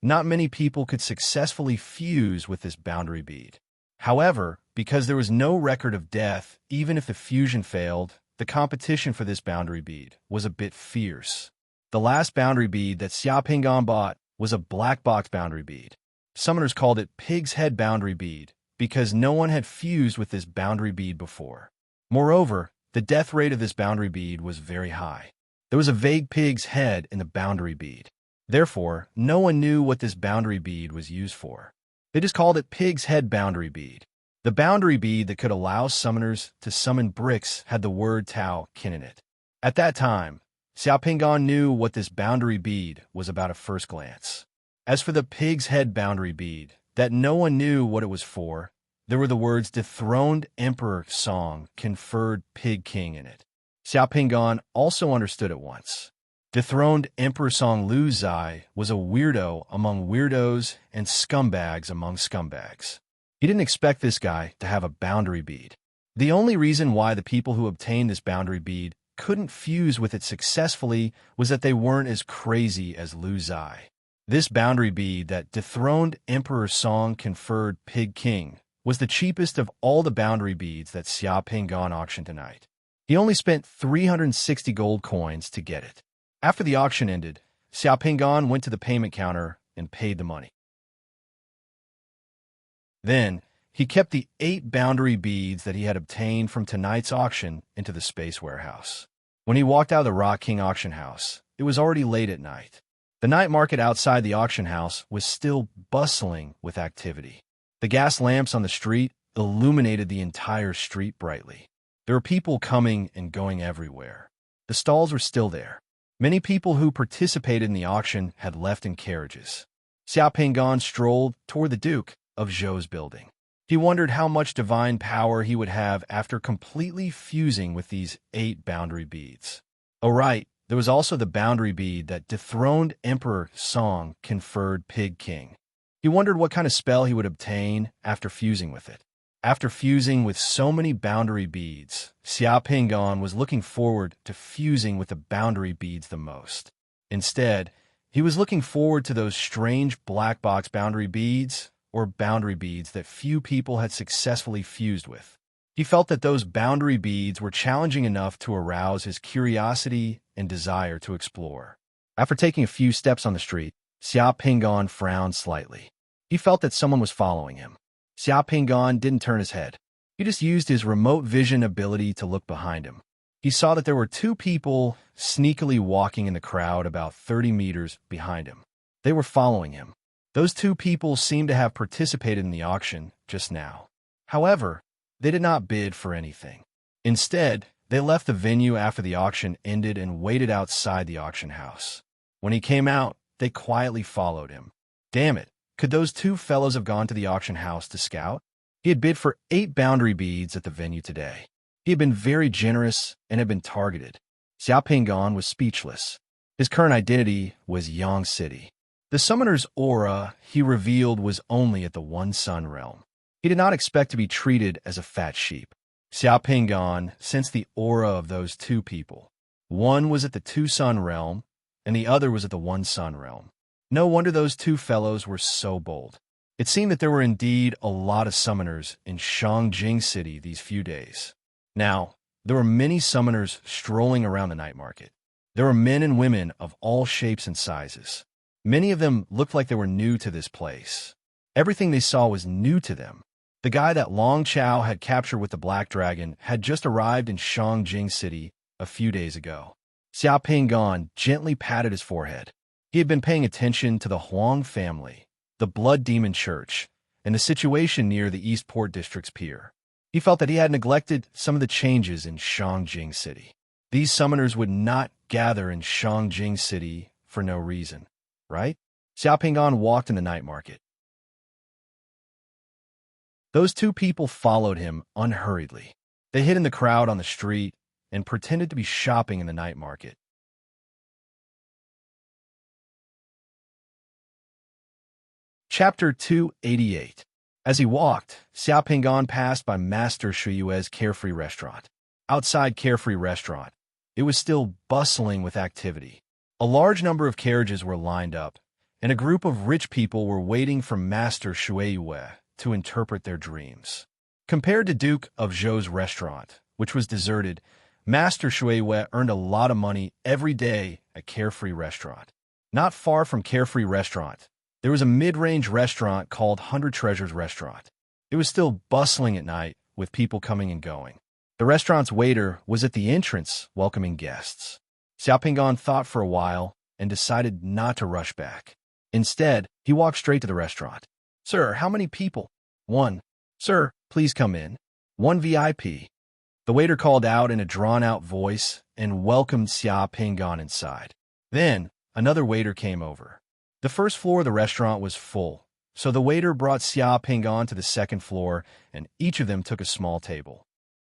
not many people could successfully fuse with this boundary bead. However, because there was no record of death, even if the fusion failed, the competition for this boundary bead was a bit fierce. The last boundary bead that Xia Pingan bought was a black box boundary bead. Summoners called it Pig's Head Boundary Bead because no one had fused with this boundary bead before. Moreover, the death rate of this boundary bead was very high. There was a vague pig's head in the boundary bead. Therefore, no one knew what this boundary bead was used for. They just called it Pig's Head Boundary Bead. The boundary bead that could allow summoners to summon bricks had the word Tao Kin in it. At that time, Xia Pingan knew what this boundary bead was about at first glance. As for the Pig's Head Boundary Bead, that no one knew what it was for, there were the words Dethroned Emperor Song conferred Pig King in it. Xia Pingan also understood at once. Dethroned Emperor Song Lu Zai was a weirdo among weirdos and scumbags among scumbags. He didn't expect this guy to have a boundary bead. The only reason why the people who obtained this boundary bead couldn't fuse with it successfully was that they weren't as crazy as Lu Zai. This boundary bead that Dethroned Emperor Song conferred Pig King was the cheapest of all the boundary beads that Xia Pingan auctioned tonight. He only spent 360 gold coins to get it. After the auction ended, Xia Pingan went to the payment counter and paid the money. Then, he kept the 8 boundary beads that he had obtained from tonight's auction into the space warehouse. When he walked out of the Rock King auction house, it was already late at night. The night market outside the auction house was still bustling with activity. The gas lamps on the street illuminated the entire street brightly. There were people coming and going everywhere. The stalls were still there. Many people who participated in the auction had left in carriages. Xia Pingan strolled toward the Duke of Zhou's building. He wondered how much divine power he would have after completely fusing with these 8 boundary beads. Oh right, there was also the boundary bead that Dethroned Emperor Song conferred Pig King. He wondered what kind of spell he would obtain after fusing with it. After fusing with so many boundary beads, Xia Pingan was looking forward to fusing with the boundary beads the most. Instead, he was looking forward to those strange black box boundary beads or boundary beads that few people had successfully fused with. He felt that those boundary beads were challenging enough to arouse his curiosity and desire to explore. After taking a few steps on the street, Xia Pingan frowned slightly. He felt that someone was following him. Xia Pingan didn't turn his head. He just used his remote vision ability to look behind him. He saw that there were 2 people sneakily walking in the crowd about 30 meters behind him. They were following him. Those 2 people seemed to have participated in the auction just now. However, they did not bid for anything. Instead, They left the venue after the auction ended and waited outside the auction house. When he came out, they quietly followed him. Damn it, could those two fellows have gone to the auction house to scout? He had bid for 8 boundary beads at the venue today. He had been very generous and had been targeted. Xiao Pingan was speechless. His current identity was Yang City. The summoner's aura he revealed was only at the One Sun realm. He did not expect to be treated as a fat sheep. Xiao Pingan sensed the aura of those two people. One was at the Two Sun realm, and the other was at the One Sun realm. No wonder those two fellows were so bold. It seemed that there were indeed a lot of summoners in Shangjing City these few days. Now, there were many summoners strolling around the night market. There were men and women of all shapes and sizes. Many of them looked like they were new to this place. Everything they saw was new to them. The guy that Long Chao had captured with the Black Dragon had just arrived in Shangjing City a few days ago. Xiao Pingan gently patted his forehead. He had been paying attention to the Huang family, the Blood Demon Church, and the situation near the Eastport District's pier. He felt that he had neglected some of the changes in Shangjing City. These summoners would not gather in Shangjing City for no reason, right? Xiao Pingan walked in the night market. Those two people followed him unhurriedly. They hid in the crowd on the street and pretended to be shopping in the night market. Chapter 288. As he walked, Xiao Pingan passed by Master Shuyue's Carefree Restaurant. Outside Carefree Restaurant, it was still bustling with activity. A large number of carriages were lined up, and a group of rich people were waiting for Master Shuyue to interpret their dreams. Compared to Duke of Zhou's restaurant, which was deserted, Master Shuyue earned a lot of money every day at Carefree Restaurant. Not far from Carefree Restaurant, there was a mid-range restaurant called 100 Treasures Restaurant. It was still bustling at night with people coming and going. The restaurant's waiter was at the entrance welcoming guests. Xiao Pingan thought for a while and decided not to rush back. Instead, he walked straight to the restaurant. "Sir, how many people?" "1. "Sir, please come in." "1 VIP." The waiter called out in a drawn-out voice and welcomed Xiao Pingan inside. Then, another waiter came over. The first floor of the restaurant was full, so the waiter brought Xiao Pingan to the second floor, and each of them took a small table.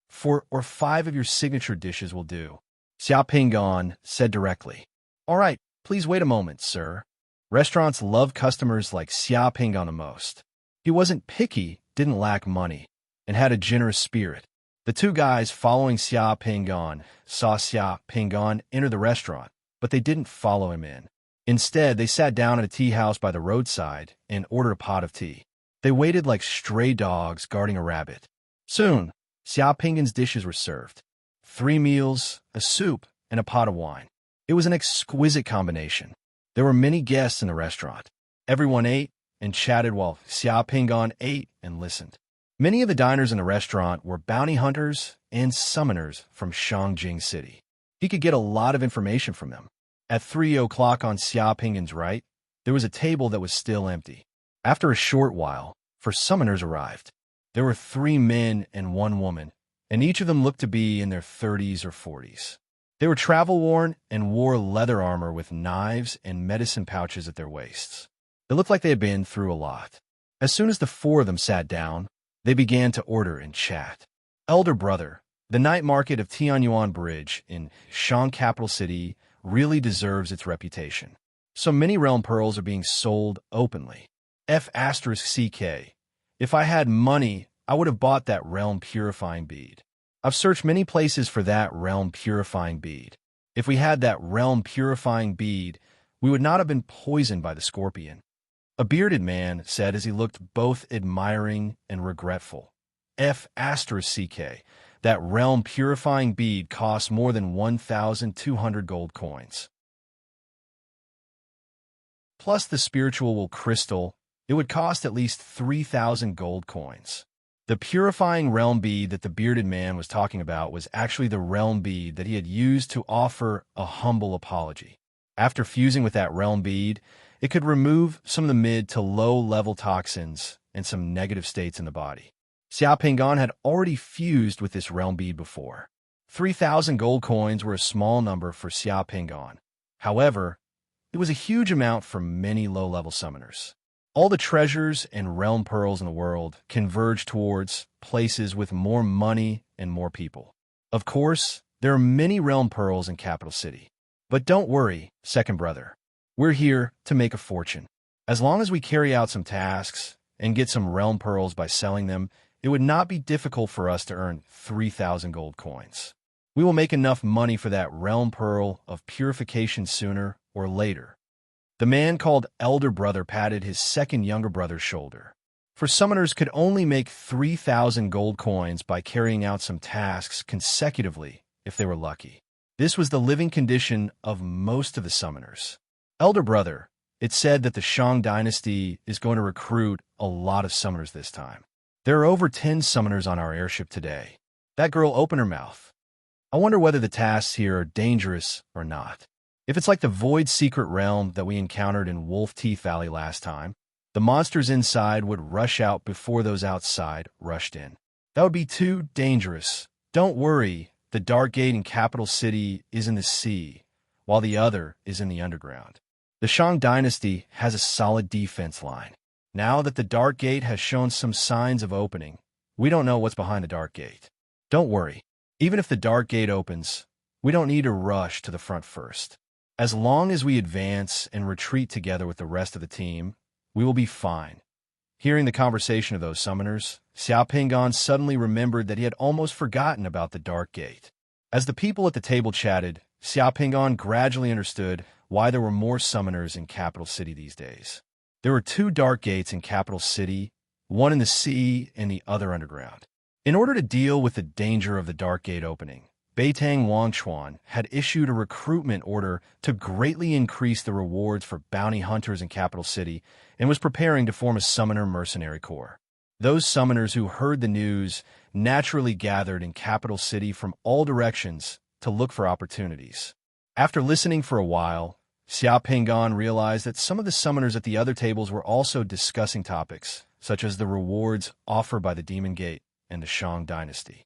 4 or 5 of your signature dishes will do, Xiao Pingan said directly. "All right, please wait a moment, sir." Restaurants love customers like Xiao Pingan the most. He wasn't picky, didn't lack money, and had a generous spirit. The two guys following Xiao Pingan saw Xiao Pingan enter the restaurant, but they didn't follow him in. Instead, they sat down at a tea house by the roadside and ordered a pot of tea. They waited like stray dogs guarding a rabbit. Soon, Xiao Pingan's dishes were served. 3 meals, a soup, and a pot of wine. It was an exquisite combination. There were many guests in the restaurant. Everyone ate and chatted while Xiao Pingan ate and listened. Many of the diners in the restaurant were bounty hunters and summoners from Shangjing City. He could get a lot of information from them. At 3 o'clock on Xiao Pingan's right, there was a table that was still empty. After a short while, 4 summoners arrived. There were 3 men and 1 woman, and each of them looked to be in their 30s or 40s. They were travel-worn and wore leather armor with knives and medicine pouches at their waists. They looked like they had been through a lot. As soon as the 4 of them sat down, they began to order and chat. "Elder brother, the night market of Tianyuan Bridge in Shang capital city really deserves its reputation. So many realm pearls are being sold openly. F*CK. If I had money, I would have bought that realm purifying bead. I've searched many places for that realm purifying bead. If we had that realm purifying bead, we would not have been poisoned by the scorpion." A bearded man said as he looked both admiring and regretful. F*CK. That realm purifying bead costs more than 1,200 gold coins. Plus the spiritual crystal, it would cost at least 3,000 gold coins. The purifying realm bead that the bearded man was talking about was actually the realm bead that he had used to offer a humble apology. After fusing with that realm bead, it could remove some of the mid to low-level toxins and some negative states in the body. Xiao Pingan had already fused with this realm bead before. 3,000 gold coins were a small number for Xia Pingon. However, it was a huge amount for many low-level summoners. All the treasures and realm pearls in the world converge towards places with more money and more people. Of course, there are many realm pearls in Capital City. But don't worry, second brother. We're here to make a fortune. As long as we carry out some tasks and get some realm pearls by selling them, it would not be difficult for us to earn 3,000 gold coins. We will make enough money for that realm pearl of purification sooner or later. The man called Elder Brother patted his second younger brother's shoulder. For summoners could only make 3,000 gold coins by carrying out some tasks consecutively if they were lucky. This was the living condition of most of the summoners. Elder Brother, it's said that the Shang dynasty is going to recruit a lot of summoners this time. There are over 10 summoners on our airship today. That girl opened her mouth. I wonder whether the tasks here are dangerous or not. If it's like the Void Secret Realm that we encountered in Wolf Teeth Valley last time, the monsters inside would rush out before those outside rushed in. That would be too dangerous. Don't worry, the Dark Gate in Capital City is in the sea, while the other is in the underground. The Shang dynasty has a solid defense line. Now that the Dark Gate has shown some signs of opening, we don't know what's behind the Dark Gate. Don't worry. Even if the Dark Gate opens, we don't need to rush to the front first. As long as we advance and retreat together with the rest of the team, we will be fine. Hearing the conversation of those summoners, Xia Pingon suddenly remembered that he had almost forgotten about the Dark Gate. As the people at the table chatted, Xia Pingon gradually understood why there were more summoners in Capital City these days. There were 2 Dark Gates in Capital City, one in the sea and the other underground. In order to deal with the danger of the Dark Gate opening, Beitang Wangchuan had issued a recruitment order to greatly increase the rewards for bounty hunters in Capital City and was preparing to form a summoner mercenary corps. Those summoners who heard the news naturally gathered in Capital City from all directions to look for opportunities. After listening for a while, Xia Pingon realized that some of the summoners at the other tables were also discussing topics, such as the rewards offered by the Demon Gate and the Shang dynasty.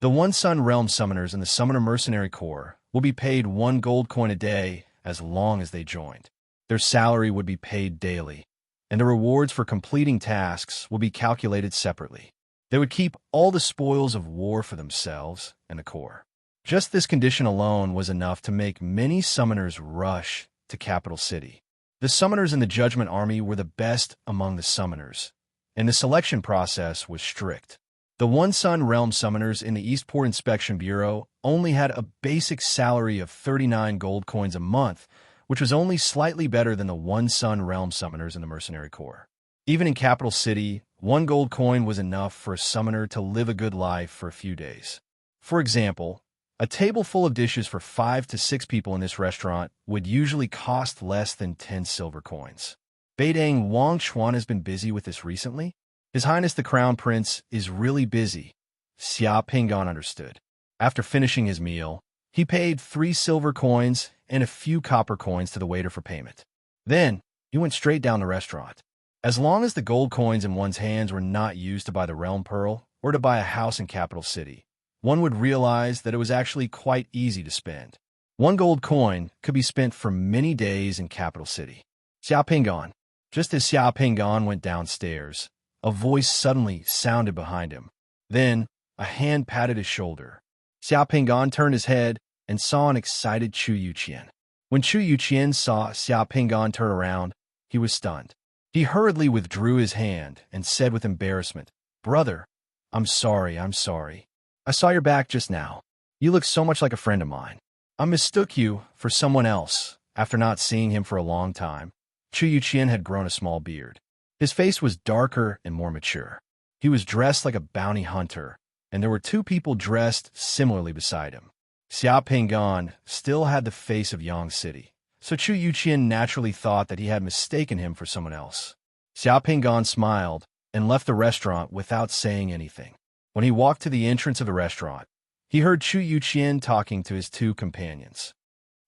The One Sun Realm summoners in the Summoner Mercenary Corps will be paid 1 gold coin a day as long as they joined. Their salary would be paid daily, and the rewards for completing tasks will be calculated separately. They would keep all the spoils of war for themselves and the Corps. Just this condition alone was enough to make many summoners rush to Capital City. The summoners in the Judgment Army were the best among the summoners, and the selection process was strict. The One Sun Realm summoners in the Eastport Inspection Bureau only had a basic salary of 39 gold coins a month, which was only slightly better than the One Sun Realm summoners in the Mercenary Corps. Even in Capital City, 1 gold coin was enough for a summoner to live a good life for a few days. For example, a table full of dishes for 5 to 6 people in this restaurant would usually cost less than 10 silver coins. Beidang Wangchuan has been busy with this recently. His Highness the Crown Prince is really busy. Xia Pingon understood. After finishing his meal, he paid 3 silver coins and a few copper coins to the waiter for payment. Then, he went straight down the restaurant. As long as the gold coins in one's hands were not used to buy the Realm Pearl or to buy a house in Capital City, one would realize that it was actually quite easy to spend. 1 gold coin could be spent for many days in Capital City. Xia Pingon. Just as Xia Pingon went downstairs, a voice suddenly sounded behind him. Then, a hand patted his shoulder. Xia Pingon turned his head and saw an excited Chu Yuqian. When Chu Yuqian saw Xia Pingon turn around, he was stunned. He hurriedly withdrew his hand and said with embarrassment, "Brother, I'm sorry. I saw your back just now. You look so much like a friend of mine. I mistook you for someone else." After not seeing him for a long time, Chu Yuqian had grown a small beard. His face was darker and more mature. He was dressed like a bounty hunter, and there were 2 people dressed similarly beside him. Xia Pingon still had the face of Yang City, so Chu Yuqian naturally thought that he had mistaken him for someone else. Xia Pingon smiled and left the restaurant without saying anything. When he walked to the entrance of the restaurant, he heard Chu Yuqian talking to his 2 companions.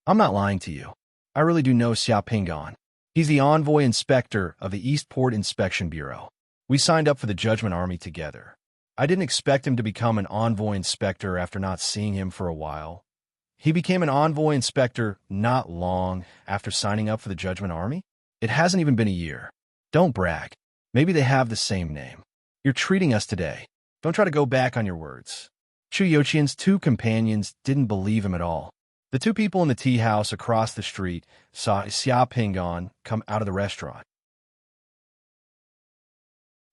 "I'm not lying to you. I really do know Xia Pingon. He's the envoy inspector of the Eastport Inspection Bureau. We signed up for the Judgment Army together. I didn't expect him to become an envoy inspector after not seeing him for a while. He became an envoy inspector not long after signing up for the Judgment Army. It hasn't even been a year. Don't brag. Maybe they have the same name. You're treating us today. Don't try to go back on your words. Chu Yoqian's two companions didn't believe him at all. The two people in the tea house across the street saw Xia Pingon come out of the restaurant.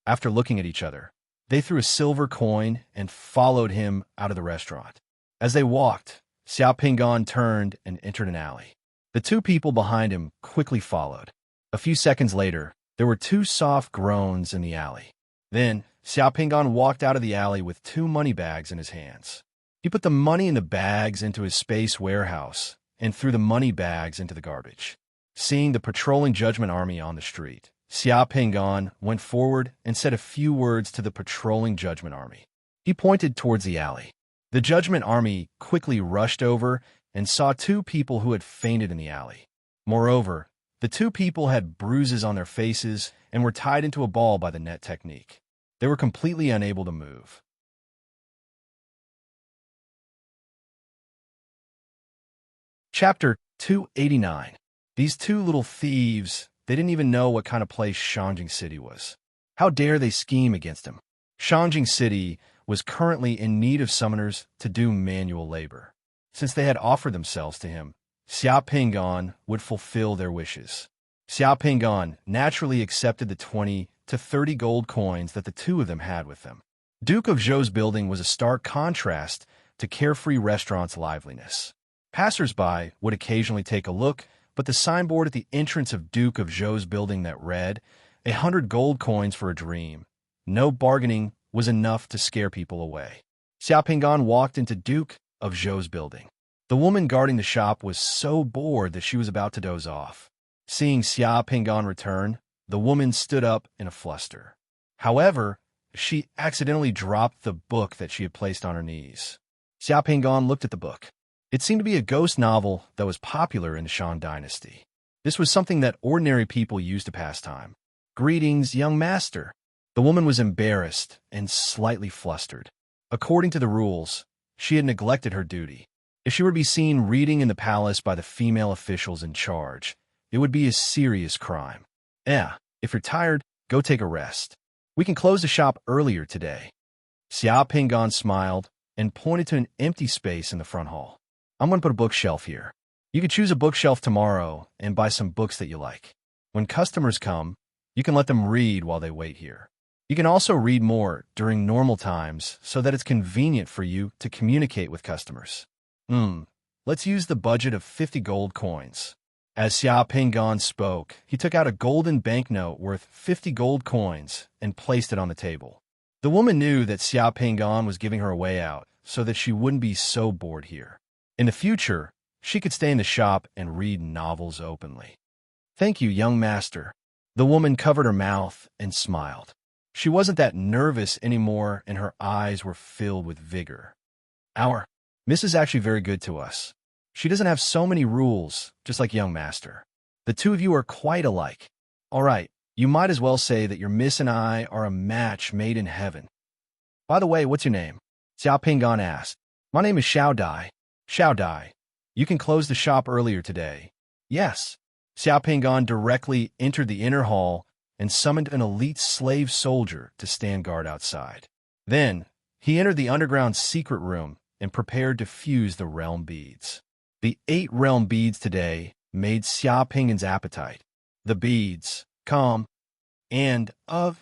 After looking at each other, they threw a silver coin and followed him out of the restaurant. As they walked, Xia Pingon turned and entered an alley. The two people behind him quickly followed. A few seconds later, there were two soft groans in the alley. Then, Xia Pingon walked out of the alley with two money bags in his hands. He put the money in the bags into his space warehouse and threw the money bags into the garbage. Seeing the patrolling Judgment Army on the street, Xia Pingon went forward and said a few words to the patrolling Judgment Army. He pointed towards the alley. The Judgment Army quickly rushed over and saw two people who had fainted in the alley. Moreover, the two people had bruises on their faces and were tied into a ball by the net technique. They were completely unable to move. Chapter 289. These two little thieves, they didn't even know what kind of place Shangjing City was. How dare they scheme against him? Shangjing City was currently in need of summoners to do manual labor. Since they had offered themselves to him, Xia Pingon would fulfill their wishes. Xia Pingon naturally accepted the 20 to 30 gold coins that the two of them had with them. Duke of Zhou's building was a stark contrast to carefree restaurant's liveliness. Passers-by would occasionally take a look, but the signboard at the entrance of Duke of Zhou's building that read, 100 gold coins for a dream. No bargaining was enough to scare people away. Xia Pingon walked into Duke of Zhou's building. The woman guarding the shop was so bored that she was about to doze off. Seeing Xia Pingon return, the woman stood up in a fluster. However, she accidentally dropped the book that she had placed on her knees. Xia Pingon looked at the book. It seemed to be a ghost novel that was popular in the Shan dynasty. This was something that ordinary people used to pass time. "Greetings, young master." The woman was embarrassed and slightly flustered. According to the rules, she had neglected her duty. If she were to be seen reading in the palace by the female officials in charge, it would be a serious crime. If you're tired, go take a rest. We can close the shop earlier today. Xia Pingon smiled and pointed to an empty space in the front hall. I'm going to put a bookshelf here. You could choose a bookshelf tomorrow and buy some books that you like. When customers come, you can let them read while they wait here. You can also read more during normal times so that it's convenient for you to communicate with customers. Let's use the budget of 50 gold coins. As Xia Pingon spoke, he took out a golden banknote worth 50 gold coins and placed it on the table. The woman knew that Xia Pingon was giving her a way out so that she wouldn't be so bored here. In the future, she could stay in the shop and read novels openly. Thank you, young master. The woman covered her mouth and smiled. She wasn't that nervous anymore, and her eyes were filled with vigor. Our Miss is actually very good to us. She doesn't have so many rules, just like young master. The two of you are quite alike. All right, you might as well say that your miss and I are a match made in heaven. By the way, what's your name? Xia Pingon asked. My name is Xiao Dai. Xiao Dai. You can close the shop earlier today. Yes. Xia Pingon directly entered the inner hall and summoned an elite slave soldier to stand guard outside. Then, he entered the underground secret room and prepared to fuse the realm beads. The 8 realm beads today made Xia Pingon's appetite. The beads, come, and of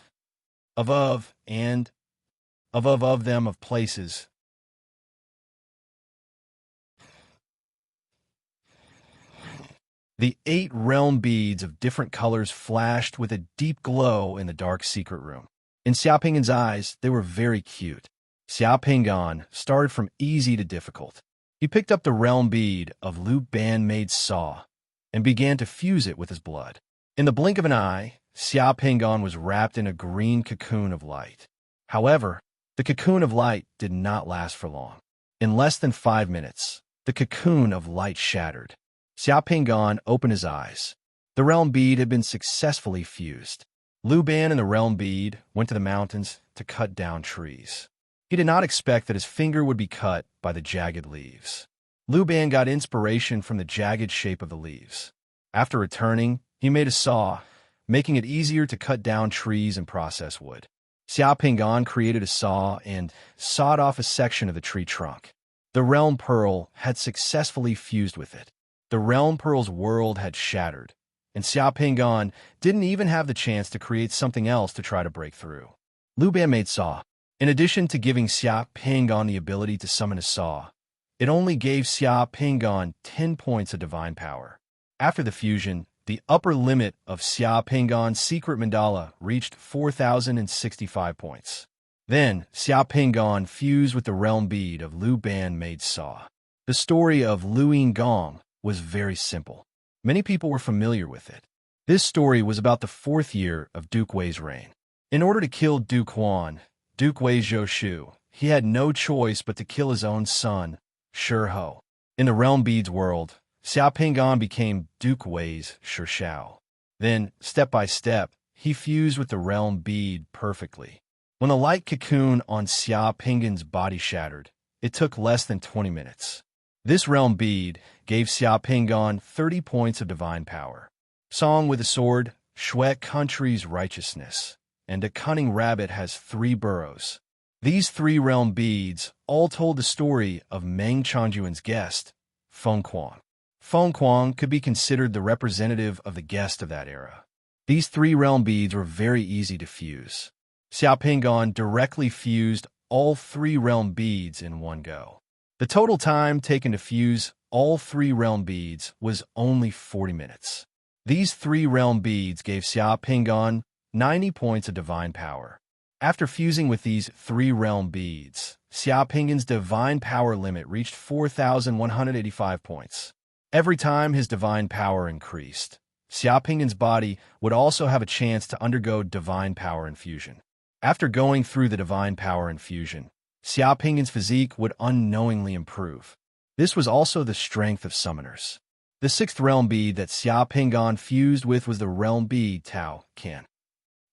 them of places. The 8 realm beads of different colors flashed with a deep glow in the dark secret room. In Xia Pingon's eyes, they were very cute. Xia Pingon started from easy to difficult. He picked up the realm bead of loop band-made saw and began to fuse it with his blood. In the blink of an eye, Xia Pingon was wrapped in a green cocoon of light. However, the cocoon of light did not last for long. In less than 5 minutes, the cocoon of light shattered. Xia Pingon opened his eyes. The realm bead had been successfully fused. Lu Ban and the realm bead went to the mountains to cut down trees. He did not expect that his finger would be cut by the jagged leaves. Lu Ban got inspiration from the jagged shape of the leaves. After returning, he made a saw, making it easier to cut down trees and process wood. Xia Pingan created a saw and sawed off a section of the tree trunk. The realm pearl had successfully fused with it. The realm pearl's world had shattered, and Xia Pingan didn't even have the chance to create something else to try to break through. Lu Ban made saw. In addition to giving Xia Pingan the ability to summon a saw, it only gave Xia Pingan 10 points of divine power. After the fusion, the upper limit of Xia Pingan's secret mandala reached 4,065 points. Then, Xia Pingan fused with the realm bead of Lu Ban made saw. The story of Luing Gong was very simple. Many people were familiar with it. This story was about the 4th year of Duke Wei's reign. In order to kill Duke Huan, Duke Wei Zhou, he had no choice but to kill his own son, Shi Ho. In the realm beads world, Xia Pingan became Duke Wei's Shi Shao. Then, step by step, he fused with the realm bead perfectly. When the light cocoon on Xia Pingan's body shattered, it took less than 20 minutes. This realm bead gave Xia Pingan 30 points of divine power. Song with a sword, Shui country's righteousness, and a cunning rabbit has 3 burrows. These 3 realm beads all told the story of Meng Changjuan's guest, Feng Kuang. Feng Kuang could be considered the representative of the guest of that era. These 3 realm beads were very easy to fuse. Xia Pingan directly fused all 3 realm beads in one go. The total time taken to fuse all 3 realm beads was only 40 minutes. These 3 realm beads gave Xia Pingan 90 points of divine power. After fusing with these 3 realm beads, Xia Pingan's divine power limit reached 4,185 points. Every time his divine power increased, Xia Pingan's body would also have a chance to undergo divine power infusion. After going through the divine power infusion, Xia Pingan's physique would unknowingly improve. This was also the strength of summoners. The 6th realm bead that Xia Pingan fused with was the realm bead Tao Can.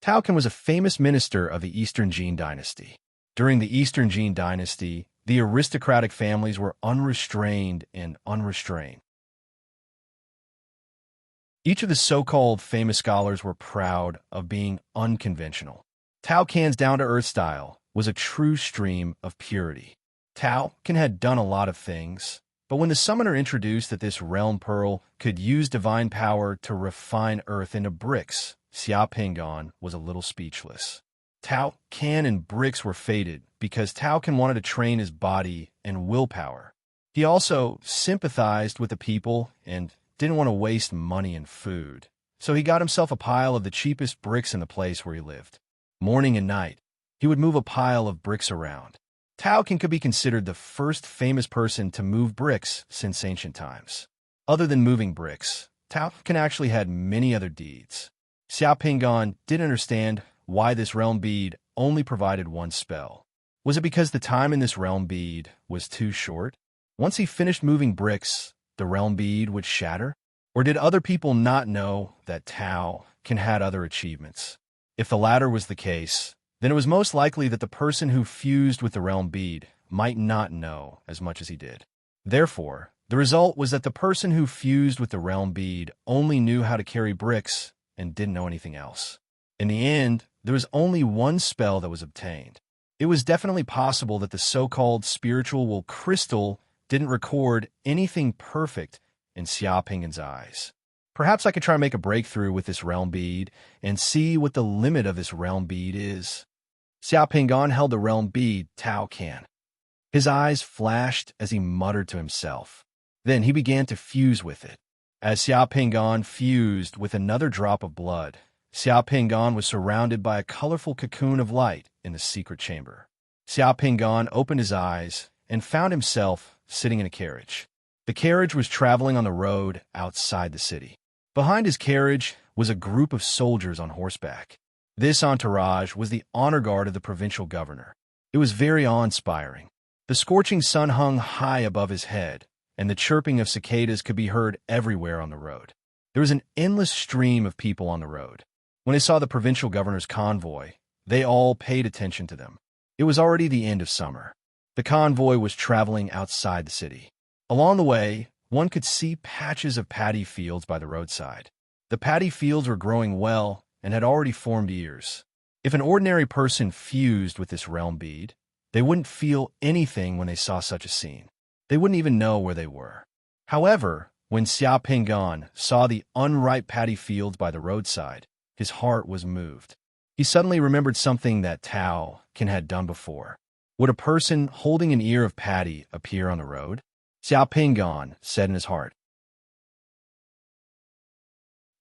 Tao Can was a famous minister of the Eastern Jin dynasty. During the Eastern Jin dynasty, the aristocratic families were unrestrained and unrestrained. Each of the so-called famous scholars were proud of being unconventional. Tao Can's down-to-earth style was a true stream of purity. Tao Can had done a lot of things, but when the summoner introduced that this realm pearl could use divine power to refine earth into bricks, Xia Pingan was a little speechless. Tao Can and bricks were fated because Tao Can wanted to train his body and willpower. He also sympathized with the people and didn't want to waste money and food, so he got himself a pile of the cheapest bricks in the place where he lived. Morning and night, he would move a pile of bricks around. Tao Can could be considered the first famous person to move bricks since ancient times. Other than moving bricks, Tao Can actually had many other deeds. Xia Pingan didn't understand why this realm bead only provided one spell. Was it because the time in this realm bead was too short? Once he finished moving bricks, the realm bead would shatter? Or did other people not know that Tao Can had other achievements? If the latter was the case, then it was most likely that the person who fused with the realm bead might not know as much as he did. Therefore, the result was that the person who fused with the realm bead only knew how to carry bricks and didn't know anything else. In the end, there was only one spell that was obtained. It was definitely possible that the so-called spiritual wool crystal didn't record anything perfect in Xia Pingan's eyes. Perhaps I could try to make a breakthrough with this realm bead and see what the limit of this realm bead is. Xia Pingan held the realm bead Tao Can. His eyes flashed as he muttered to himself. Then he began to fuse with it. As Xia Pingan fused with another drop of blood, Xia Pingan was surrounded by a colorful cocoon of light in the secret chamber. Xia Pingan opened his eyes and found himself sitting in a carriage. The carriage was traveling on the road outside the city. Behind his carriage was a group of soldiers on horseback. This entourage was the honor guard of the provincial governor. It was very awe-inspiring. The scorching sun hung high above his head, and the chirping of cicadas could be heard everywhere on the road. There was an endless stream of people on the road. When they saw the provincial governor's convoy, they all paid attention to them. It was already the end of summer. The convoy was traveling outside the city. Along the way, one could see patches of paddy fields by the roadside. The paddy fields were growing well and had already formed ears. If an ordinary person fused with this realm bead, they wouldn't feel anything when they saw such a scene. They wouldn't even know where they were. However, when Xia Pingan saw the unripe paddy fields by the roadside, his heart was moved. He suddenly remembered something that Tao Kin had done before. Would a person holding an ear of paddy appear on the road? Xia Pingan said in his heart.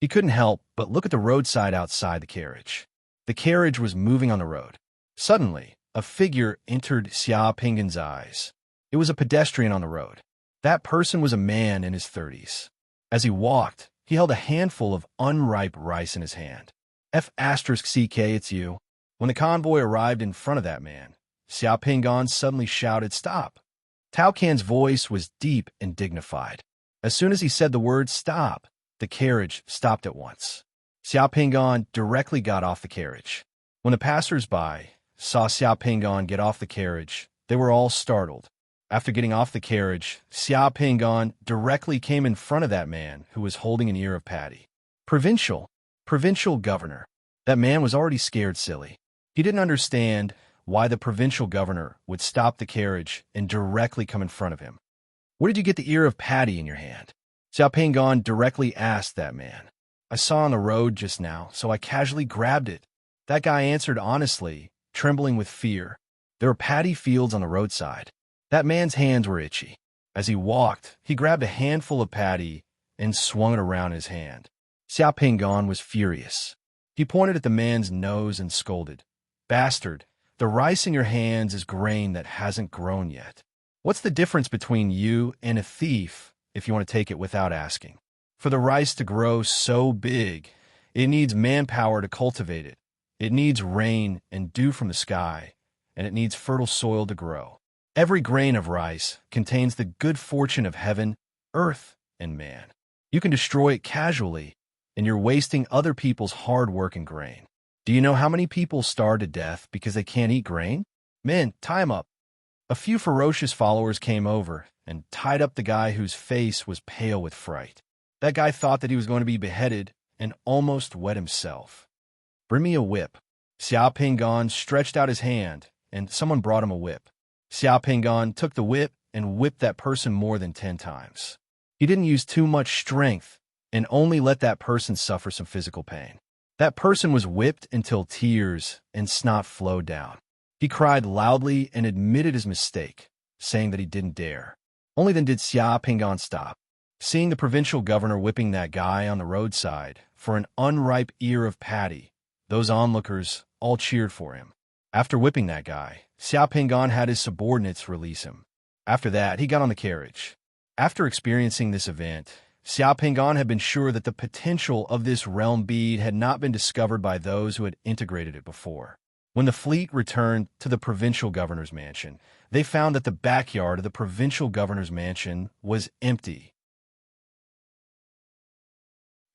He couldn't help but look at the roadside outside the carriage. The carriage was moving on the road. Suddenly, a figure entered Xia Pingan's eyes. It was a pedestrian on the road. That person was a man in his 30s. As he walked, he held a handful of unripe rice in his hand. F*CK, it's you. When the convoy arrived in front of that man, Xia Pingan suddenly shouted, "Stop!" Tao Can's voice was deep and dignified. As soon as he said the word "stop," the carriage stopped at once. Xia Pingan directly got off the carriage. When the passers-by saw Xia Pingan get off the carriage, they were all startled. After getting off the carriage, Xia Pingan directly came in front of that man who was holding an ear of paddy. Provincial governor. That man was already scared silly. He didn't understand why the provincial governor would stop the carriage and directly come in front of him. "Where did you get the ear of paddy in your hand?" Xia Pingan directly asked that man. "I saw on the road just now, so I casually grabbed it." That guy answered honestly, trembling with fear. There were paddy fields on the roadside. That man's hands were itchy. As he walked, he grabbed a handful of paddy and swung it around in his hand. Xia Pingan was furious. He pointed at the man's nose and scolded, "Bastard, the rice in your hands is grain that hasn't grown yet. What's the difference between you and a thief if you want to take it without asking? For the rice to grow so big, it needs manpower to cultivate it. It needs rain and dew from the sky, and it needs fertile soil to grow. Every grain of rice contains the good fortune of heaven, earth, and man. You can destroy it casually, and you're wasting other people's hard work and grain. Do you know how many people starve to death because they can't eat grain? Men, tie him up." A few ferocious followers came over and tied up the guy whose face was pale with fright. That guy thought that he was going to be beheaded and almost wet himself. "Bring me a whip." Xia Pingan stretched out his hand, and someone brought him a whip. Xia Pingan took the whip and whipped that person more than 10 times. He didn't use too much strength and only let that person suffer some physical pain. That person was whipped until tears and snot flowed down. He cried loudly and admitted his mistake, saying that he didn't dare. Only then did Xia Pingan stop. Seeing the provincial governor whipping that guy on the roadside for an unripe ear of paddy, those onlookers all cheered for him. After whipping that guy, Xia Pingan had his subordinates release him. After that, he got on the carriage. After experiencing this event, Xia Pingan had been sure that the potential of this realm bead had not been discovered by those who had integrated it before. When the fleet returned to the provincial governor's mansion, they found that the backyard of the provincial governor's mansion was empty.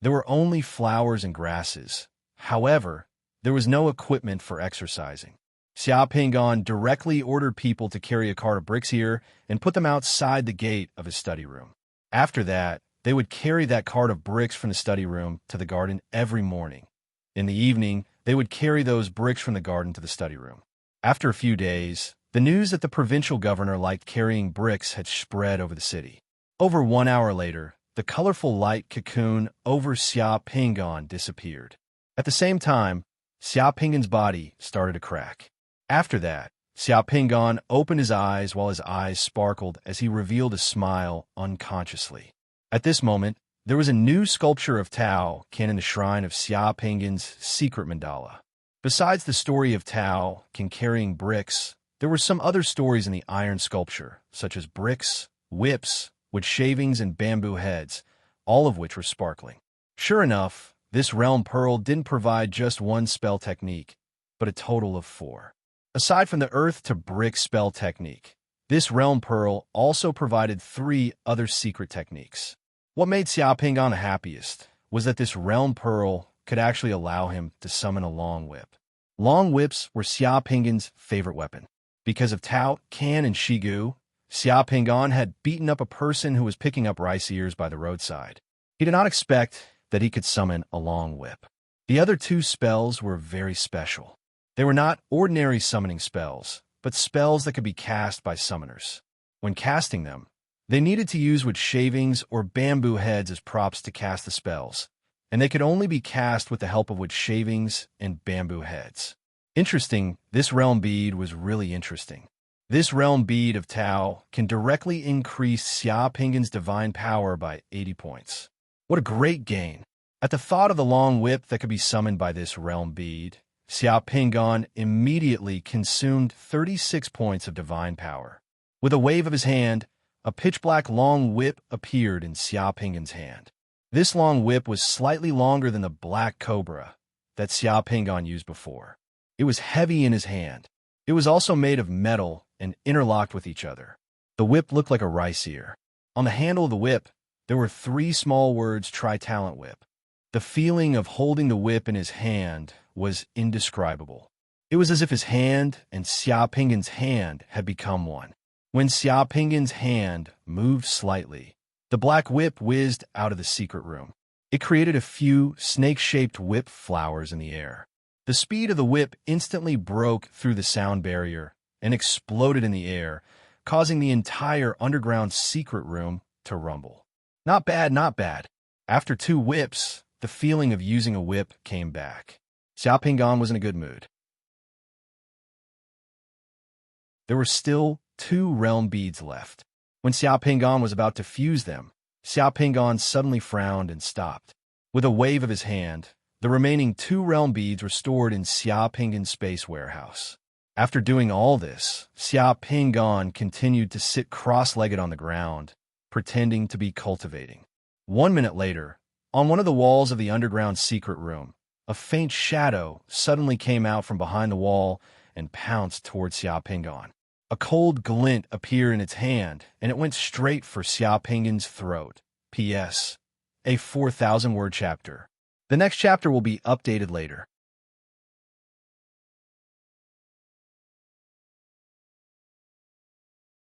There were only flowers and grasses. However, there was no equipment for exercising. Xia Pingan directly ordered people to carry a cart of bricks here and put them outside the gate of his study room. After that, they would carry that cart of bricks from the study room to the garden every morning. In the evening, they would carry those bricks from the garden to the study room. After a few days, the news that the provincial governor liked carrying bricks had spread over the city. Over 1 hour later, the colorful light cocoon over Xia Pingan disappeared. At the same time, Xia Pingan's body started to crack. After that, Xia Pingan opened his eyes while his eyes sparkled as he revealed a smile unconsciously. At this moment, there was a new sculpture of Tao Kin in the shrine of Xia Pingan's secret mandala. Besides the story of Tao Kin carrying bricks, there were some other stories in the iron sculpture, such as bricks, whips, wood shavings, and bamboo heads, all of which were sparkling. Sure enough, this realm pearl didn't provide just one spell technique, but a total of 4. Aside from the earth to brick spell technique, this realm pearl also provided 3 other secret techniques. What made Xia Pingan the happiest was that this realm pearl could actually allow him to summon a long whip. Long whips were Xia Pingan's favorite weapon. Because of Tao, Can, and Shigu, Xia Pingan had beaten up a person who was picking up rice ears by the roadside. He did not expect that he could summon a long whip. The other two spells were very special. They were not ordinary summoning spells, but spells that could be cast by summoners. When casting them, they needed to use wood shavings or bamboo heads as props to cast the spells, and they could only be cast with the help of wood shavings and bamboo heads. Interesting, this realm bead was really interesting. This realm bead of Tao can directly increase Xia Pingan's divine power by 80 points. What a great gain! At the thought of the long whip that could be summoned by this realm bead, Xia Pingan immediately consumed 36 points of divine power. With a wave of his hand, a pitch-black long whip appeared in Xia Pingan's hand. This long whip was slightly longer than the black cobra that Xia Pingan used before. It was heavy in his hand. It was also made of metal and interlocked with each other. The whip looked like a rice ear. On the handle of the whip, there were 3 small words, Tri-Talent Whip. The feeling of holding the whip in his hand was indescribable. It was as if his hand and Xia Pingan's hand had become one. When Xia Pingan's hand moved slightly, the black whip whizzed out of the secret room. It created a few snake-shaped whip flowers in the air. The speed of the whip instantly broke through the sound barrier and exploded in the air, causing the entire underground secret room to rumble. Not bad, not bad. After 2 whips, the feeling of using a whip came back. Xia Pingan was in a good mood. There were still 2 realm beads left. When Xia Pingan was about to fuse them, Xia Pingan suddenly frowned and stopped. With a wave of his hand, the remaining 2 realm beads were stored in Xia Pingan's space warehouse. After doing all this, Xia Pingan continued to sit cross-legged on the ground, pretending to be cultivating. 1 minute later, on one of the walls of the underground secret room, a faint shadow suddenly came out from behind the wall and pounced towards Xia Pingan. A cold glint appeared in its hand, and it went straight for Xia Pingan's throat. P.S. A 4,000-word chapter. The next chapter will be updated later.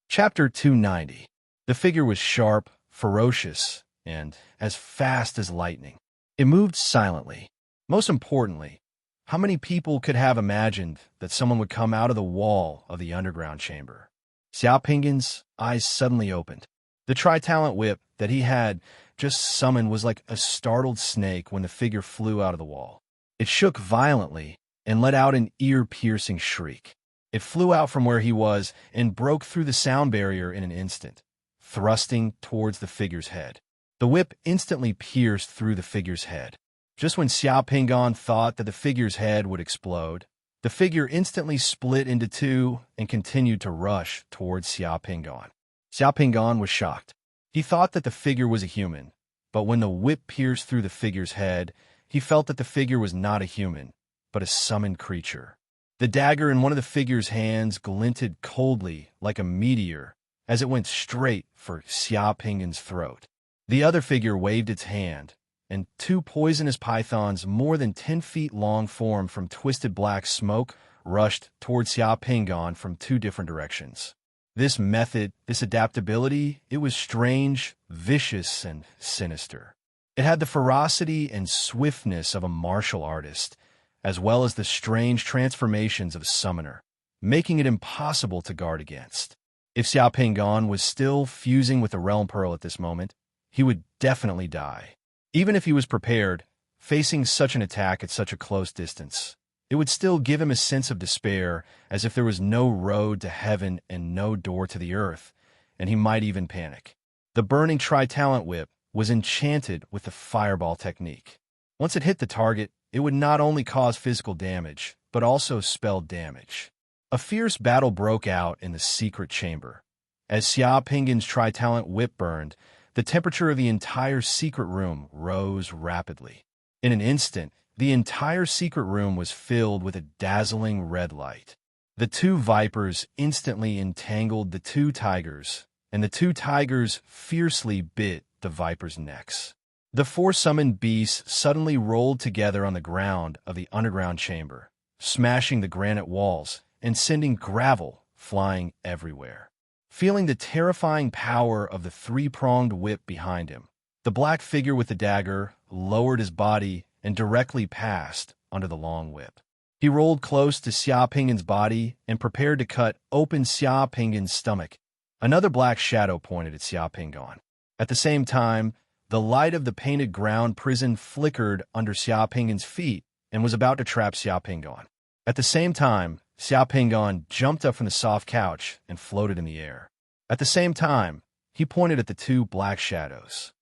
Chapter 290. The figure was sharp, ferocious, and as fast as lightning. It moved silently. Most importantly, how many people could have imagined that someone would come out of the wall of the underground chamber? Xia Pingan's eyes suddenly opened. The Tri-Talent Whip that he had just summoned was like a startled snake when the figure flew out of the wall. It shook violently and let out an ear-piercing shriek. It flew out from where he was and broke through the sound barrier in an instant, thrusting towards the figure's head. The whip instantly pierced through the figure's head. Just when Xia Pingan thought that the figure's head would explode, the figure instantly split into 2 and continued to rush towards Xia Pingan. Xia Pingan was shocked. He thought that the figure was a human, but when the whip pierced through the figure's head, he felt that the figure was not a human, but a summoned creature. The dagger in one of the figure's hands glinted coldly like a meteor as it went straight for Xia Pingan's throat. The other figure waved its hand, and 2 poisonous pythons more than 10 feet long formed from twisted black smoke rushed towards Xia Pingan from 2 different directions. This method, this adaptability, it was strange, vicious, and sinister. It had the ferocity and swiftness of a martial artist, as well as the strange transformations of a summoner, making it impossible to guard against. If Xia Pingan was still fusing with the Realm Pearl at this moment, he would definitely die. Even if he was prepared, facing such an attack at such a close distance, it would still give him a sense of despair, as if there was no road to heaven and no door to the earth, and he might even panic. The burning Tri-Talent Whip was enchanted with the fireball technique. Once it hit the target, it would not only cause physical damage, but also spell damage. A fierce battle broke out in the secret chamber. As Xia Pingan's Tri-Talent Whip burned, the temperature of the entire secret room rose rapidly. In an instant, the entire secret room was filled with a dazzling red light. The 2 vipers instantly entangled the 2 tigers, and the 2 tigers fiercely bit the vipers' necks. The four summoned beasts suddenly rolled together on the ground of the underground chamber, smashing the granite walls and sending gravel flying everywhere. Feeling the terrifying power of the three-pronged whip behind him, the black figure with the dagger lowered his body and directly passed under the long whip. He rolled close to Xia Pinggan's body and prepared to cut open Xia Pinggan's stomach. Another black shadow pointed at Xia Pinggan. At the same time, the light of the painted ground prison flickered under Xia Pinggan's feet and was about to trap Xia Pinggan. At the same time, Xia Pinggan jumped up from the soft couch and floated in the air. At the same time, he pointed at the two black shadows.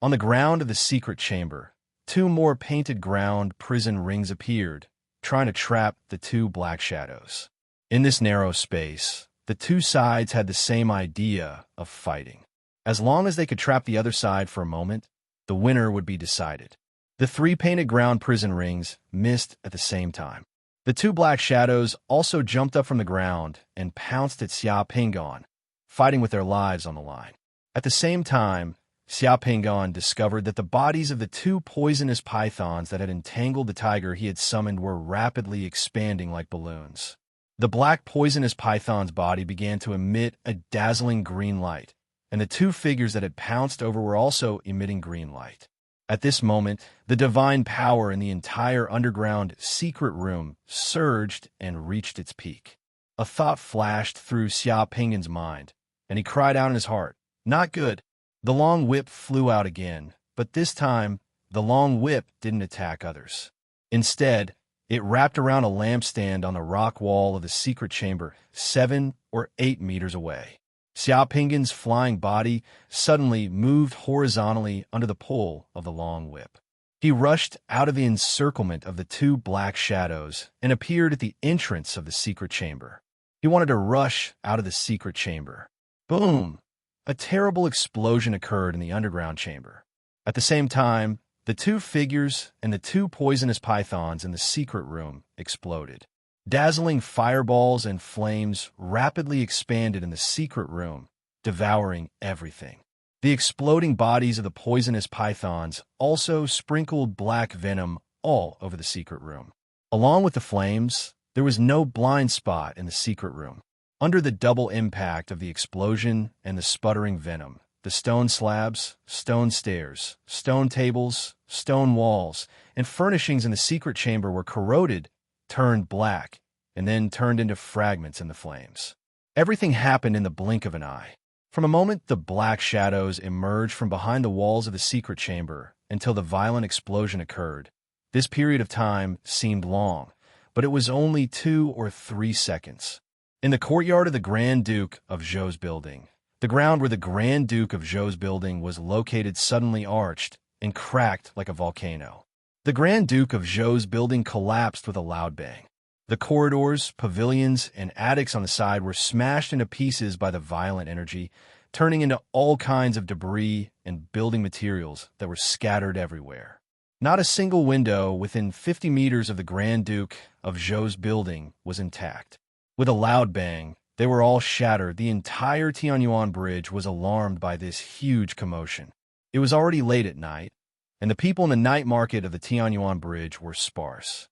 On the ground of the secret chamber, two more painted ground prison rings appeared, trying to trap the two black shadows. In this narrow space, the two sides had the same idea of fighting. As long as they could trap the other side for a moment, the winner would be decided. The three painted ground prison rings missed at the same time. The two black shadows also jumped up from the ground and pounced at Xia Pinggan, fighting with their lives on the line. At the same time, Xia Pinggan discovered that the bodies of the two poisonous pythons that had entangled the tiger he had summoned were rapidly expanding like balloons. The black poisonous python's body began to emit a dazzling green light, and the two figures that had pounced over were also emitting green light. At this moment, the divine power in the entire underground secret room surged and reached its peak. A thought flashed through Xia Pinggan's mind, and he cried out in his heart, "Not good!" The long whip flew out again, but this time, the long whip didn't attack others. Instead, it wrapped around a lampstand on the rock wall of the secret chamber 7 or 8 meters away. Xia Pinggan's flying body suddenly moved horizontally under the pull of the long whip. He rushed out of the encirclement of the two black shadows and appeared at the entrance of the secret chamber. He wanted to rush out of the secret chamber. Boom! A terrible explosion occurred in the underground chamber. At the same time, the two figures and the two poisonous pythons in the secret room exploded. Dazzling fireballs and flames rapidly expanded in the secret room, devouring everything. The exploding bodies of the poisonous pythons also sprinkled black venom all over the secret room. Along with the flames, there was no blind spot in the secret room. Under the double impact of the explosion and the sputtering venom, the stone slabs, stone stairs, stone tables, stone walls, and furnishings in the secret chamber were corroded, turned black, and then turned into fragments in the flames. Everything happened in the blink of an eye. From a moment the black shadows emerged from behind the walls of the secret chamber until the violent explosion occurred. This period of time seemed long, but it was only 2 or 3 seconds. In the courtyard of the Grand Duke of Zhou's building, the ground where the Grand Duke of Zhou's building was located suddenly arched and cracked like a volcano. The Grand Duke of Zhou's building collapsed with a loud bang. The corridors, pavilions, and attics on the side were smashed into pieces by the violent energy, turning into all kinds of debris and building materials that were scattered everywhere. Not a single window within 50 meters of the Grand Duke of Zhou's building was intact. With a loud bang, they were all shattered. The entire Tianyuan Bridge was alarmed by this huge commotion. It was already late at night, and the people in the night market of the Tianyuan Bridge were sparse.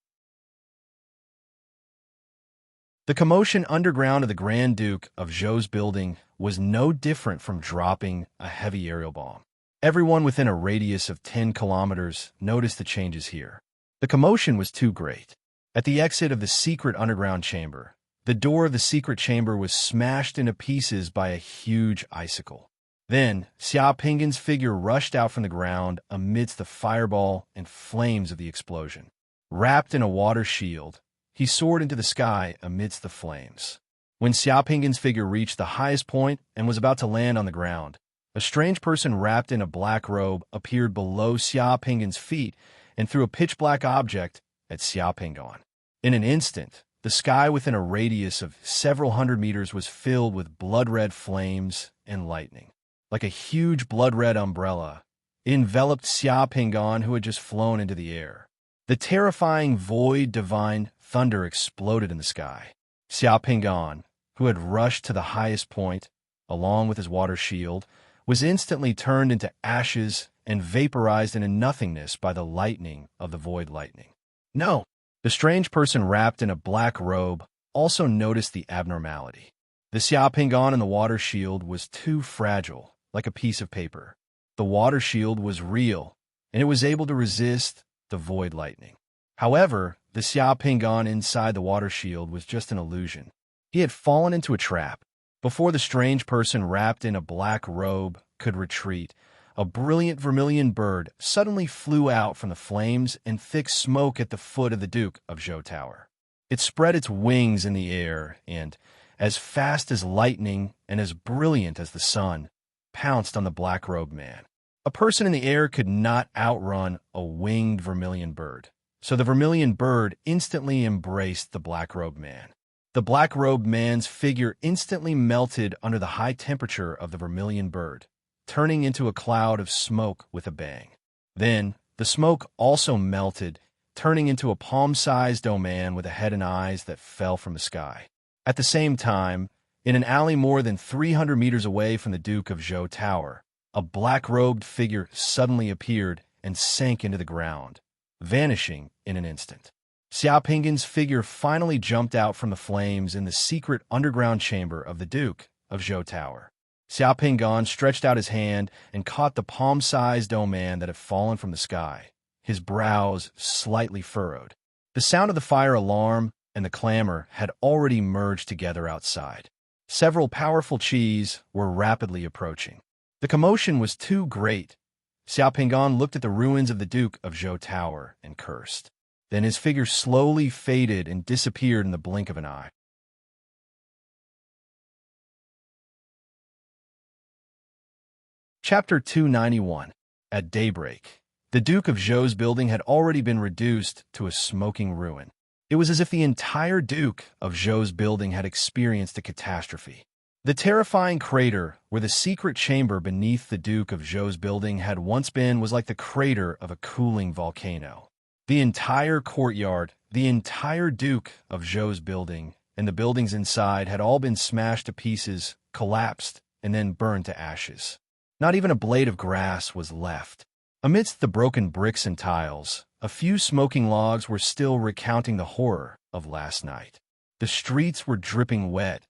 The commotion underground of the Grand Duke of Zhou's building was no different from dropping a heavy aerial bomb. Everyone within a radius of 10 kilometers noticed the changes here. The commotion was too great. At the exit of the secret underground chamber, the door of the secret chamber was smashed into pieces by a huge icicle. Then, Xia Pinggan's figure rushed out from the ground amidst the fireball and flames of the explosion. Wrapped in a water shield, he soared into the sky amidst the flames. When Xia Pinggan's figure reached the highest point and was about to land on the ground, a strange person wrapped in a black robe appeared below Xia Pinggan's feet and threw a pitch-black object at Xia Pinggan. In an instant, the sky within a radius of several hundred meters was filled with blood-red flames and lightning. Like a huge blood-red umbrella, it enveloped Xia Pinggan, who had just flown into the air. The terrifying void divine thunder exploded in the sky. Xia Pinggan, who had rushed to the highest point, along with his water shield, was instantly turned into ashes and vaporized into nothingness by the lightning of the void lightning. No, the strange person wrapped in a black robe also noticed the abnormality. The Xiaopingan in the water shield was too fragile, like a piece of paper. The water shield was real, and it was able to resist the void lightning. However, the Xiaopingan inside the water shield was just an illusion. He had fallen into a trap. Before the strange person wrapped in a black robe could retreat, a brilliant vermilion bird suddenly flew out from the flames and thick smoke at the foot of the Duke of Zhou Tower. It spread its wings in the air and, as fast as lightning and as brilliant as the sun, pounced on the black-robed man. A person in the air could not outrun a winged vermilion bird, so the vermilion bird instantly embraced the black-robed man. The black-robed man's figure instantly melted under the high temperature of the vermilion bird, turning into a cloud of smoke with a bang. Then, the smoke also melted, turning into a palm-sized man with a head and eyes that fell from the sky. At the same time, in an alley more than 300 meters away from the Duke of Zhou Tower, a black-robed figure suddenly appeared and sank into the ground, vanishing in an instant. Xiaopingan's figure finally jumped out from the flames in the secret underground chamber of the Duke of Zhou Tower. Xiaopingan stretched out his hand and caught the palm-sized man that had fallen from the sky, his brows slightly furrowed. The sound of the fire alarm and the clamor had already merged together outside. Several powerful chis were rapidly approaching. The commotion was too great. Xiaopingan looked at the ruins of the Duke of Zhou Tower and cursed. Then his figure slowly faded and disappeared in the blink of an eye. Chapter 291. At daybreak, the Duke of Zhou's building had already been reduced to a smoking ruin. It was as if the entire Duke of Zhou's building had experienced a catastrophe. The terrifying crater where the secret chamber beneath the Duke of Zhou's building had once been was like the crater of a cooling volcano. The entire courtyard, the entire Duke of Zhou's building, and the buildings inside had all been smashed to pieces, collapsed, and then burned to ashes. Not even a blade of grass was left. Amidst the broken bricks and tiles, a few smoking logs were still recounting the horror of last night. The streets were dripping wet,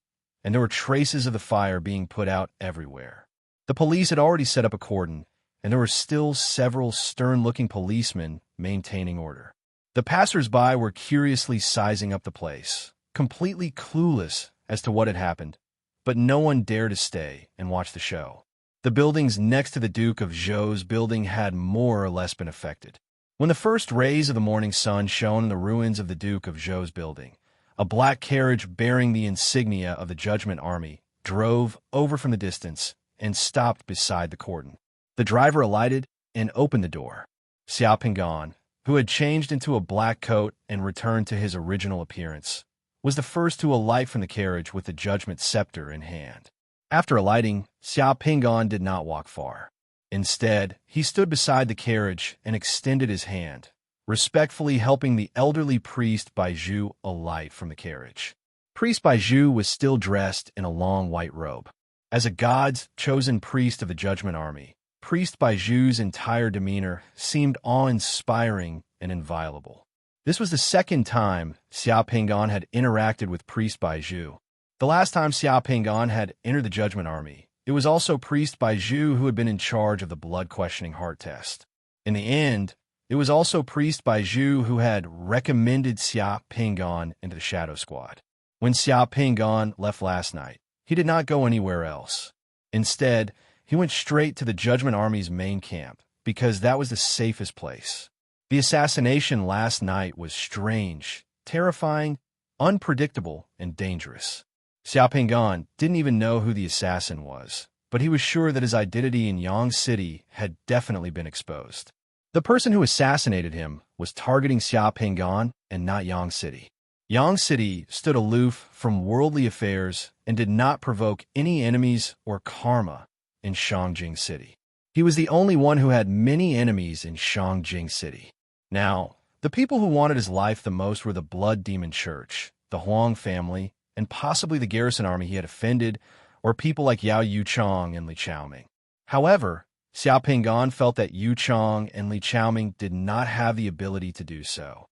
and there were traces of the fire being put out everywhere. The police had already set up a cordon, and there were still several stern-looking policemen maintaining order. The passers-by were curiously sizing up the place, completely clueless as to what had happened, but no one dared to stay and watch the show. The buildings next to the Duke of Zhou's building had more or less been affected. When the first rays of the morning sun shone in the ruins of the Duke of Zhou's building, a black carriage bearing the insignia of the Judgment Army drove over from the distance and stopped beside the cordon. The driver alighted and opened the door. Xiaopingan, who had changed into a black coat and returned to his original appearance, was the first to alight from the carriage with the judgment scepter in hand. After alighting, Xiaopingan did not walk far. Instead, he stood beside the carriage and extended his hand, respectfully helping the elderly priest Baizhu alight from the carriage. Priest Baizhu was still dressed in a long white robe. As a God's chosen priest of the Judgment Army, Priest Baizhu's entire demeanor seemed awe-inspiring and inviolable. This was the second time Xiaopingan had interacted with Priest Baizhu. The last time Xiaopingan had entered the Judgment Army, it was also Priest Baizhu who had been in charge of the blood-questioning heart test. In the end, it was also Priest Baizhu who had recommended Xiaopingan into the Shadow Squad. When Xiaopingan left last night, he did not go anywhere else. Instead, he went straight to the Judgment Army's main camp, because that was the safest place. The assassination last night was strange, terrifying, unpredictable, and dangerous. Xiaopingan didn't even know who the assassin was, but he was sure that his identity in Yang City had definitely been exposed. The person who assassinated him was targeting Xiaopingan and not Yang City. Yang City stood aloof from worldly affairs and did not provoke any enemies or karma in Shangjing City. He was the only one who had many enemies in Shangjing City. Now, the people who wanted his life the most were the Blood Demon Church, the Huang family, and possibly the garrison army he had offended, or people like Yao Yuchong and Li Chaoming. However, Xiao Pingan felt that Yu Chong and Li Chaoming did not have the ability to do so.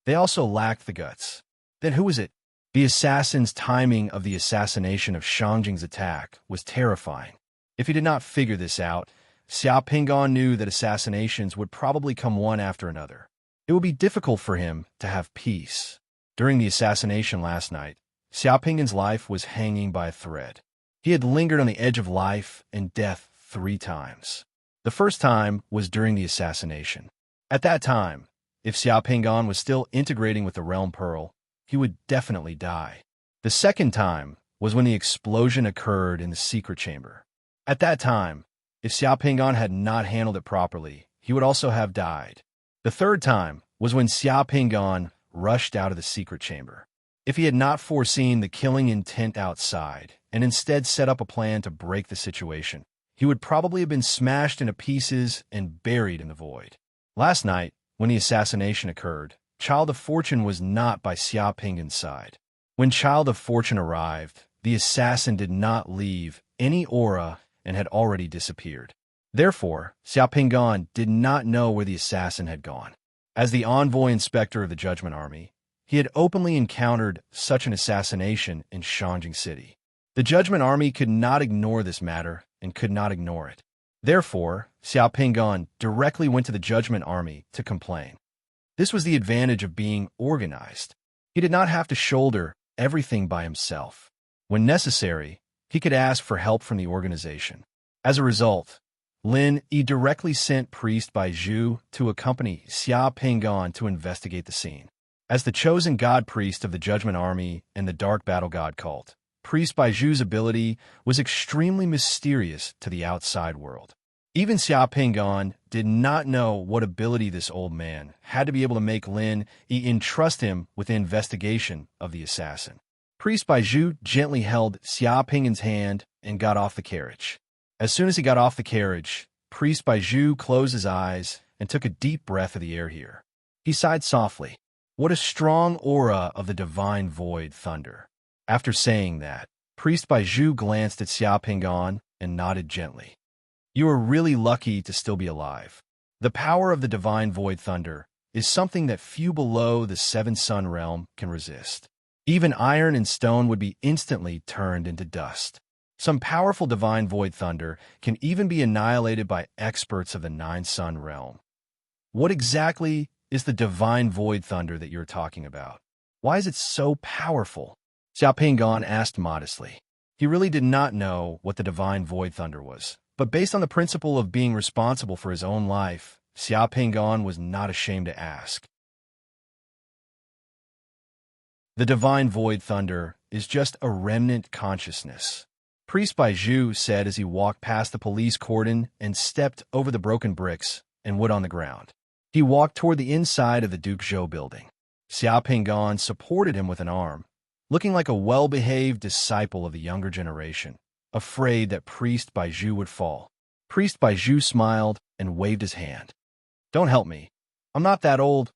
They also lacked the guts. Then who was it? The assassin's timing of the assassination of Shangjing's attack was terrifying. If he did not figure this out, Xiao Pingan knew that assassinations would probably come one after another. It would be difficult for him to have peace. During the assassination last night, Xiao Pingan's life was hanging by a thread. He had lingered on the edge of life and death 3 times. The first time was during the assassination. At that time, if Xiao Pingan was still integrating with the Realm Pearl, he would definitely die. The second time was when the explosion occurred in the secret chamber. At that time, if Xiao Pingan had not handled it properly, he would also have died. The third time was when Xiao Pingan rushed out of the secret chamber. If he had not foreseen the killing intent outside and instead set up a plan to break the situation, he would probably have been smashed into pieces and buried in the void. Last night, when the assassination occurred, Child of Fortune was not by Xiao Pingan's side. When Child of Fortune arrived, the assassin did not leave any aura and had already disappeared. Therefore, Xiao Pingan did not know where the assassin had gone. As the envoy inspector of the Judgment Army, he had openly encountered such an assassination in Shangjing City. The Judgment Army could not ignore this matter and could not ignore it. Therefore, Xiao Pingan directly went to the Judgment Army to complain. This was the advantage of being organized. He did not have to shoulder everything by himself. When necessary, he could ask for help from the organization. As a result, Lin Yi directly sent Priest Bai Zhu to accompany Xiao Pingan to investigate the scene. As the chosen god priest of the Judgment Army and the Dark Battle God cult, Priest Bai Zhu's ability was extremely mysterious to the outside world. Even Xiao Pingan did not know what ability this old man had to be able to make Lin Yi entrust him with the investigation of the assassin. Priest Bai Zhu gently held Xiao Pingan's hand and got off the carriage. As soon as he got off the carriage, Priest Bai Zhu closed his eyes and took a deep breath of the air here. He sighed softly. What a strong aura of the divine void thunder. After saying that, Priest Bai Zhu glanced at Xiao Pingan and nodded gently. You are really lucky to still be alive. The power of the divine void thunder is something that few below the 7 sun realm can resist. Even iron and stone would be instantly turned into dust. Some powerful divine void thunder can even be annihilated by experts of the 9 sun realm. What exactly is the divine void thunder that you're talking about? Why is it so powerful? Xiao Pingan asked modestly. He really did not know what the divine void thunder was, but based on the principle of being responsible for his own life, Xiao Pingan was not ashamed to ask. The divine void thunder is just a remnant consciousness. Priest Bai Zhu said as he walked past the police cordon and stepped over the broken bricks and wood on the ground. He walked toward the inside of the Duke Zhou building. Xiao Pingan supported him with an arm, looking like a well-behaved disciple of the younger generation, afraid that Priest Bai Zhu would fall. Priest Bai Zhu smiled and waved his hand. Don't help me. I'm not that old.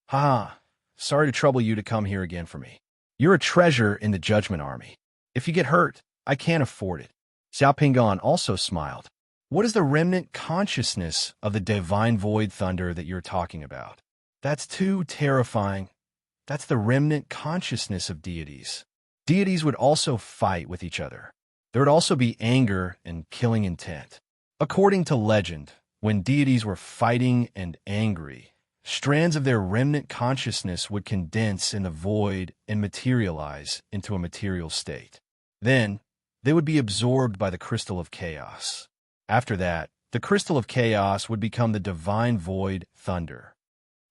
Haha, sorry to trouble you to come here again for me. You're a treasure in the Judgment Army. If you get hurt, I can't afford it. Xiao Pingan also smiled. What is the remnant consciousness of the divine void thunder that you're talking about? That's too terrifying. That's the remnant consciousness of deities. Deities would also fight with each other. There would also be anger and killing intent. According to legend, when deities were fighting and angry, strands of their remnant consciousness would condense in the void and materialize into a material state. Then, they would be absorbed by the crystal of chaos. After that, the crystal of chaos would become the divine void thunder.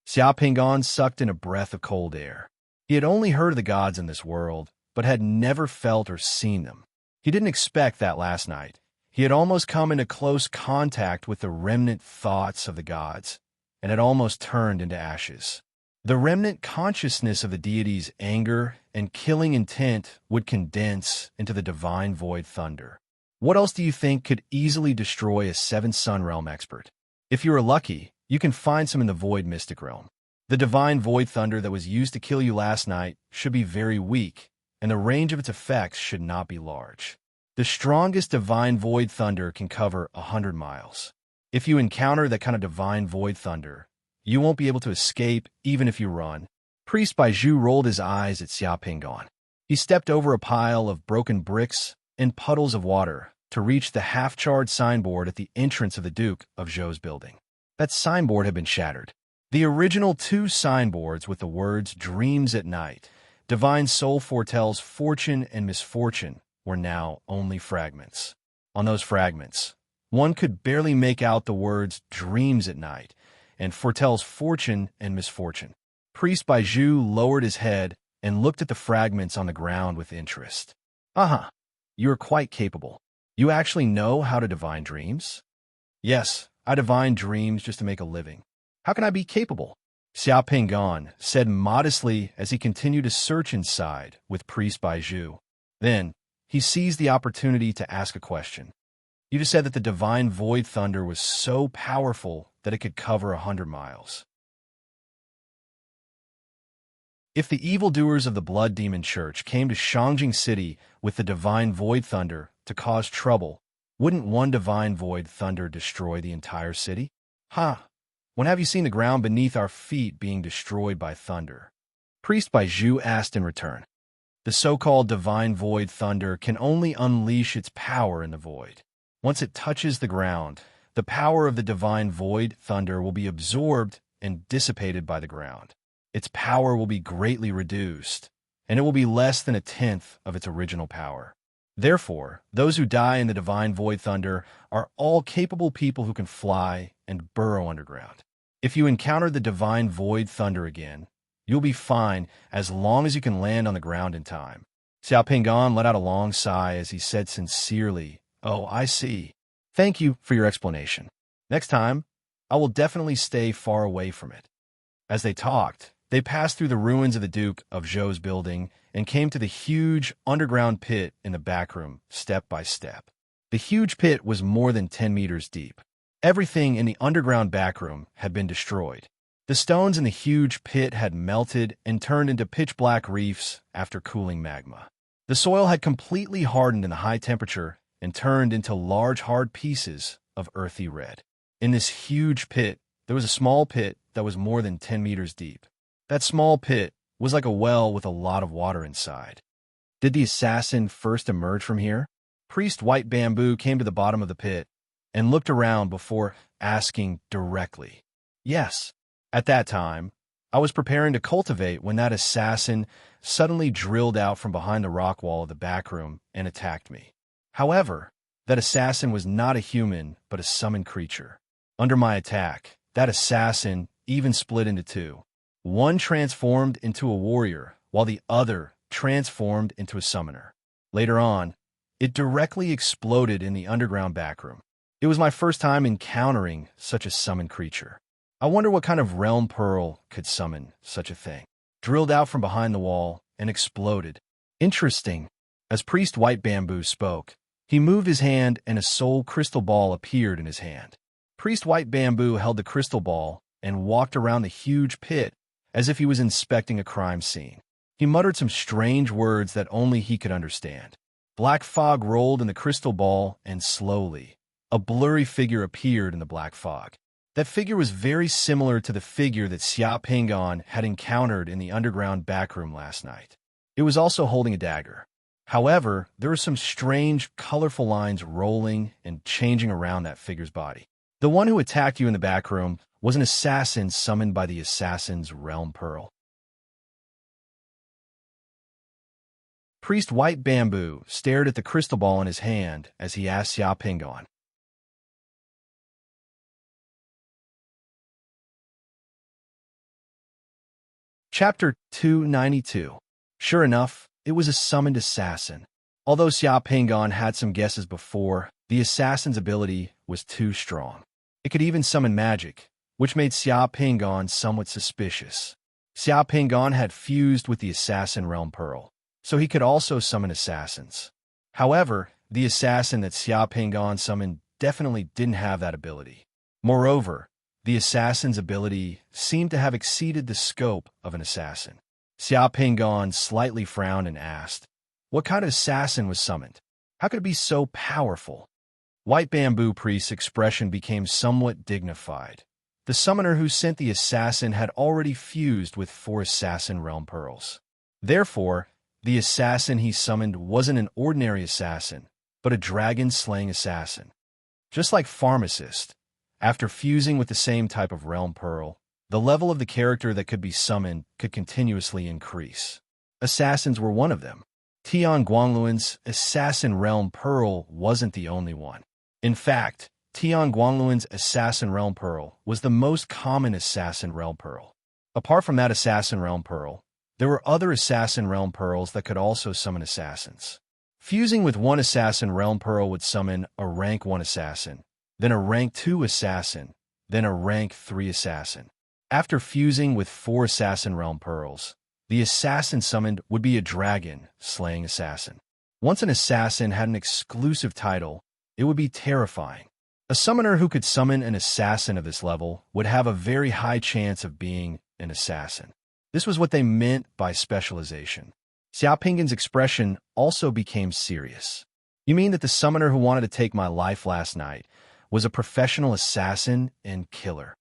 Xiao Pingan sucked in a breath of cold air. He had only heard of the gods in this world, but had never felt or seen them. He didn't expect that last night. He had almost come into close contact with the remnant thoughts of the gods, and had almost turned into ashes. The remnant consciousness of the deity's anger and killing intent would condense into the divine void thunder. What else do you think could easily destroy a 7 sun realm expert? If you are lucky, you can find some in the void mystic realm. The divine void thunder that was used to kill you last night should be very weak, and the range of its effects should not be large. The strongest divine void thunder can cover 100 miles. If you encounter that kind of divine void thunder, you won't be able to escape even if you run. Priest Baiju rolled his eyes at Xia Pingon. He stepped over a pile of broken bricks and puddles of water to reach the half-charred signboard at the entrance of the Duke of Zhou's building. That signboard had been shattered. The original 2 signboards with the words "Dreams at Night," "Divine Soul foretells fortune and misfortune," were now only fragments. On those fragments, one could barely make out the words "Dreams at Night" and "Foretells fortune and misfortune." Priest Baiju lowered his head and looked at the fragments on the ground with interest. "Uh-huh. You are quite capable. You actually know how to divine dreams?" "Yes, I divine dreams just to make a living. How can I be capable?" Xia Pingon said modestly as he continued to search inside with Priest Baiju. Then, he seized the opportunity to ask a question. "You just said that the divine void thunder was so powerful that it could cover 100 miles. If the evildoers of the Blood Demon Church came to Shangjing City with the divine void thunder to cause trouble, wouldn't one divine void thunder destroy the entire city? Ha! When have you seen the ground beneath our feet being destroyed by thunder?" Priest Baiju asked in return. "The so-called divine void thunder can only unleash its power in the void. Once it touches the ground, the power of the divine void thunder will be absorbed and dissipated by the ground. Its power will be greatly reduced, and it will be less than 1/10 of its original power. Therefore, those who die in the divine void thunder are all capable people who can fly and burrow underground. If you encounter the divine void thunder again, you'll be fine as long as you can land on the ground in time." Xia Pingon let out a long sigh as he said sincerely, "Oh, I see. Thank you for your explanation. Next time, I will definitely stay far away from it." As they talked, they passed through the ruins of the Duke of Zhou's building and came to the huge underground pit in the back room, step by step. The huge pit was more than 10 meters deep. Everything in the underground back room had been destroyed. The stones in the huge pit had melted and turned into pitch-black reefs after cooling magma. The soil had completely hardened in the high temperature and turned into large hard pieces of earthy red. In this huge pit, there was a small pit that was more than 10 meters deep. That small pit was like a well with a lot of water inside. Did the assassin first emerge from here? Priest White Bamboo came to the bottom of the pit and looked around before asking directly. "Yes. At that time, I was preparing to cultivate when that assassin suddenly drilled out from behind the rock wall of the back room and attacked me. However, that assassin was not a human, but a summoned creature. Under my attack, that assassin even split into 2. One transformed into a warrior, while the other transformed into a summoner. Later on, it directly exploded in the underground backroom. It was my first time encountering such a summoned creature. I wonder what kind of realm pearl could summon such a thing. Drilled out from behind the wall and exploded. Interesting." As Priest White Bamboo spoke, he moved his hand and a soul crystal ball appeared in his hand. Priest White Bamboo held the crystal ball and walked around the huge pit as if he was inspecting a crime scene. He muttered some strange words that only he could understand. Black fog rolled in the crystal ball, and slowly, a blurry figure appeared in the black fog. That figure was very similar to the figure that Xia Pingon had encountered in the underground backroom last night. It was also holding a dagger. However, there were some strange, colorful lines rolling and changing around that figure's body. The one who attacked you in the backroom was an assassin summoned by the assassin's realm pearl. Priest White Bamboo stared at the crystal ball in his hand as he asked Xia Pingon. Chapter 292. Sure enough, it was a summoned assassin. Although Xia Pingon had some guesses before, the assassin's ability was too strong. It could even summon magic, which made Xia Pingon somewhat suspicious. Xia Pingon had fused with the assassin realm pearl, so he could also summon assassins. However, the assassin that Xia Pingon summoned definitely didn't have that ability. Moreover, the assassin's ability seemed to have exceeded the scope of an assassin. Xia Pingon slightly frowned and asked, "What kind of assassin was summoned?" How could it be so powerful? White Bamboo Priest's expression became somewhat dignified. The summoner who sent the assassin had already fused with 4 assassin realm pearls. Therefore, the assassin he summoned wasn't an ordinary assassin, but a dragon-slaying assassin. Just like Pharmacist, after fusing with the same type of realm pearl, the level of the character that could be summoned could continuously increase. Assassins were one of them. Tian Guangluan's assassin realm pearl wasn't the only one. In fact, Tian Guangluan's assassin realm pearl was the most common assassin realm pearl. Apart from that assassin realm pearl, there were other assassin realm pearls that could also summon assassins. Fusing with one assassin realm pearl would summon a rank 1 assassin, then a rank 2 assassin, then a rank 3 assassin. After fusing with 4 assassin realm pearls, the assassin summoned would be a dragon-slaying assassin. Once an assassin had an exclusive title, it would be terrifying. A summoner who could summon an assassin of this level would have a very high chance of being an assassin. This was what they meant by specialization. Xiao Pingan's expression also became serious. You mean that the summoner who wanted to take my life last night was a professional assassin and killer?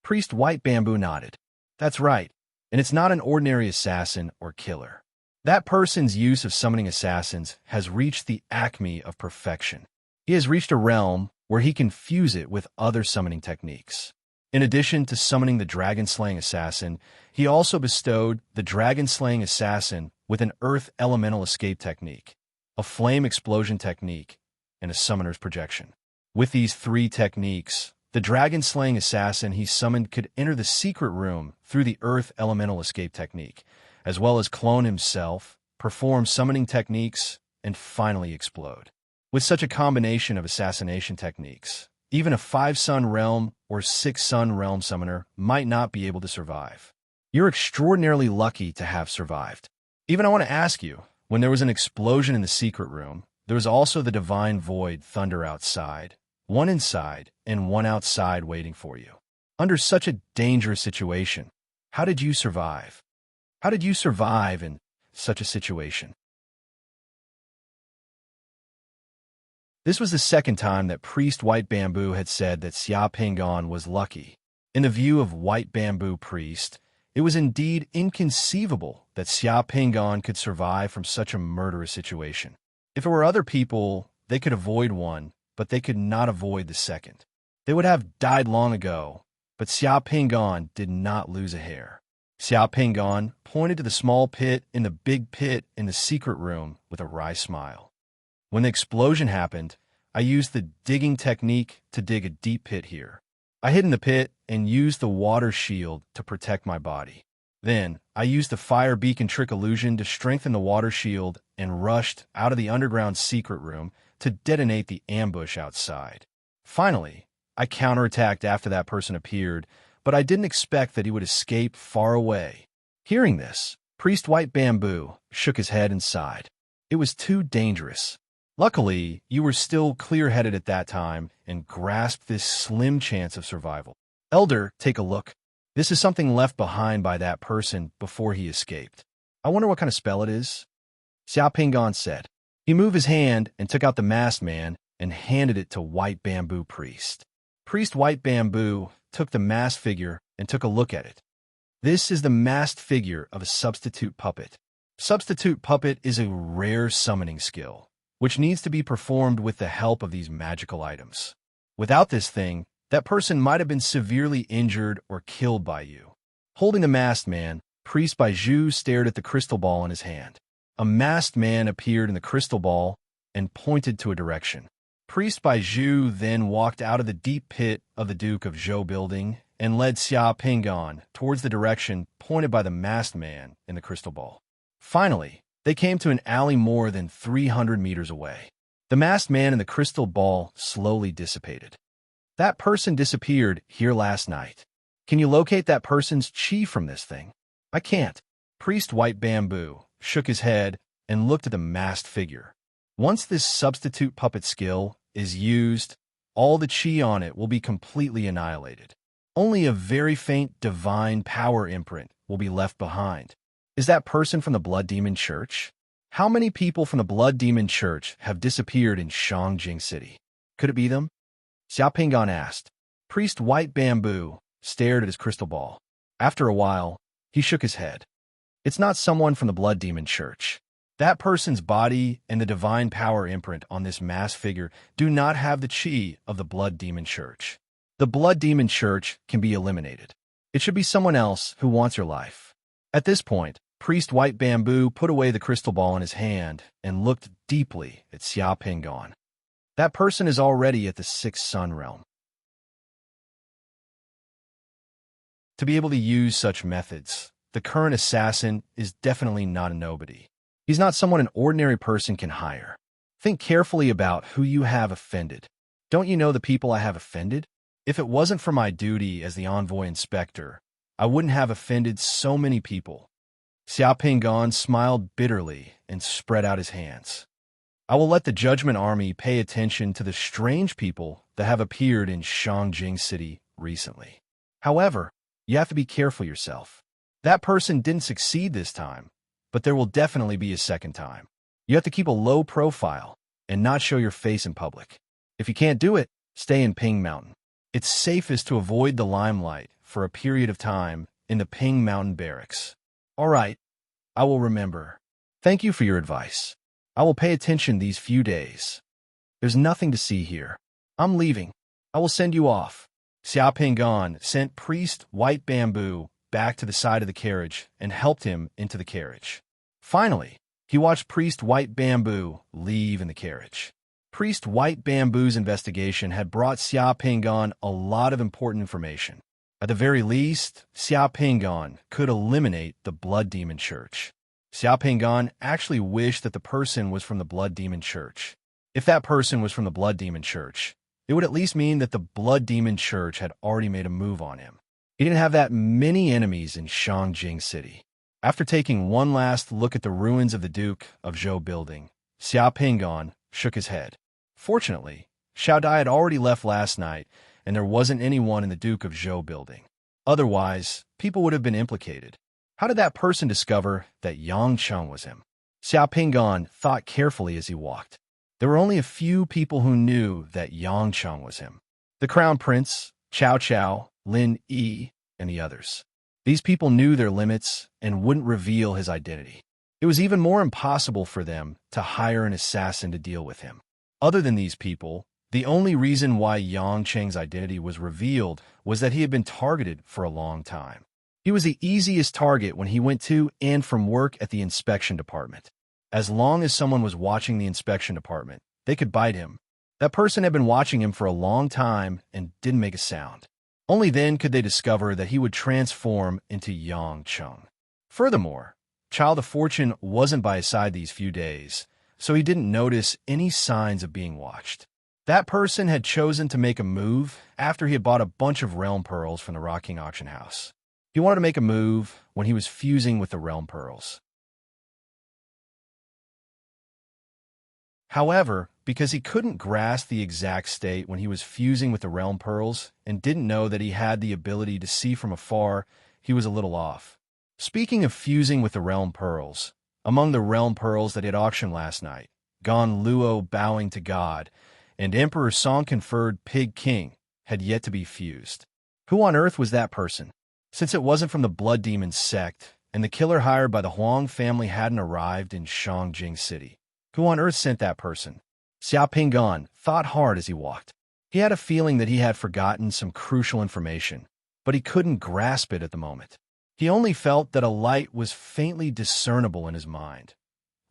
Priest White Bamboo nodded. That's right, and it's not an ordinary assassin or killer. That person's use of summoning assassins has reached the acme of perfection. He has reached a realm where he can fuse it with other summoning techniques. In addition to summoning the dragon-slaying assassin, he also bestowed the dragon-slaying assassin with an earth elemental escape technique, a flame explosion technique, and a summoner's projection. With these 3 techniques, the dragon-slaying assassin he summoned could enter the secret room through the earth elemental escape technique, as well as clone himself, perform summoning techniques, and finally explode. With such a combination of assassination techniques, even a 5-sun realm or 6-sun realm summoner might not be able to survive. You're extraordinarily lucky to have survived. Even I want to ask you, when there was an explosion in the secret room, there was also the divine void thunder outside, one inside and one outside waiting for you. Under such a dangerous situation, how did you survive? How did you survive in such a situation? This was the second time that Priest White Bamboo had said that Xia Pingan was lucky. In the view of White Bamboo Priest, it was indeed inconceivable that Xia Pingan could survive from such a murderous situation. If it were other people, they could avoid one, but they could not avoid the second. They would have died long ago, but Xia Pingan did not lose a hair. Xia Pingan pointed to the small pit in the big pit in the secret room with a wry smile. When the explosion happened, I used the digging technique to dig a deep pit here. I hid in the pit and used the water shield to protect my body. Then, I used the fire beacon trick illusion to strengthen the water shield and rushed out of the underground secret room to detonate the ambush outside. Finally, I counterattacked after that person appeared, but I didn't expect that he would escape far away. Hearing this, Priest White Bamboo shook his head and sighed. It was too dangerous. Luckily, you were still clear-headed at that time and grasped this slim chance of survival. Elder, take a look. This is something left behind by that person before he escaped. I wonder what kind of spell it is. Xiao Pingan said. He moved his hand and took out the masked man and handed it to White Bamboo Priest. Priest White Bamboo took the masked figure and took a look at it. This is the masked figure of a substitute puppet. Substitute puppet is a rare summoning skill, which needs to be performed with the help of these magical items. Without this thing, that person might have been severely injured or killed by you. Holding the masked man, Priest Baiju stared at the crystal ball in his hand. A masked man appeared in the crystal ball and pointed to a direction. Priest Baiju then walked out of the deep pit of the Duke of Zhou building and led Xia Pingan towards the direction pointed by the masked man in the crystal ball. Finally, they came to an alley more than 300 meters away. The masked man in the crystal ball slowly dissipated. That person disappeared here last night. Can you locate that person's chi from this thing? I can't. Priest White Bamboo shook his head and looked at the masked figure. Once this substitute puppet skill is used, all the chi on it will be completely annihilated. Only a very faint divine power imprint will be left behind. Is that person from the Blood Demon Church? How many people from the Blood Demon Church have disappeared in Shangjing City? Could it be them? Xiao Pingon asked. Priest White Bamboo stared at his crystal ball. After a while, he shook his head. It's not someone from the Blood Demon Church. That person's body and the divine power imprint on this mass figure do not have the chi of the Blood Demon Church. The Blood Demon Church can be eliminated. It should be someone else who wants your life. At this point, Priest White Bamboo put away the crystal ball in his hand and looked deeply at Xiao Pingon. That person is already at the Sixth Sun Realm. To be able to use such methods, the current assassin is definitely not a nobody. He's not someone an ordinary person can hire. Think carefully about who you have offended. Don't you know the people I have offended? If it wasn't for my duty as the envoy inspector, I wouldn't have offended so many people. Xiao Pingon smiled bitterly and spread out his hands. I will let the Judgment Army pay attention to the strange people that have appeared in Shangjing City recently. However, you have to be careful yourself. That person didn't succeed this time, but there will definitely be a second time. You have to keep a low profile and not show your face in public. If you can't do it, stay in Ping Mountain. It's safest to avoid the limelight for a period of time in the Ping Mountain barracks. All right, I will remember. Thank you for your advice. I will pay attention these few days. There's nothing to see here. I'm leaving. I will send you off. Xiao Pingon sent Priest White Bamboo back to the side of the carriage and helped him into the carriage. Finally, he watched Priest White Bamboo leave in the carriage. Priest White Bamboo's investigation had brought Xiao Pingon a lot of important information. At the very least, Xiao Pingon could eliminate the Blood Demon Church. Xiao Pingon actually wished that the person was from the Blood Demon Church. If that person was from the Blood Demon Church, it would at least mean that the Blood Demon Church had already made a move on him. He didn't have that many enemies in Shangjing City. After taking one last look at the ruins of the Duke of Zhou building, Xiao Pingon shook his head. Fortunately, Xiao Dai had already left last night, and there wasn't anyone in the Duke of Zhou building. Otherwise, people would have been implicated. How did that person discover that Yang Cheng was him? Xiao Pingon thought carefully as he walked. There were only a few people who knew that Yang Cheng was him. The Crown Prince, Cao Cao, Lin Yi, and the others. These people knew their limits and wouldn't reveal his identity. It was even more impossible for them to hire an assassin to deal with him. Other than these people, the only reason why Yang Cheng's identity was revealed was that he had been targeted for a long time. He was the easiest target when he went to and from work at the inspection department. As long as someone was watching the inspection department, they could bite him. That person had been watching him for a long time and didn't make a sound. Only then could they discover that he would transform into Yang Cheng. Furthermore, Child of Fortune wasn't by his side these few days, so he didn't notice any signs of being watched. That person had chosen to make a move after he had bought a bunch of realm pearls from the Rocking Auction House. He wanted to make a move when he was fusing with the realm pearls. However, because he couldn't grasp the exact state when he was fusing with the realm pearls and didn't know that he had the ability to see from afar, he was a little off. Speaking of fusing with the realm pearls, among the realm pearls that he had auctioned last night, Gon Luo bowing to God, and Emperor Song conferred Pig King had yet to be fused. Who on earth was that person? Since it wasn't from the Blood Demon sect, and the killer hired by the Huang family hadn't arrived in Shangjing City, who on earth sent that person? Xiao Pingon thought hard as he walked. He had a feeling that he had forgotten some crucial information, but he couldn't grasp it at the moment. He only felt that a light was faintly discernible in his mind.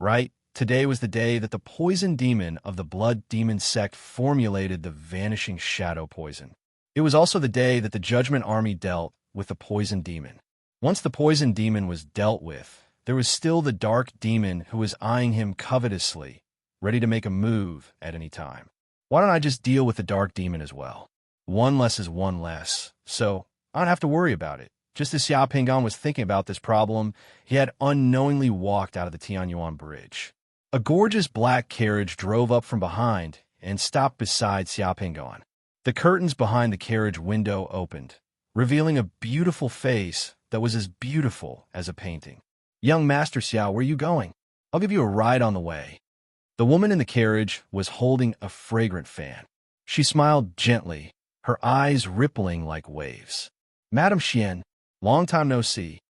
Right, today was the day that the poison demon of the Blood Demon sect formulated the vanishing shadow poison. It was also the day that the Judgment Army dealt with the poison demon. Once the poison demon was dealt with, there was still the dark demon who was eyeing him covetously, ready to make a move at any time. Why don't I just deal with the dark demon as well? One less is one less, so I don't have to worry about it. Just as Xiao Pingon was thinking about this problem, he had unknowingly walked out of the Tianyuan Bridge. A gorgeous black carriage drove up from behind and stopped beside Xiao Pingon. The curtains behind the carriage window opened, revealing a beautiful face that was as beautiful as a painting. Young Master Xiao, where are you going? I'll give you a ride on the way. The woman in the carriage was holding a fragrant fan. She smiled gently, her eyes rippling like waves. Madame Chien, long time no see.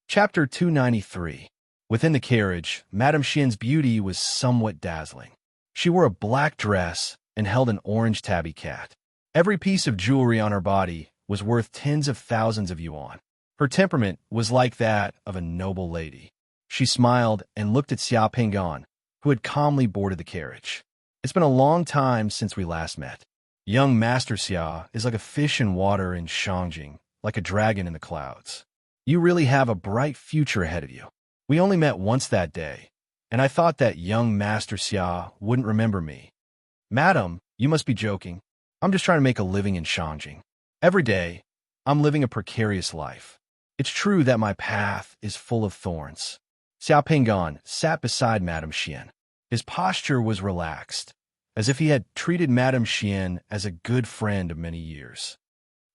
Chapter 293. Within the carriage, Madame Chien's beauty was somewhat dazzling. She wore a black dress and held an orange tabby cat. Every piece of jewelry on her body was worth tens of thousands of yuan. Her temperament was like that of a noble lady. She smiled and looked at Xia Pingan, who had calmly boarded the carriage. It's been a long time since we last met. Young Master Xia is like a fish in water in Shangjing, like a dragon in the clouds. You really have a bright future ahead of you. We only met once that day, and I thought that young Master Xia wouldn't remember me. Madam, you must be joking. I'm just trying to make a living in Shangjing. Every day, I'm living a precarious life. It's true that my path is full of thorns. Xia Pingan sat beside Madame Chien. His posture was relaxed, as if he had treated Madame Chien as a good friend of many years.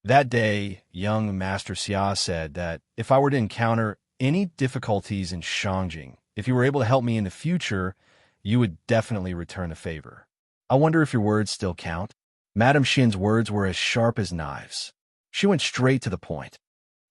That day, young Master Xia said that if I were to encounter any difficulties in Shangjing, if you were able to help me in the future, you would definitely return the favor. I wonder if your words still count? Madame Chien's words were as sharp as knives. She went straight to the point.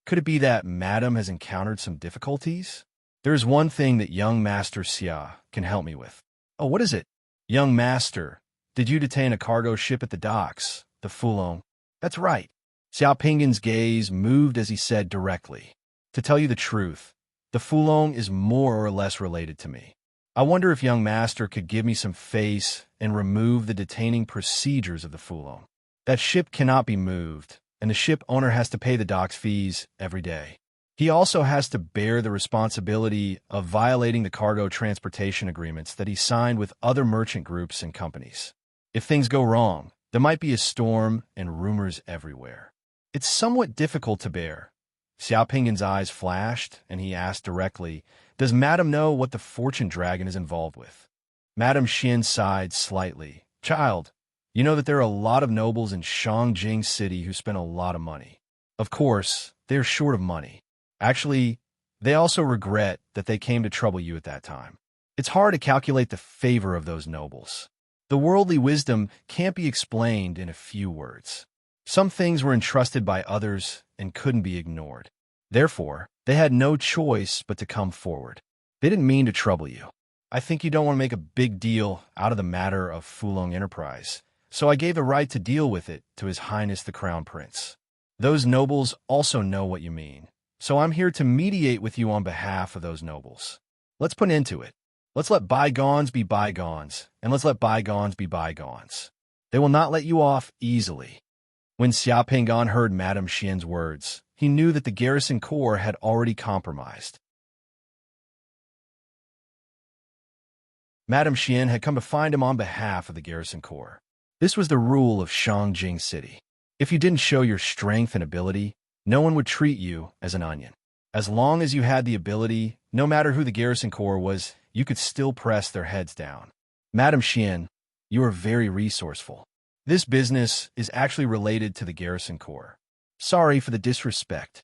Could it be that Madame has encountered some difficulties? There is one thing that young Master Xia can help me with. Oh, what is it? Young Master, did you detain a cargo ship at the docks, the Fulong? That's right. Xia Pingan's gaze moved as he said directly. To tell you the truth, the Fulong is more or less related to me. I wonder if young Master could give me some face and remove the detaining procedures of the Fulong. That ship cannot be moved, and the ship owner has to pay the dock's fees every day. He also has to bear the responsibility of violating the cargo transportation agreements that he signed with other merchant groups and companies. If things go wrong, there might be a storm and rumors everywhere. It's somewhat difficult to bear. Xia Pingan's eyes flashed, and he asked directly, "Does Madame know what the fortune dragon is involved with?" Madame Chien sighed slightly. "Child, you know that there are a lot of nobles in Shangjing City who spend a lot of money. Of course, they're short of money. Actually, they also regret that they came to trouble you at that time. It's hard to calculate the favor of those nobles. The worldly wisdom can't be explained in a few words. Some things were entrusted by others and couldn't be ignored. Therefore, they had no choice but to come forward. They didn't mean to trouble you. I think you don't want to make a big deal out of the matter of Fulong Enterprise, so I gave the right to deal with it to His Highness the Crown Prince. Those nobles also know what you mean, so I'm here to mediate with you on behalf of those nobles. Let's put an end to it. Let's let bygones be bygones, and let's let bygones be bygones. They will not let you off easily." When Xia Pingan heard Madame Chien's words, he knew that the garrison corps had already compromised. Madame Chien had come to find him on behalf of the garrison corps. This was the rule of Shangjing City. If you didn't show your strength and ability, no one would treat you as an onion. As long as you had the ability, no matter who the garrison corps was, you could still press their heads down. Madame Chien, you are very resourceful. This business is actually related to the garrison corps. Sorry for the disrespect.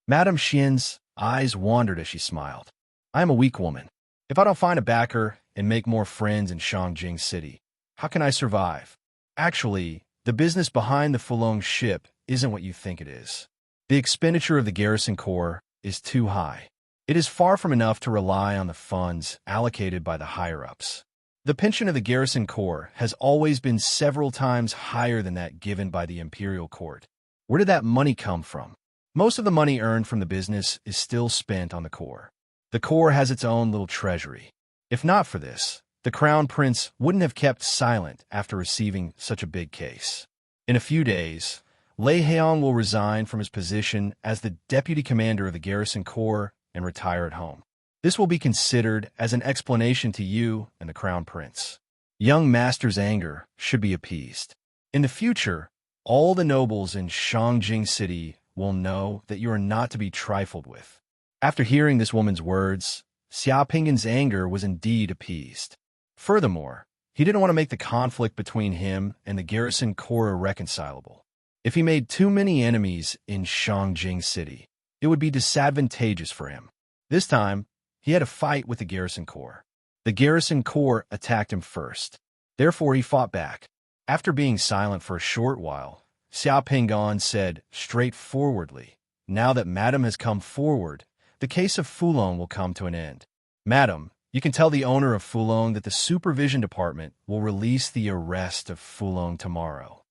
Madame Chien's eyes wandered as she smiled. I am a weak woman. If I don't find a backer and make more friends in Shangjing City, how can I survive? Actually, the business behind the Fulong ship isn't what you think it is. The expenditure of the garrison corps is too high. It is far from enough to rely on the funds allocated by the higher-ups. The pension of the garrison corps has always been several times higher than that given by the imperial court. Where did that money come from? Most of the money earned from the business is still spent on the corps. The corps has its own little treasury. If not for this, the crown prince wouldn't have kept silent after receiving such a big case. In a few days, Lei Heong will resign from his position as the deputy commander of the garrison corps and retire at home. This will be considered as an explanation to you and the crown prince. Young Master's anger should be appeased. In the future, all the nobles in Shangjing City will know that you are not to be trifled with. After hearing this woman's words, Xia Pingan's anger was indeed appeased. Furthermore, he didn't want to make the conflict between him and the garrison corps irreconcilable. If he made too many enemies in Shangjing City, it would be disadvantageous for him. This time, he had a fight with the garrison corps. The garrison corps attacked him first. Therefore, he fought back. After being silent for a short while, Xiao Pingan said straightforwardly, "Now that Madam has come forward, the case of Fulong will come to an end. Madam, you can tell the owner of Fulong that the supervision department will release the arrest of Fulong tomorrow."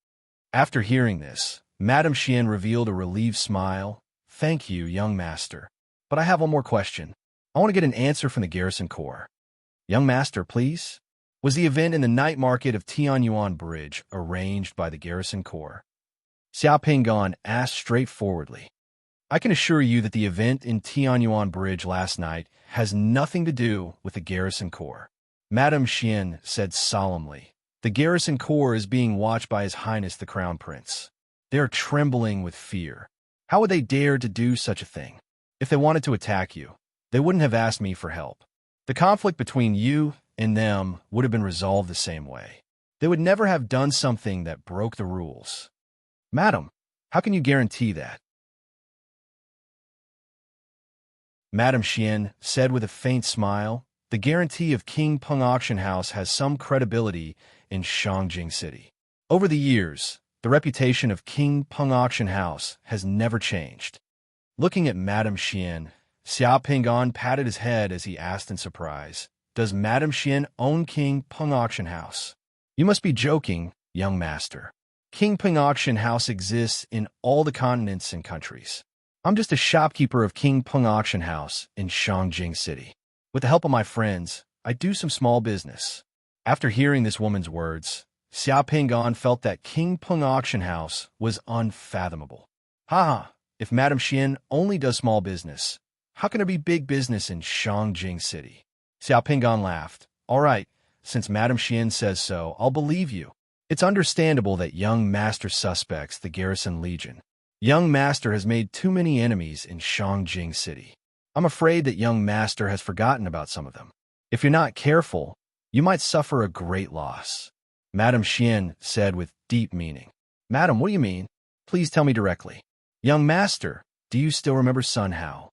After hearing this, Madam Xian revealed a relieved smile. "Thank you, young master. But I have one more question. I want to get an answer from the garrison corps." "Young master, please." "Was the event in the night market of Tianyuan Bridge arranged by the garrison corps?" Xiao Pingan asked straightforwardly. "I can assure you that the event in Tianyuan Bridge last night has nothing to do with the garrison corps." Madam Xian said solemnly, "The garrison corps is being watched by His Highness the Crown Prince. They are trembling with fear. How would they dare to do such a thing? If they wanted to attack you, they wouldn't have asked me for help. The conflict between you and them would have been resolved the same way. They would never have done something that broke the rules." "Madam, how can you guarantee that?" Madam Xian said with a faint smile, "The guarantee of King Peng Auction House has some credibility in Shangjing City. Over the years, the reputation of King Peng Auction House has never changed." Looking at Madam Xian, Xiao Pingan patted his head as he asked in surprise, "Does Madam Xian own King Peng Auction House?" "You must be joking, young master. King Peng Auction House exists in all the continents and countries. I'm just a shopkeeper of King Peng Auction House in Shangjing City. With the help of my friends, I do some small business." After hearing this woman's words, Xiao Pingan felt that King Peng Auction House was unfathomable. "Ha! If Madam Xian only does small business, how can there be big business in Shangjing City?" Xiao Pingan laughed. "All right, since Madam Xian says so, I'll believe you. It's understandable that young master suspects the garrison legion. Young master has made too many enemies in Shangjing City. I'm afraid that young master has forgotten about some of them. If you're not careful, you might suffer a great loss." Madam Xian said with deep meaning. "Madam, what do you mean? Please tell me directly." "Young master, do you still remember Sun Hao?"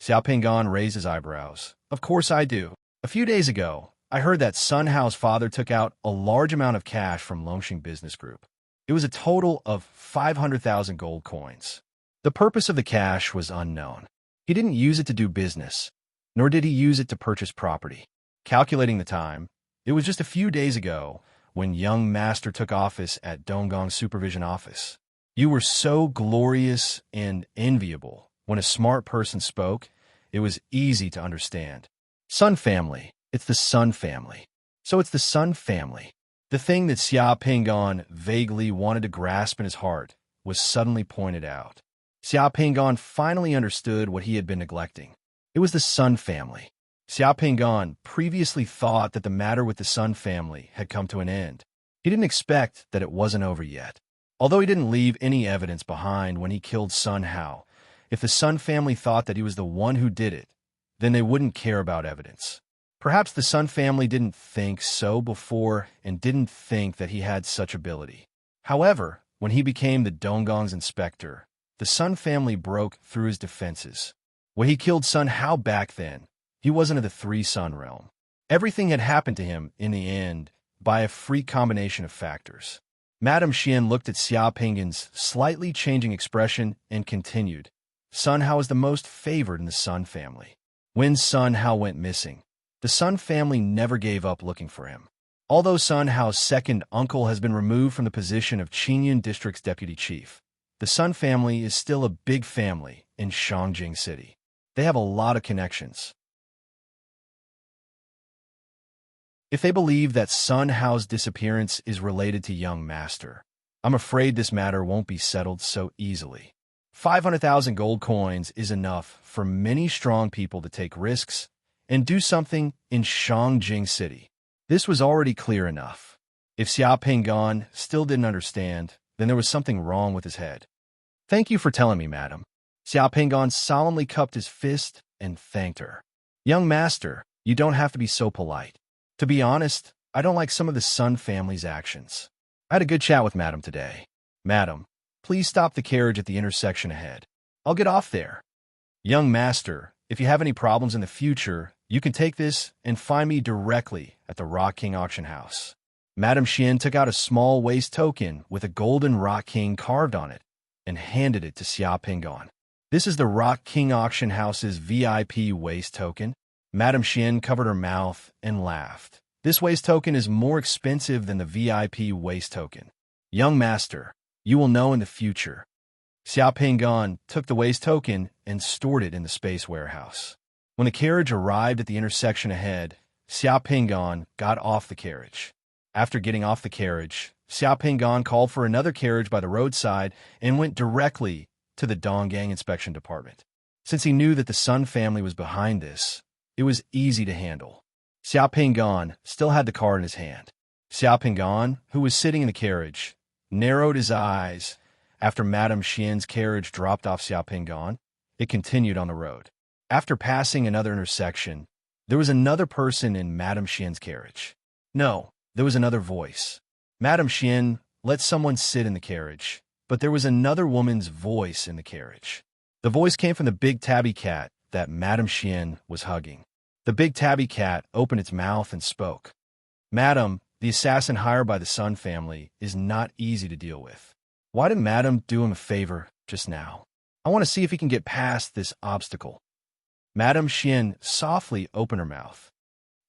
Xiao Pingan raised his eyebrows. "Of course I do. A few days ago, I heard that Sun Hao's father took out a large amount of cash from Longxing Business Group. It was a total of 500,000 gold coins. The purpose of the cash was unknown. He didn't use it to do business, nor did he use it to purchase property. Calculating the time, it was just a few days ago when young master took office at Donggong's supervision office. You were so glorious and enviable. When a smart person spoke, it was easy to understand. Sun family. It's the Sun family. So it's the Sun family." The thing that Xiao Pingan vaguely wanted to grasp in his heart was suddenly pointed out. Xiao Pingan finally understood what he had been neglecting. It was the Sun family. Xiao Pingan previously thought that the matter with the Sun family had come to an end. He didn't expect that it wasn't over yet. Although he didn't leave any evidence behind when he killed Sun Hao, if the Sun family thought that he was the one who did it, then they wouldn't care about evidence. Perhaps the Sun family didn't think so before and didn't think that he had such ability. However, when he became the Donggong's inspector, the Sun family broke through his defenses. When he killed Sun Hao back then, he wasn't of the Three Sun realm. Everything had happened to him, in the end, by a freak combination of factors. Madam Xian looked at Xiao Pingan's slightly changing expression and continued. Sun Hao is the most favored in the Sun family. When Sun Hao went missing, the Sun family never gave up looking for him. Although Sun Hao's second uncle has been removed from the position of Qingyun District's deputy chief, the Sun family is still a big family in Shangjing City. They have a lot of connections. If they believe that Sun Hao's disappearance is related to young master, I'm afraid this matter won't be settled so easily. 500,000 gold coins is enough for many strong people to take risks and do something in Shangjing City. This was already clear enough. If Xiao Pingan still didn't understand, then there was something wrong with his head. "Thank you for telling me, madam." Xiao Pingan solemnly cupped his fist and thanked her. "Young master, you don't have to be so polite. To be honest, I don't like some of the Sun family's actions. I had a good chat with madam today. Madam, please stop the carriage at the intersection ahead. I'll get off there. Young master, if you have any problems in the future, you can take this and find me directly at the Rock King auction house. Madame Xian took out a small waist token with a golden Rock King carved on it and handed it to Xia Pingon. This is the Rock King auction house's VIP waist token. Madame Xian covered her mouth and laughed. This waist token is more expensive than the VIP waist token. Young master, you will know in the future. Xia Pingon took the waist token and stored it in the space warehouse. When the carriage arrived at the intersection ahead, Xia Pingon got off the carriage. After getting off the carriage, Xia Pingon called for another carriage by the roadside and went directly to the Donggang inspection department. Since he knew that the Sun family was behind this, it was easy to handle. Xia Pingon still had the card in his hand. Xia Pingon, who was sitting in the carriage, narrowed his eyes. After Madame Xian's carriage dropped off Xia Pingon, it continued on the road. After passing another intersection, there was another person in Madame Xian's carriage. No, there was another voice. Madame Xian let someone sit in the carriage, but there was another woman's voice in the carriage. The voice came from the big tabby cat that Madame Xian was hugging. The big tabby cat opened its mouth and spoke. Madam, the assassin hired by the Sun family is not easy to deal with. Why did Madam do him a favor just now? I want to see if he can get past this obstacle. Madame Xian softly opened her mouth.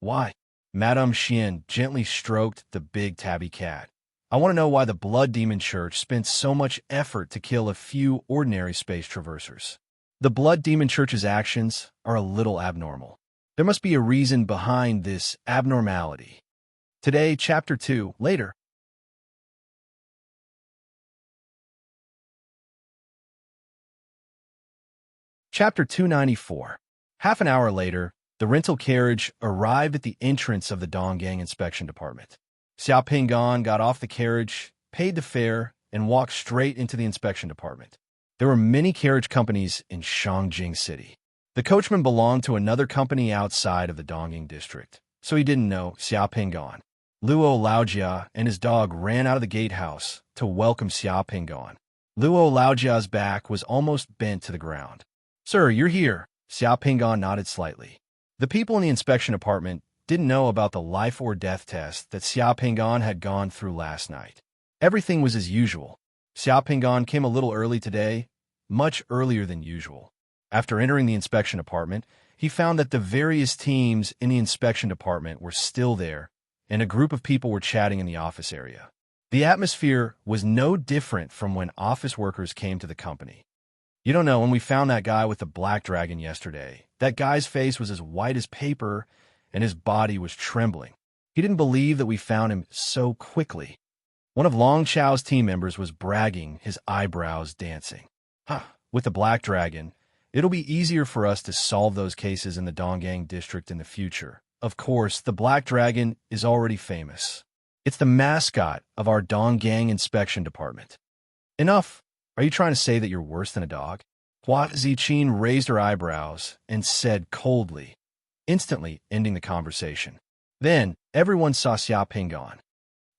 Why? Madame Xian gently stroked the big tabby cat. I want to know why the Blood Demon Church spent so much effort to kill a few ordinary space traversers. The Blood Demon Church's actions are a little abnormal. There must be a reason behind this abnormality. Today, Chapter 2, later. Chapter 294. Half an hour later, the rental carriage arrived at the entrance of the Donggang inspection department. Xia Pingon got off the carriage, paid the fare, and walked straight into the inspection department. There were many carriage companies in Shangjing City. The coachman belonged to another company outside of the Dongying district, so he didn't know Xia Pingon. Luo Laojia and his dog ran out of the gatehouse to welcome Xia Pingon. Luo Laojia's back was almost bent to the ground. Sir, you're here. Xia Pingon nodded slightly. The people in the inspection department didn't know about the life or death test that Xia Pingon had gone through last night. Everything was as usual. Xia Pingon came a little early today, much earlier than usual. After entering the inspection department, he found that the various teams in the inspection department were still there, and a group of people were chatting in the office area. The atmosphere was no different from when office workers came to the company. You don't know, when we found that guy with the black dragon yesterday, that guy's face was as white as paper and his body was trembling. He didn't believe that we found him so quickly. One of Long Chao's team members was bragging, his eyebrows dancing. With the black dragon, it'll be easier for us to solve those cases in the Donggang district in the future. Of course, the black dragon is already famous. It's the mascot of our Donggang inspection department. Enough. Are you trying to say that you're worse than a dog? Hua Ziqin raised her eyebrows and said coldly, instantly ending the conversation. Then, everyone saw Xia Pingon.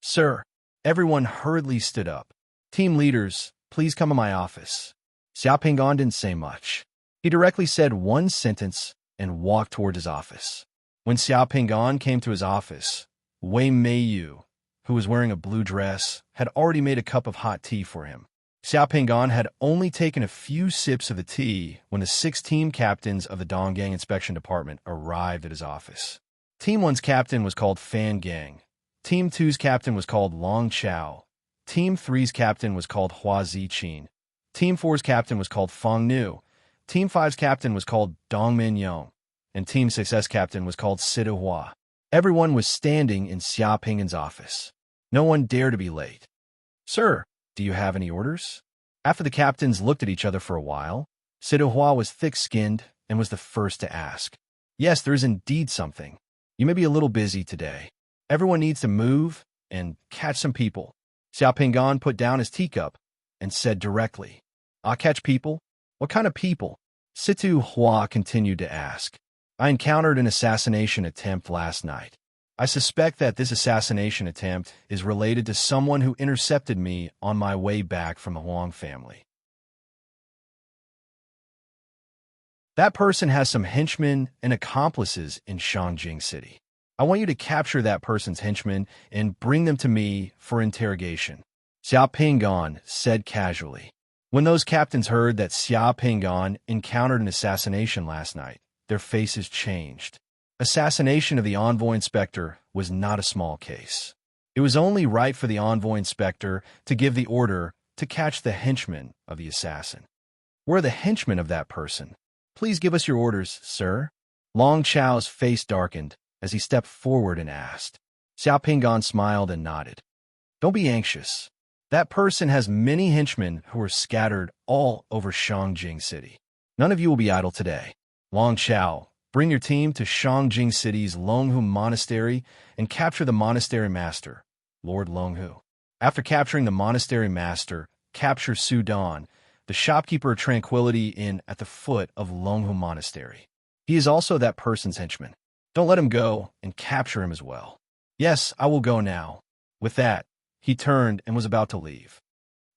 Sir, everyone hurriedly stood up. Team leaders, please come to my office. Xia Pingon didn't say much. He directly said one sentence and walked toward his office. When Xia Pingon came to his office, Wei Meiyu, who was wearing a blue dress, had already made a cup of hot tea for him. Xia Pingon had only taken a few sips of the tea when the 6 team captains of the Donggang inspection department arrived at his office. Team 1's captain was called Fan Gang. Team 2's captain was called Long Chao. Team 3's captain was called Hua Ziqin. Team 4's captain was called Feng Nu. Team 5's captain was called Dong Min Yong. And Team 6's captain was called Sida Hua. Everyone was standing in Xia Pingon's office. No one dared to be late. Sir, do you have any orders? After the captains looked at each other for a while, Sida Hua was thick-skinned and was the first to ask. Yes, there is indeed something. You may be a little busy today. Everyone needs to move and catch some people. Xia Pingon put down his teacup and said directly, I'll catch people? What kind of people? Situ Hua continued to ask. I encountered an assassination attempt last night. I suspect that this assassination attempt is related to someone who intercepted me on my way back from the Huang family. That person has some henchmen and accomplices in Shangjing City. I want you to capture that person's henchmen and bring them to me for interrogation. Xia Pingan said casually. When those captains heard that Xia Pingan encountered an assassination last night, their faces changed. Assassination of the envoy inspector was not a small case. It was only right for the envoy inspector to give the order to catch the henchmen of the assassin. Where are the henchmen of that person? Please give us your orders, sir. Long Chao's face darkened as he stepped forward and asked. Xia Pingan smiled and nodded. Don't be anxious. That person has many henchmen who are scattered all over Shangjing City. None of you will be idle today. Long Chao, bring your team to Shangjing City's Longhu Monastery and capture the monastery master, Lord Longhu. After capturing the monastery master, capture Su Dan, the shopkeeper of Tranquility Inn at the foot of Longhu Monastery. He is also that person's henchman. Don't let him go and capture him as well. Yes, I will go now. With that, he turned and was about to leave.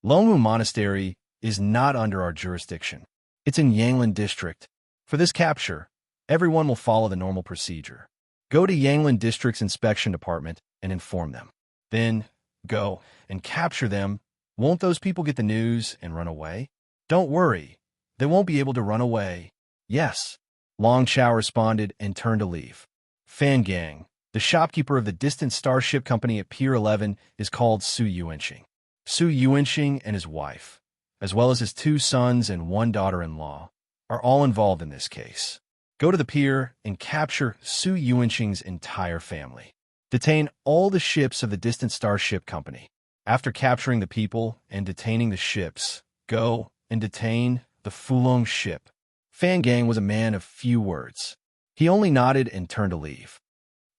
Longhu Monastery is not under our jurisdiction. It's in Yanglin District. For this capture, everyone will follow the normal procedure. Go to Yanglin District's inspection department and inform them. Then, go and capture them. Won't those people get the news and run away? Don't worry. They won't be able to run away. Yes. Long Chao responded and turned to leave. Fan Gang, the shopkeeper of the distant Starship Company at Pier 11, is called Su Yuanxing. Su Yuanxing and his wife, as well as his 2 sons and 1 daughter-in-law, are all involved in this case. Go to the pier and capture Su Yuanxing's entire family. Detain all the ships of the distant Starship Company. After capturing the people and detaining the ships, go and detain the Fulong ship. Fan Gang was a man of few words. He only nodded and turned to leave.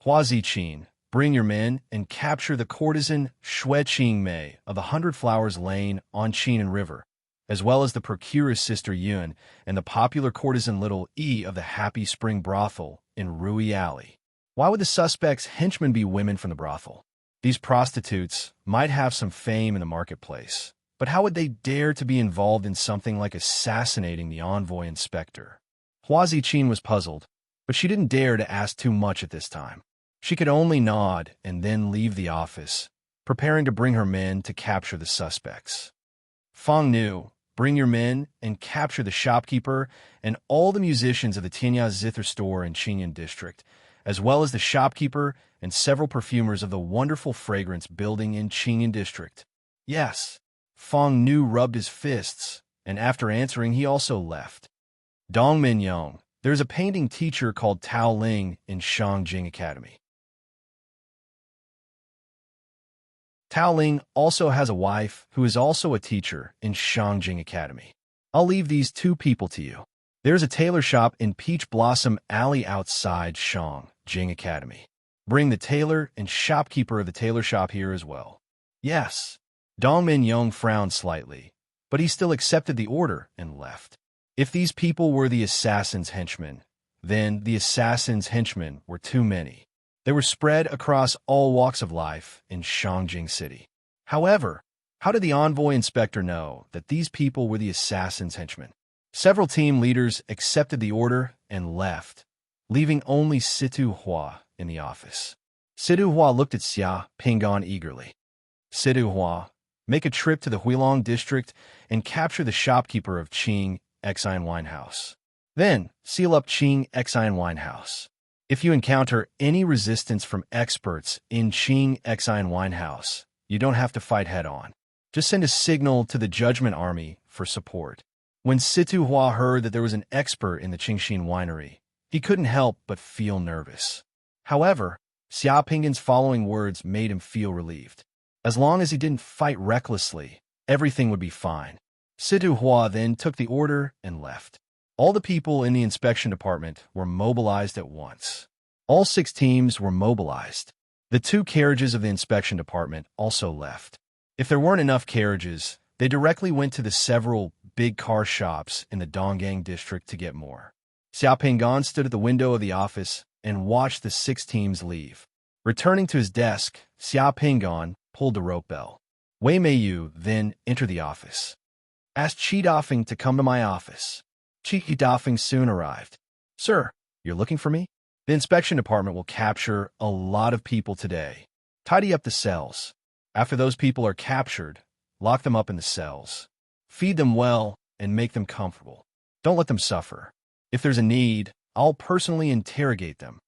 Hua Ziqin, bring your men and capture the courtesan Shui Qingmei of the 100 Flowers Lane on Qinan River, as well as the procurer's sister Yun and the popular courtesan Little E of the Happy Spring Brothel in Rui Alley. Why would the suspects' henchmen be women from the brothel? These prostitutes might have some fame in the marketplace, but how would they dare to be involved in something like assassinating the envoy inspector? Hua Ziqin was puzzled, but she didn't dare to ask too much at this time. She could only nod and then leave the office, preparing to bring her men to capture the suspects. Fang Nu, bring your men and capture the shopkeeper and all the musicians of the Tianya Zither store in Qinyan District, as well as the shopkeeper and several perfumers of the wonderful fragrance building in Qinyan District. Yes. Fang Nu rubbed his fists, and after answering, he also left. Dong Minyong, there's a painting teacher called Tao Ling in Shangjing Academy. Tao Ling also has a wife who is also a teacher in Shangjing Academy. I'll leave these 2 people to you. There's a tailor shop in Peach Blossom Alley outside Shangjing Academy. Bring the tailor and shopkeeper of the tailor shop here as well. Yes. Dong Minyong frowned slightly, but he still accepted the order and left. If these people were the assassin's henchmen, then the assassin's henchmen were too many. They were spread across all walks of life in Shangjing City. However, how did the envoy inspector know that these people were the assassin's henchmen? Several team leaders accepted the order and left, leaving only Situ Hua in the office. Situ Hua looked at Xia Pingan eagerly. Situ Hua, make a trip to the Huilong district and capture the shopkeeper of Qing Exine Wine House. Then, seal up Qing Exine Wine House. If you encounter any resistance from experts in Qing Exine Wine House, you don't have to fight head-on. Just send a signal to the Judgment Army for support. When Situ Hua heard that there was an expert in the Qingxin winery, he couldn't help but feel nervous. However, Xia Pingan's following words made him feel relieved. As long as he didn't fight recklessly, everything would be fine. Situ Hua then took the order and left. All the people in the inspection department were mobilized at once. All 6 teams were mobilized. The 2 carriages of the inspection department also left. If there weren't enough carriages, they directly went to the several big car shops in the Donggang district to get more. Xia Pingan stood at the window of the office and watched the 6 teams leave. Returning to his desk, Xia Pingon pulled the rope bell. Wei Meiyu then entered the office. Asked Qi Dafeng to come to my office. Qi Dafeng soon arrived. Sir, you're looking for me? The inspection department will capture a lot of people today. Tidy up the cells. After those people are captured, lock them up in the cells. Feed them well and make them comfortable. Don't let them suffer. If there's a need, I'll personally interrogate them.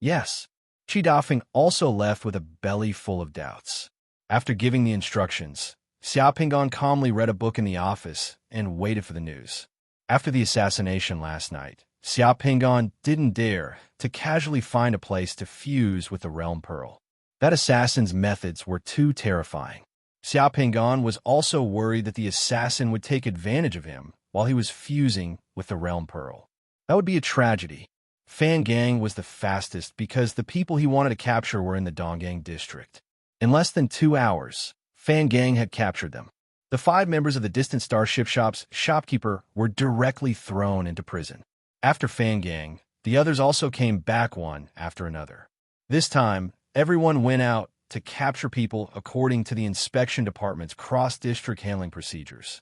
Yes. Qi Dafeng also left with a belly full of doubts. After giving the instructions, Xia Pingon calmly read a book in the office and waited for the news. After the assassination last night, Xia Pingon didn't dare to casually find a place to fuse with the Realm Pearl. That assassin's methods were too terrifying. Xia Pingon was also worried that the assassin would take advantage of him while he was fusing with the Realm Pearl. That would be a tragedy. Fan Gang was the fastest because the people he wanted to capture were in the Donggang district. In less than 2 hours, Fan Gang had captured them. The 5 members of the Distant Starship Shop's shopkeeper were directly thrown into prison. After Fan Gang, the others also came back one after another. This time, everyone went out to capture people according to the inspection department's cross-district handling procedures.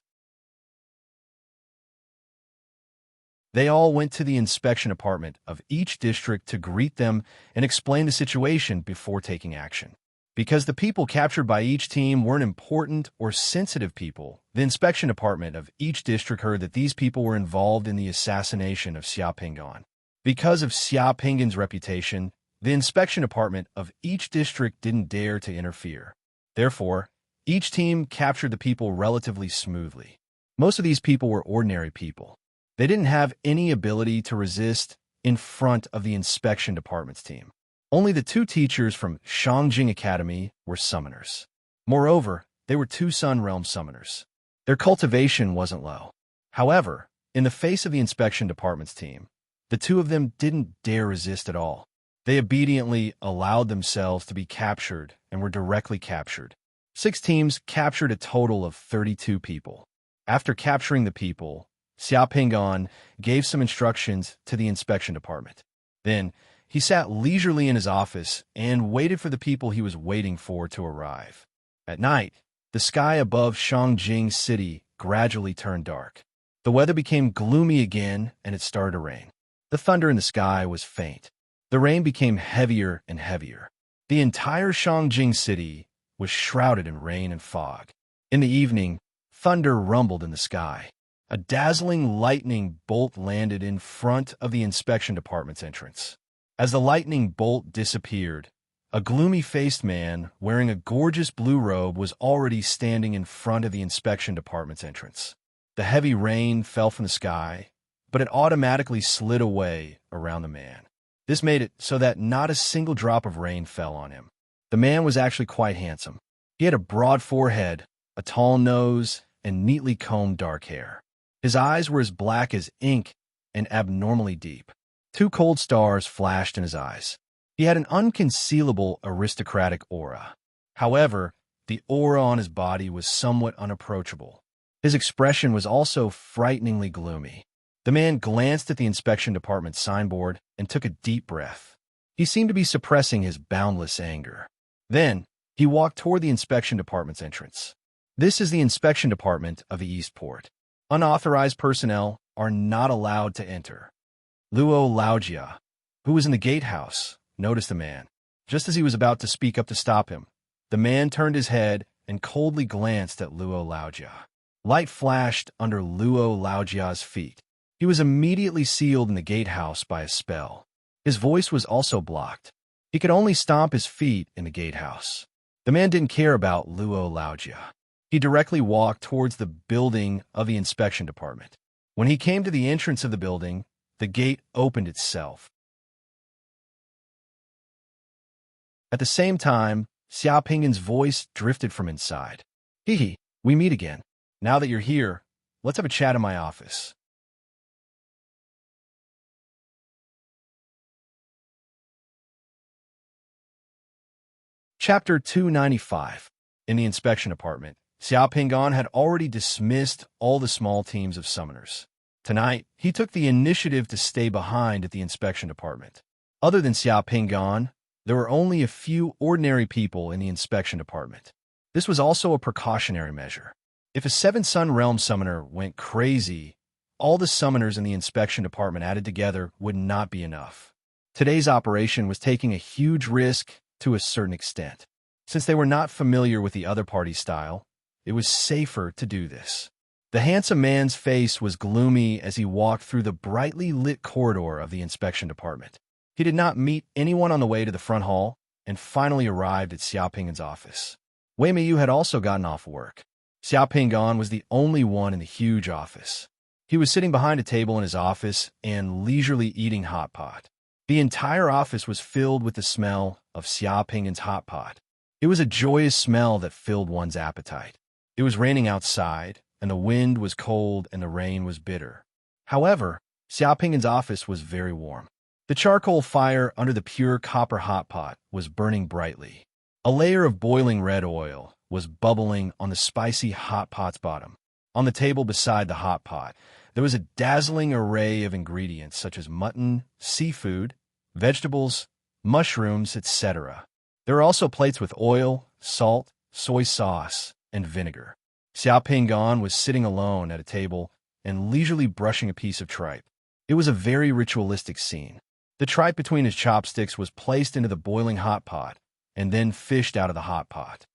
They all went to the inspection department of each district to greet them and explain the situation before taking action. Because the people captured by each team weren't important or sensitive people, the inspection department of each district heard that these people were involved in the assassination of Xia Pingon. Because of Xia Pingon's reputation, the inspection department of each district didn't dare to interfere. Therefore, each team captured the people relatively smoothly. Most of these people were ordinary people. They didn't have any ability to resist in front of the inspection department's team. Only the 2 teachers from Shangjing Academy were summoners. Moreover, they were 2 Sun Realm summoners. Their cultivation wasn't low. However, in the face of the inspection department's team, the 2 of them didn't dare resist at all. They obediently allowed themselves to be captured and were directly captured. 6 teams captured a total of 32 people. After capturing the people, Xia Pingon gave some instructions to the inspection department. Then, he sat leisurely in his office and waited for the people he was waiting for to arrive. At night, the sky above Shangjing City gradually turned dark. The weather became gloomy again, and it started to rain. The thunder in the sky was faint. The rain became heavier and heavier. The entire Shangjing City was shrouded in rain and fog. In the evening, thunder rumbled in the sky. A dazzling lightning bolt landed in front of the inspection department's entrance. As the lightning bolt disappeared, a gloomy-faced man wearing a gorgeous blue robe was already standing in front of the inspection department's entrance. The heavy rain fell from the sky, but it automatically slid away around the man. This made it so that not a single drop of rain fell on him. The man was actually quite handsome. He had a broad forehead, a tall nose, and neatly combed dark hair. His eyes were as black as ink and abnormally deep. 2 cold stars flashed in his eyes. He had an unconcealable aristocratic aura. However, the aura on his body was somewhat unapproachable. His expression was also frighteningly gloomy. The man glanced at the inspection department's signboard and took a deep breath. He seemed to be suppressing his boundless anger. Then, he walked toward the inspection department's entrance. This is the inspection department of the Eastport. Unauthorized personnel are not allowed to enter. Luo Laojia, who was in the gatehouse, noticed the man. Just as he was about to speak up to stop him, the man turned his head and coldly glanced at Luo Laojia. Light flashed under Luo Laojia's feet. He was immediately sealed in the gatehouse by a spell. His voice was also blocked. He could only stomp his feet in the gatehouse. The man didn't care about Luo Laojia. He directly walked towards the building of the inspection department. When he came to the entrance of the building, the gate opened itself. At the same time, Xia Pingon's voice drifted from inside. Hee, we meet again. Now that you're here, let's have a chat in my office. Chapter 295. In the inspection department, Xia Pingon had already dismissed all the small teams of summoners. Tonight, he took the initiative to stay behind at the inspection department. Other than Xia Pingon, There were only a few ordinary people in the inspection department. This was also a precautionary measure. If a seven-sun realm summoner went crazy, all the summoners in the inspection department added together would not be enough. Today's operation was taking a huge risk to a certain extent. Since they were not familiar with the other party's style, it was safer to do this. The handsome man's face was gloomy as he walked through the brightly lit corridor of the inspection department. He did not meet anyone on the way to the front hall and finally arrived at Xiaoping's office. Wei Meiyu had also gotten off work. Xiaoping was the only one in the huge office. He was sitting behind a table in his office and leisurely eating hot pot. The entire office was filled with the smell of Xiaoping's hot pot. It was a joyous smell that filled one's appetite. It was raining outside, and the wind was cold and the rain was bitter. However, Xiaoping's office was very warm. The charcoal fire under the pure copper hot pot was burning brightly. A layer of boiling red oil was bubbling on the spicy hot pot's bottom. On the table beside the hot pot, there was a dazzling array of ingredients such as mutton, seafood, vegetables, mushrooms, etc. There were also plates with oil, salt, soy sauce, and vinegar. Xiaoping was sitting alone at a table and leisurely brushing a piece of tripe. It was a very ritualistic scene. The tripe between his chopsticks was placed into the boiling hot pot and then fished out of the hot pot.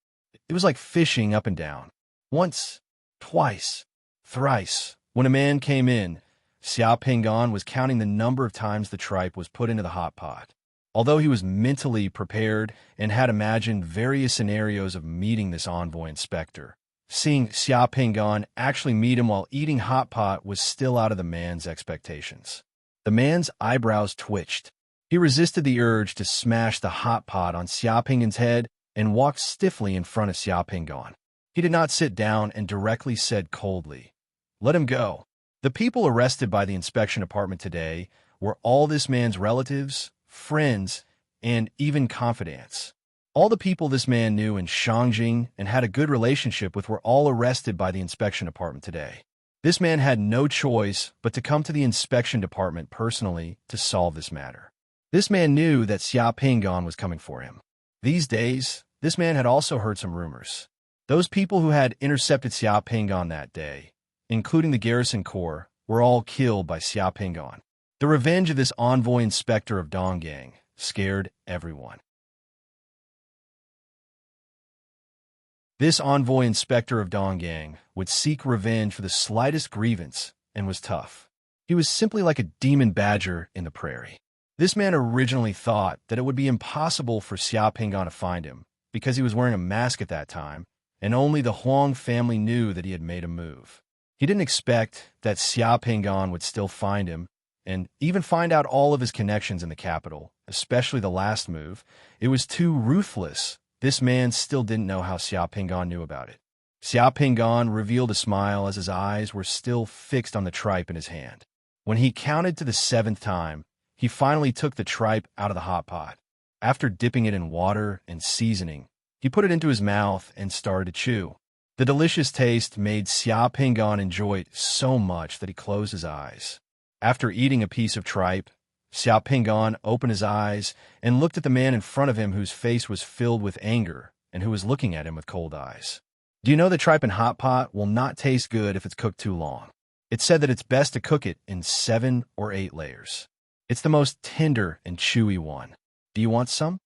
It was like fishing up and down. Once, twice, thrice. When a man came in, Xiaoping was counting the number of times the tripe was put into the hot pot. Although he was mentally prepared and had imagined various scenarios of meeting this envoy inspector, seeing Xiaoping actually meet him while eating hot pot was still out of the man's expectations. The man's eyebrows twitched. He resisted the urge to smash the hot pot on Xiaoping's head and walked stiffly in front of Xiaoping. He did not sit down and directly said coldly, "Let him go." The people arrested by the inspection department today were all this man's relatives, friends, and even confidants. All the people this man knew in Shangjing and had a good relationship with were all arrested by the inspection department today. This man had no choice but to come to the inspection department personally to solve this matter. This man knew that Xiaoping was coming for him. These days, this man had also heard some rumors. Those people who had intercepted Xiaoping that day, including the garrison corps, were all killed by Xiaoping. The revenge of this envoy inspector of Donggang scared everyone. This envoy inspector of Donggang would seek revenge for the slightest grievance and was tough. He was simply like a demon badger in the prairie. This man originally thought that it would be impossible for Xiaoping to find him because he was wearing a mask at that time, and only the Huang family knew that he had made a move. He didn't expect that Xiaoping would still find him and even find out all of his connections in the capital, especially the last move. It was too ruthless. This man still didn't know how Xiaoping knew about it. Xiaoping revealed a smile as his eyes were still fixed on the tripe in his hand. When he counted to the 7th time, he finally took the tripe out of the hot pot. After dipping it in water and seasoning, he put it into his mouth and started to chew. The delicious taste made Xiaoping enjoy it so much that he closed his eyes. After eating a piece of tripe, Xiaoping opened his eyes and looked at the man in front of him whose face was filled with anger and who was looking at him with cold eyes. Do you know that tripe in hot pot will not taste good if it's cooked too long? It's said that it's best to cook it in 7 or 8 layers. It's the most tender and chewy one. Do you want some?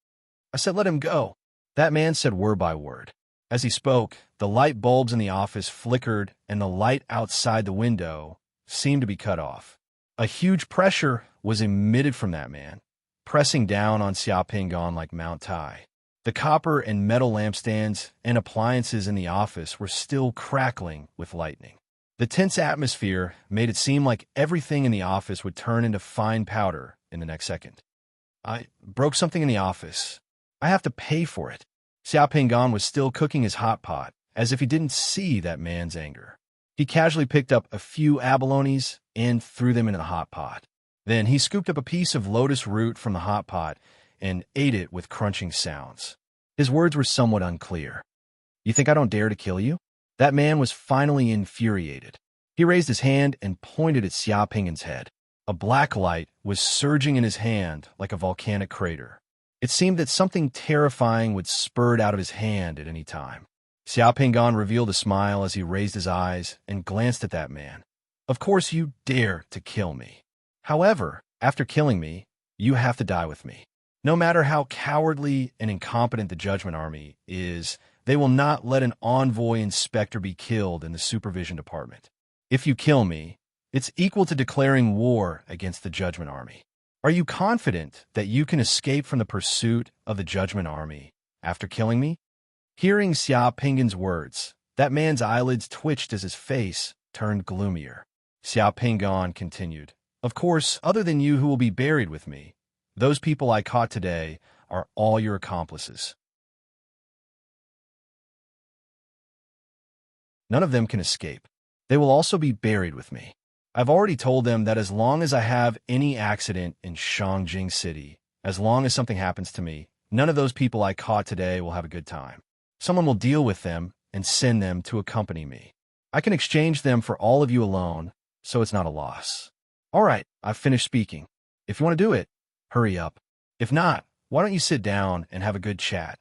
I said, let him go. That man said word by word. As he spoke, the light bulbs in the office flickered and the light outside the window seemed to be cut off. A huge pressure was emitted from that man, pressing down on Xiaoping like Mount Tai. The copper and metal lampstands and appliances in the office were still crackling with lightning. The tense atmosphere made it seem like everything in the office would turn into fine powder in the next second. I broke something in the office. I have to pay for it. Xiaoping was still cooking his hot pot, as if he didn't see that man's anger. He casually picked up a few abalones and threw them into the hot pot. Then he scooped up a piece of lotus root from the hot pot and ate it with crunching sounds. His words were somewhat unclear. You think I don't dare to kill you? That man was finally infuriated. He raised his hand and pointed at Xiaoping's head. A black light was surging in his hand like a volcanic crater. It seemed that something terrifying would spurt out of his hand at any time. Xiao Pingan revealed a smile as he raised his eyes and glanced at that man. Of course you dare to kill me. However, after killing me, you have to die with me. No matter how cowardly and incompetent the Judgment Army is, they will not let an envoy inspector be killed in the supervision department. If you kill me, it's equal to declaring war against the Judgment Army. Are you confident that you can escape from the pursuit of the Judgment Army after killing me? Hearing Xia Pingan's words, that man's eyelids twitched as his face turned gloomier. Xia Pingan continued, Of course, other than you who will be buried with me, those people I caught today are all your accomplices. None of them can escape. They will also be buried with me. I've already told them that as long as I have any accident in Shangjing City, as long as something happens to me, none of those people I caught today will have a good time. Someone will deal with them and send them to accompany me. I can exchange them for all of you alone, so it's not a loss. All right, I've finished speaking. If you want to do it, hurry up. If not, why don't you sit down and have a good chat?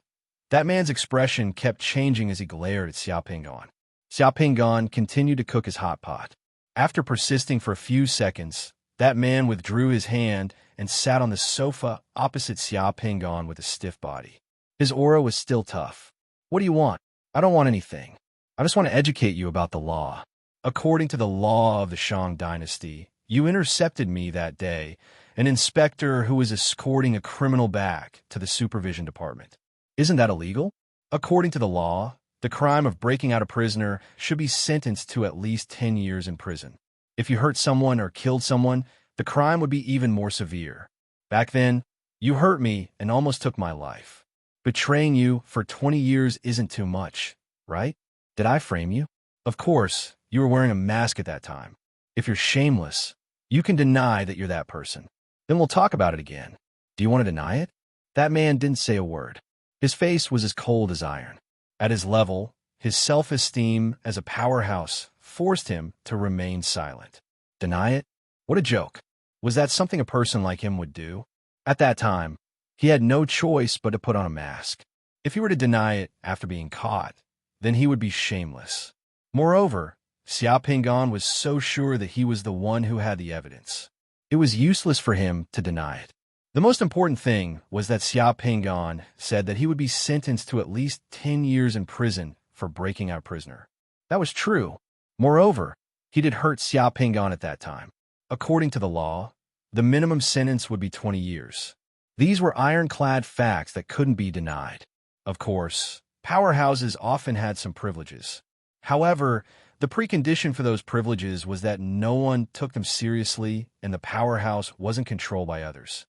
That man's expression kept changing as he glared at Xiao Pingan. Xiao Pingan continued to cook his hot pot. After persisting for a few seconds, that man withdrew his hand and sat on the sofa opposite Xiao Pingan with a stiff body. His aura was still tough. What do you want? I don't want anything. I just want to educate you about the law. According to the law of the Shang dynasty, you intercepted me that day, an inspector who was escorting a criminal back to the supervision department. Isn't that illegal? According to the law, the crime of breaking out a prisoner should be sentenced to at least 10 years in prison. If you hurt someone or killed someone, the crime would be even more severe. Back then, you hurt me and almost took my life. Betraying you for 20 years isn't too much, right? Did I frame you? Of course, you were wearing a mask at that time. If you're shameless, you can deny that you're that person. Then we'll talk about it again. Do you want to deny it? That man didn't say a word. His face was as cold as iron. At his level, his self-esteem as a powerhouse forced him to remain silent. Deny it? What a joke. Was that something a person like him would do? At that time, he had no choice but to put on a mask. If he were to deny it after being caught, then he would be shameless. Moreover, Xiao Pingan was so sure that he was the one who had the evidence. It was useless for him to deny it. The most important thing was that Xiao Pingan said that he would be sentenced to at least 10 years in prison for breaking out a prisoner. That was true. Moreover, he did hurt Xiao Pingan at that time. According to the law, the minimum sentence would be 20 years. These were ironclad facts that couldn't be denied. Of course, powerhouses often had some privileges. However, the precondition for those privileges was that no one took them seriously and the powerhouse wasn't controlled by others.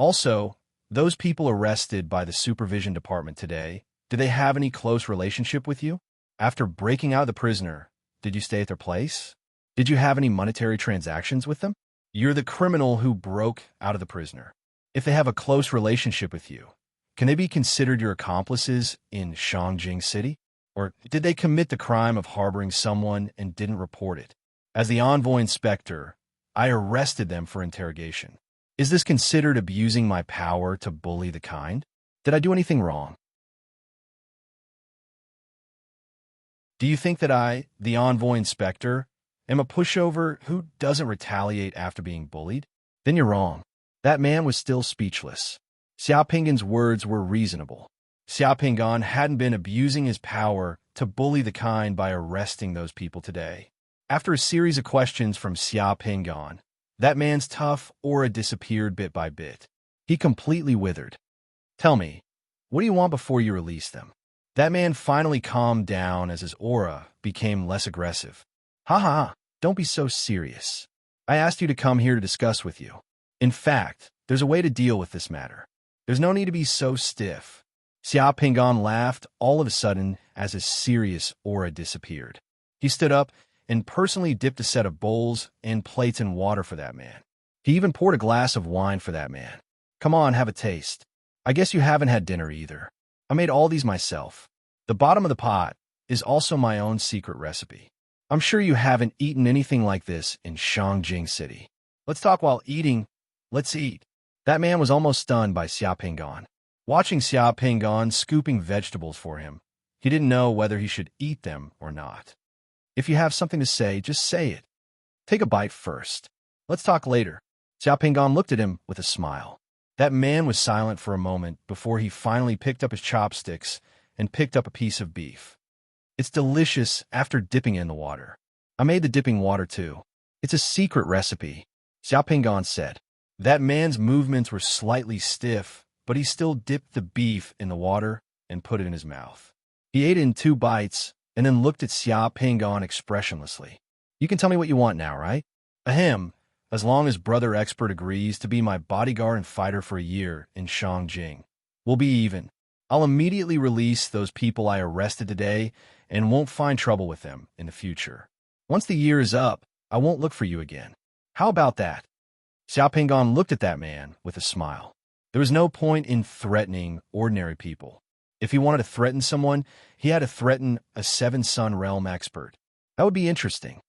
Also, those people arrested by the supervision department today, did they have any close relationship with you? After breaking out the prisoner, did you stay at their place? Did you have any monetary transactions with them? You're the criminal who broke out of the prisoner. If they have a close relationship with you, can they be considered your accomplices in Shangjing City? Or did they commit the crime of harboring someone and didn't report it? As the envoy inspector, I arrested them for interrogation. Is this considered abusing my power to bully the kind? Did I do anything wrong? Do you think that I, the envoy inspector, am a pushover who doesn't retaliate after being bullied? Then you're wrong. That man was still speechless. Xiao Pingan's words were reasonable. Xiao Pingan hadn't been abusing his power to bully the kind by arresting those people today. After a series of questions from Xiao Pingan, that man's tough aura disappeared bit by bit. He completely withered. Tell me, what do you want before you release them? That man finally calmed down as his aura became less aggressive. Ha ha, don't be so serious. I asked you to come here to discuss with you. In fact, there's a way to deal with this matter. There's no need to be so stiff. Xiao Pingan laughed all of a sudden as his serious aura disappeared. He stood up and personally dipped a set of bowls and plates in water for that man. He even poured a glass of wine for that man. Come on, have a taste. I guess you haven't had dinner either. I made all these myself. The bottom of the pot is also my own secret recipe. I'm sure you haven't eaten anything like this in Shangjing City. Let's talk while eating. Let's eat. That man was almost stunned by Xiao Pingan. watching Xia Pingon scooping vegetables for him. He didn't know whether he should eat them or not. If you have something to say, just say it. Take a bite first. Let's talk later. Xia Pingon looked at him with a smile. That man was silent for a moment before he finally picked up his chopsticks and picked up a piece of beef. It's delicious after dipping it in the water. I made the dipping water too. It's a secret recipe, Xia Pingon said. That man's movements were slightly stiff, but he still dipped the beef in the water and put it in his mouth. He ate it in 2 bites and then looked at Xia Pingon expressionlessly. You can tell me what you want now, right? Ahem, as long as Brother Expert agrees to be my bodyguard and fighter for a year in Shangjing. We'll be even. I'll immediately release those people I arrested today and won't find trouble with them in the future. Once the year is up, I won't look for you again. How about that? Xia Pingon looked at that man with a smile. There was no point in threatening ordinary people. If he wanted to threaten someone, he had to threaten a 7-Sun Realm expert. That would be interesting.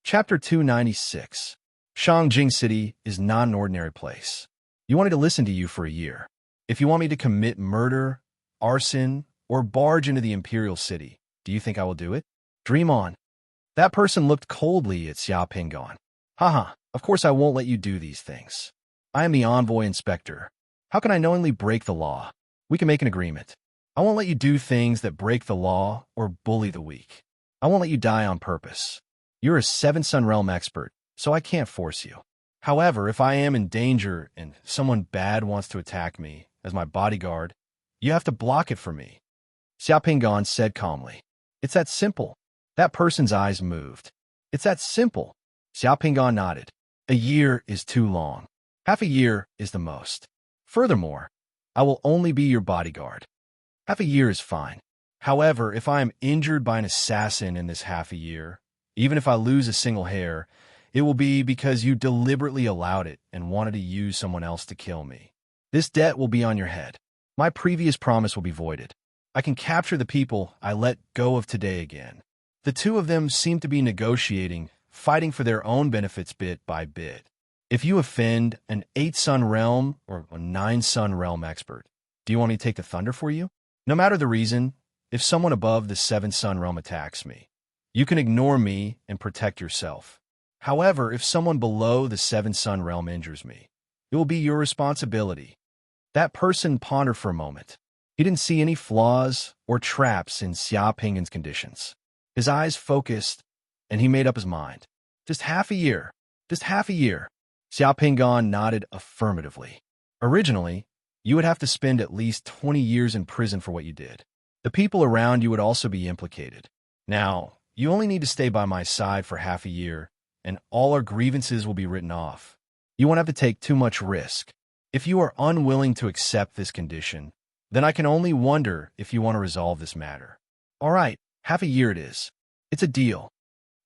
Chapter 296. Shangjing City is not an ordinary place. You wanted to listen to you for a year. If you want me to commit murder, arson, or barge into the Imperial City, do you think I will do it? Dream on. That person looked coldly at Xia Pingon. Haha, of course I won't let you do these things. I am the envoy inspector. How can I knowingly break the law? We can make an agreement. I won't let you do things that break the law or bully the weak. I won't let you die on purpose. You're a 7-Sun Realm expert, so I can't force you. However, if I am in danger and someone bad wants to attack me as my bodyguard, you have to block it for me. Xia Pingon said calmly. It's that simple. That person's eyes moved. It's that simple. Xia Pingon nodded. A year is too long. Half a year is the most. Furthermore, I will only be your bodyguard. Half a year is fine. However, if I am injured by an assassin in this half a year, even if I lose a single hair, it will be because you deliberately allowed it and wanted to use someone else to kill me. This debt will be on your head. My previous promise will be voided. I can capture the people I let go of today again. The two of them seem to be negotiating, fighting for their own benefits bit by bit. If you offend an 8-Sun Realm or a 9-Sun Realm expert, do you want me to take the thunder for you? No matter the reason, if someone above the 7-Sun Realm attacks me, you can ignore me and protect yourself. However, if someone below the 7-Sun Realm injures me, it will be your responsibility. That person pondered for a moment. He didn't see any flaws or traps in Xia Pingon's conditions. His eyes focused, and he made up his mind. Just half a year. Just half a year. Xia Pingon nodded affirmatively. Originally, you would have to spend at least 20 years in prison for what you did. The people around you would also be implicated. Now, you only need to stay by my side for half a year, and all our grievances will be written off. You won't have to take too much risk. If you are unwilling to accept this condition, then I can only wonder if you want to resolve this matter. All right, half a year it is. It's a deal.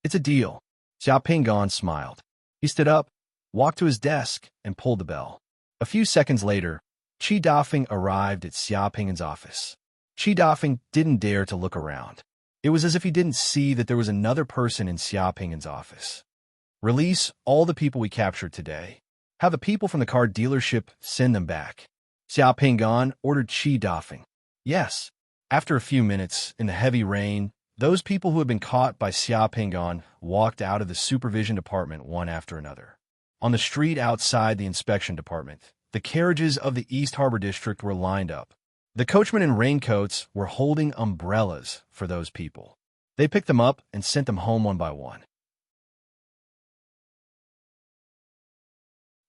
It's a deal. Xia Pingon smiled. He stood up, walked to his desk, and pulled the bell. A few seconds later, Qi Dafeng arrived at Xia Pingon's office. Qi Dafeng didn't dare to look around. It was as if he didn't see that there was another person in Xia Pingon's office. Release all the people we captured today. Have the people from the car dealership send them back. Xia Pingon ordered Qi Dafeng. Yes. After a few minutes, in the heavy rain, those people who had been caught by Xia Pingon walked out of the supervision department one after another. On the street outside the inspection department, the carriages of the East Harbor District were lined up. The coachmen in raincoats were holding umbrellas for those people. They picked them up and sent them home one by one.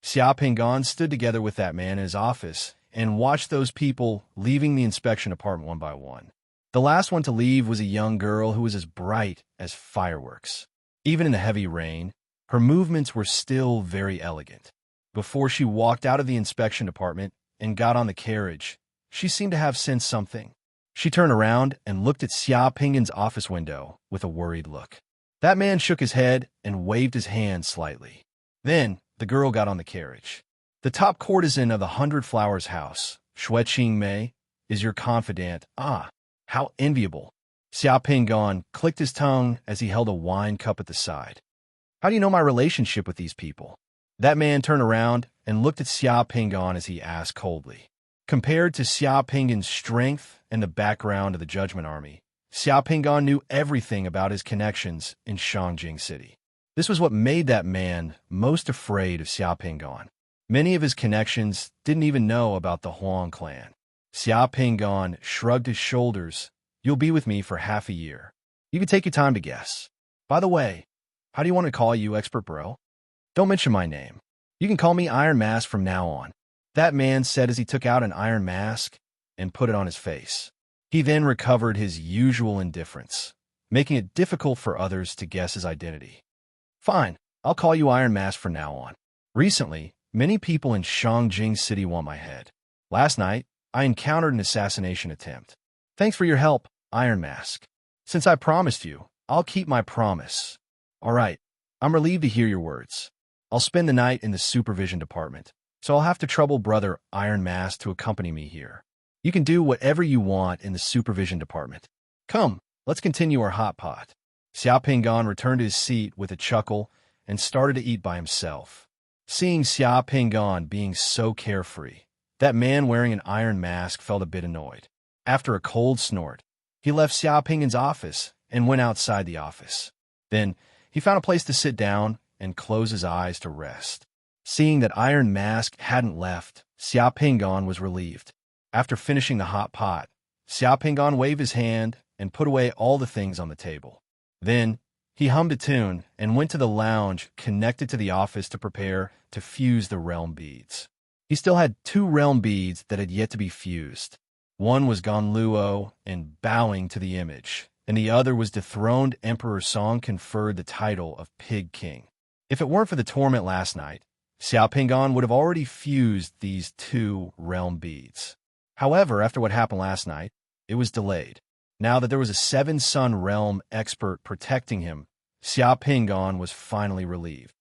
Xia Pingon stood together with that man in his office and watched those people leaving the inspection department one by one. The last one to leave was a young girl who was as bright as fireworks. Even in the heavy rain, her movements were still very elegant. Before she walked out of the inspection department and got on the carriage, she seemed to have sensed something. She turned around and looked at Xia Pingon's office window with a worried look. That man shook his head and waved his hand slightly. Then, the girl got on the carriage. The top courtesan of the 100 Flowers house, Xueqing Mei, is your confidant. Ah, how enviable. Xia Pingon clicked his tongue as he held a wine cup at the side. How do you know my relationship with these people? That man turned around and looked at Xia Pingan as he asked coldly. Compared to Xia Pingan's strength and the background of the Judgment Army, Xia Pingan knew everything about his connections in Shangjing City. This was what made that man most afraid of Xia Pingan. Many of his connections didn't even know about the Huang clan. Xia Pingan shrugged his shoulders. You'll be with me for half a year. You can take your time to guess. By the way, how do you want to call you, expert bro? Don't mention my name. You can call me Iron Mask from now on. That man said as he took out an iron mask and put it on his face. He then recovered his usual indifference, making it difficult for others to guess his identity. Fine, I'll call you Iron Mask from now on. Recently, many people in Shangjing City want my head. Last night, I encountered an assassination attempt. Thanks for your help, Iron Mask. Since I promised you, I'll keep my promise. All right, I'm relieved to hear your words. I'll spend the night in the supervision department, so I'll have to trouble brother Iron Mask to accompany me here. You can do whatever you want in the supervision department. Come, let's continue our hot pot. Xia Pingan returned to his seat with a chuckle and started to eat by himself. Seeing Xia Pingan being so carefree, that man wearing an iron mask felt a bit annoyed. After a cold snort, he left Xia Pingan's office and went outside the office. Then, he found a place to sit down and close his eyes to rest. Seeing that Iron Mask hadn't left, Xia Pingan was relieved. After finishing the hot pot, Xia Pingan waved his hand and put away all the things on the table. Then, he hummed a tune and went to the lounge connected to the office to prepare to fuse the realm beads. He still had 2 realm beads that had yet to be fused. One was Ganluo and bowing to the image, and the other was dethroned Emperor Song conferred the title of Pig King. If it weren't for the torment last night, Xia Pingan would have already fused these 2 realm beads. However, after what happened last night, it was delayed. Now that there was a 7-sun realm expert protecting him, Xia Pingan was finally relieved.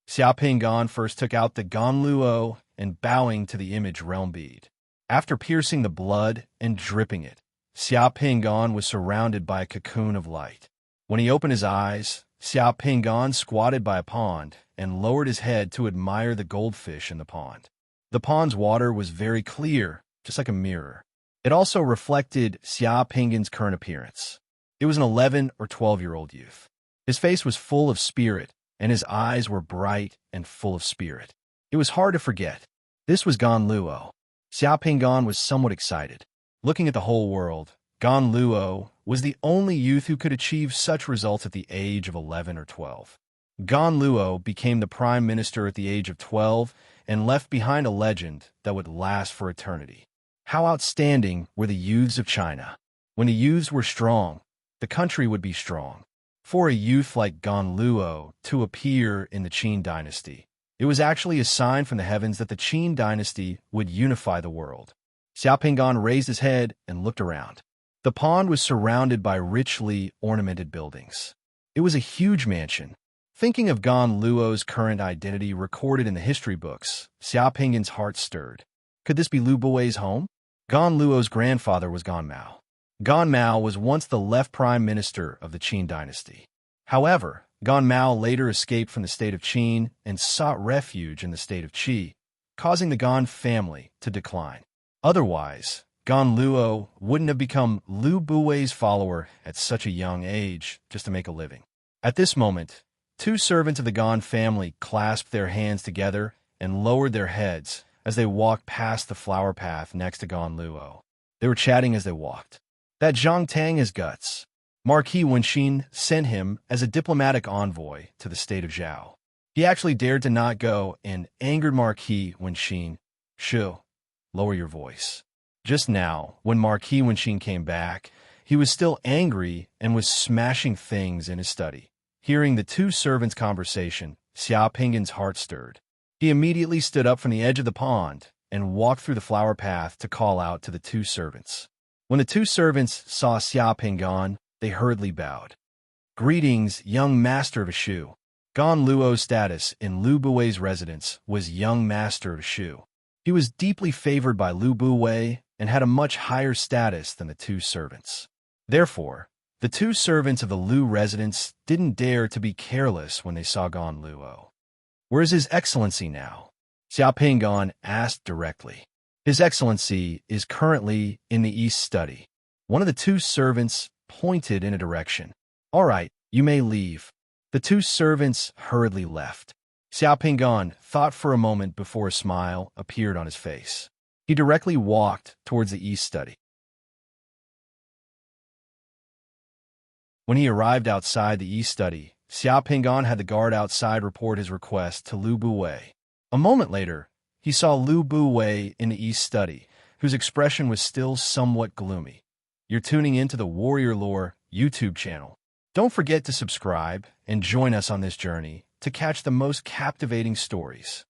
Xia Pingan first took out the Ganluo and bowing to the image realm bead. After piercing the blood and dripping it, Xia Pingan was surrounded by a cocoon of light. When he opened his eyes, Xia Pingan squatted by a pond and lowered his head to admire the goldfish in the pond. The pond's water was very clear, just like a mirror. It also reflected Xia Pingan's current appearance. It was an 11 or 12-year-old youth. His face was full of spirit, and his eyes were bright and full of spirit. It was hard to forget. This was Ganluo. Xia Pingan was somewhat excited. Looking at the whole world, Ganluo was the only youth who could achieve such results at the age of 11 or 12. Ganluo became the prime minister at the age of 12 and left behind a legend that would last for eternity. How outstanding were the youths of China. When the youths were strong, the country would be strong. For a youth like Ganluo to appear in the Qin dynasty, it was actually a sign from the heavens that the Qin dynasty would unify the world. Xia Pingan raised his head and looked around. The pond was surrounded by richly ornamented buildings. It was a huge mansion. Thinking of Ganluo's current identity recorded in the history books, Xia Pingan's heart stirred. Could this be Lu Buwei's home? Ganluo's grandfather was Gan Mao. Gan Mao was once the left prime minister of the Qin dynasty. However, Gan Mao later escaped from the state of Qin and sought refuge in the state of Qi, causing the Gan family to decline. Otherwise, Ganluo wouldn't have become Lu Buwei's follower at such a young age just to make a living. At this moment, 2 servants of the Gan family clasped their hands together and lowered their heads as they walked past the flower path next to Ganluo. They were chatting as they walked. That Zhang Tang has guts. Marquis Wenxin sent him as a diplomatic envoy to the state of Zhao. He actually dared to not go and angered Marquis Wenxin. Shu, lower your voice. Just now, when Marquis Wenxin came back, he was still angry and was smashing things in his study. Hearing the 2 servants' conversation, Xia Pingan's heart stirred. He immediately stood up from the edge of the pond and walked through the flower path to call out to the 2 servants. When the 2 servants saw Xia Pingan, they hurriedly bowed. Greetings, young master of Shu. Ganluo's status in Lu Buwei's residence was young master of Shu. He was deeply favored by Lu Buwei and had a much higher status than the 2 servants. Therefore, The two servants of the Lu residence didn't dare to be careless when they saw Gon Luo. "Where is His Excellency now?" Xiao Gon asked directly. "His Excellency is currently in the East Study." One of the two servants pointed in a direction. "All right, you may leave." The two servants hurriedly left. Xiao Gon thought for a moment before a smile appeared on his face. He directly walked towards the East Study. When he arrived outside the East Study, Xiao Gon had the guard outside report his request to Lu Buwei. A moment later, he saw Lu Buwei in the East Study, whose expression was still somewhat gloomy. You're tuning into the Warrior Lore YouTube channel. Don't forget to subscribe and join us on this journey to catch the most captivating stories.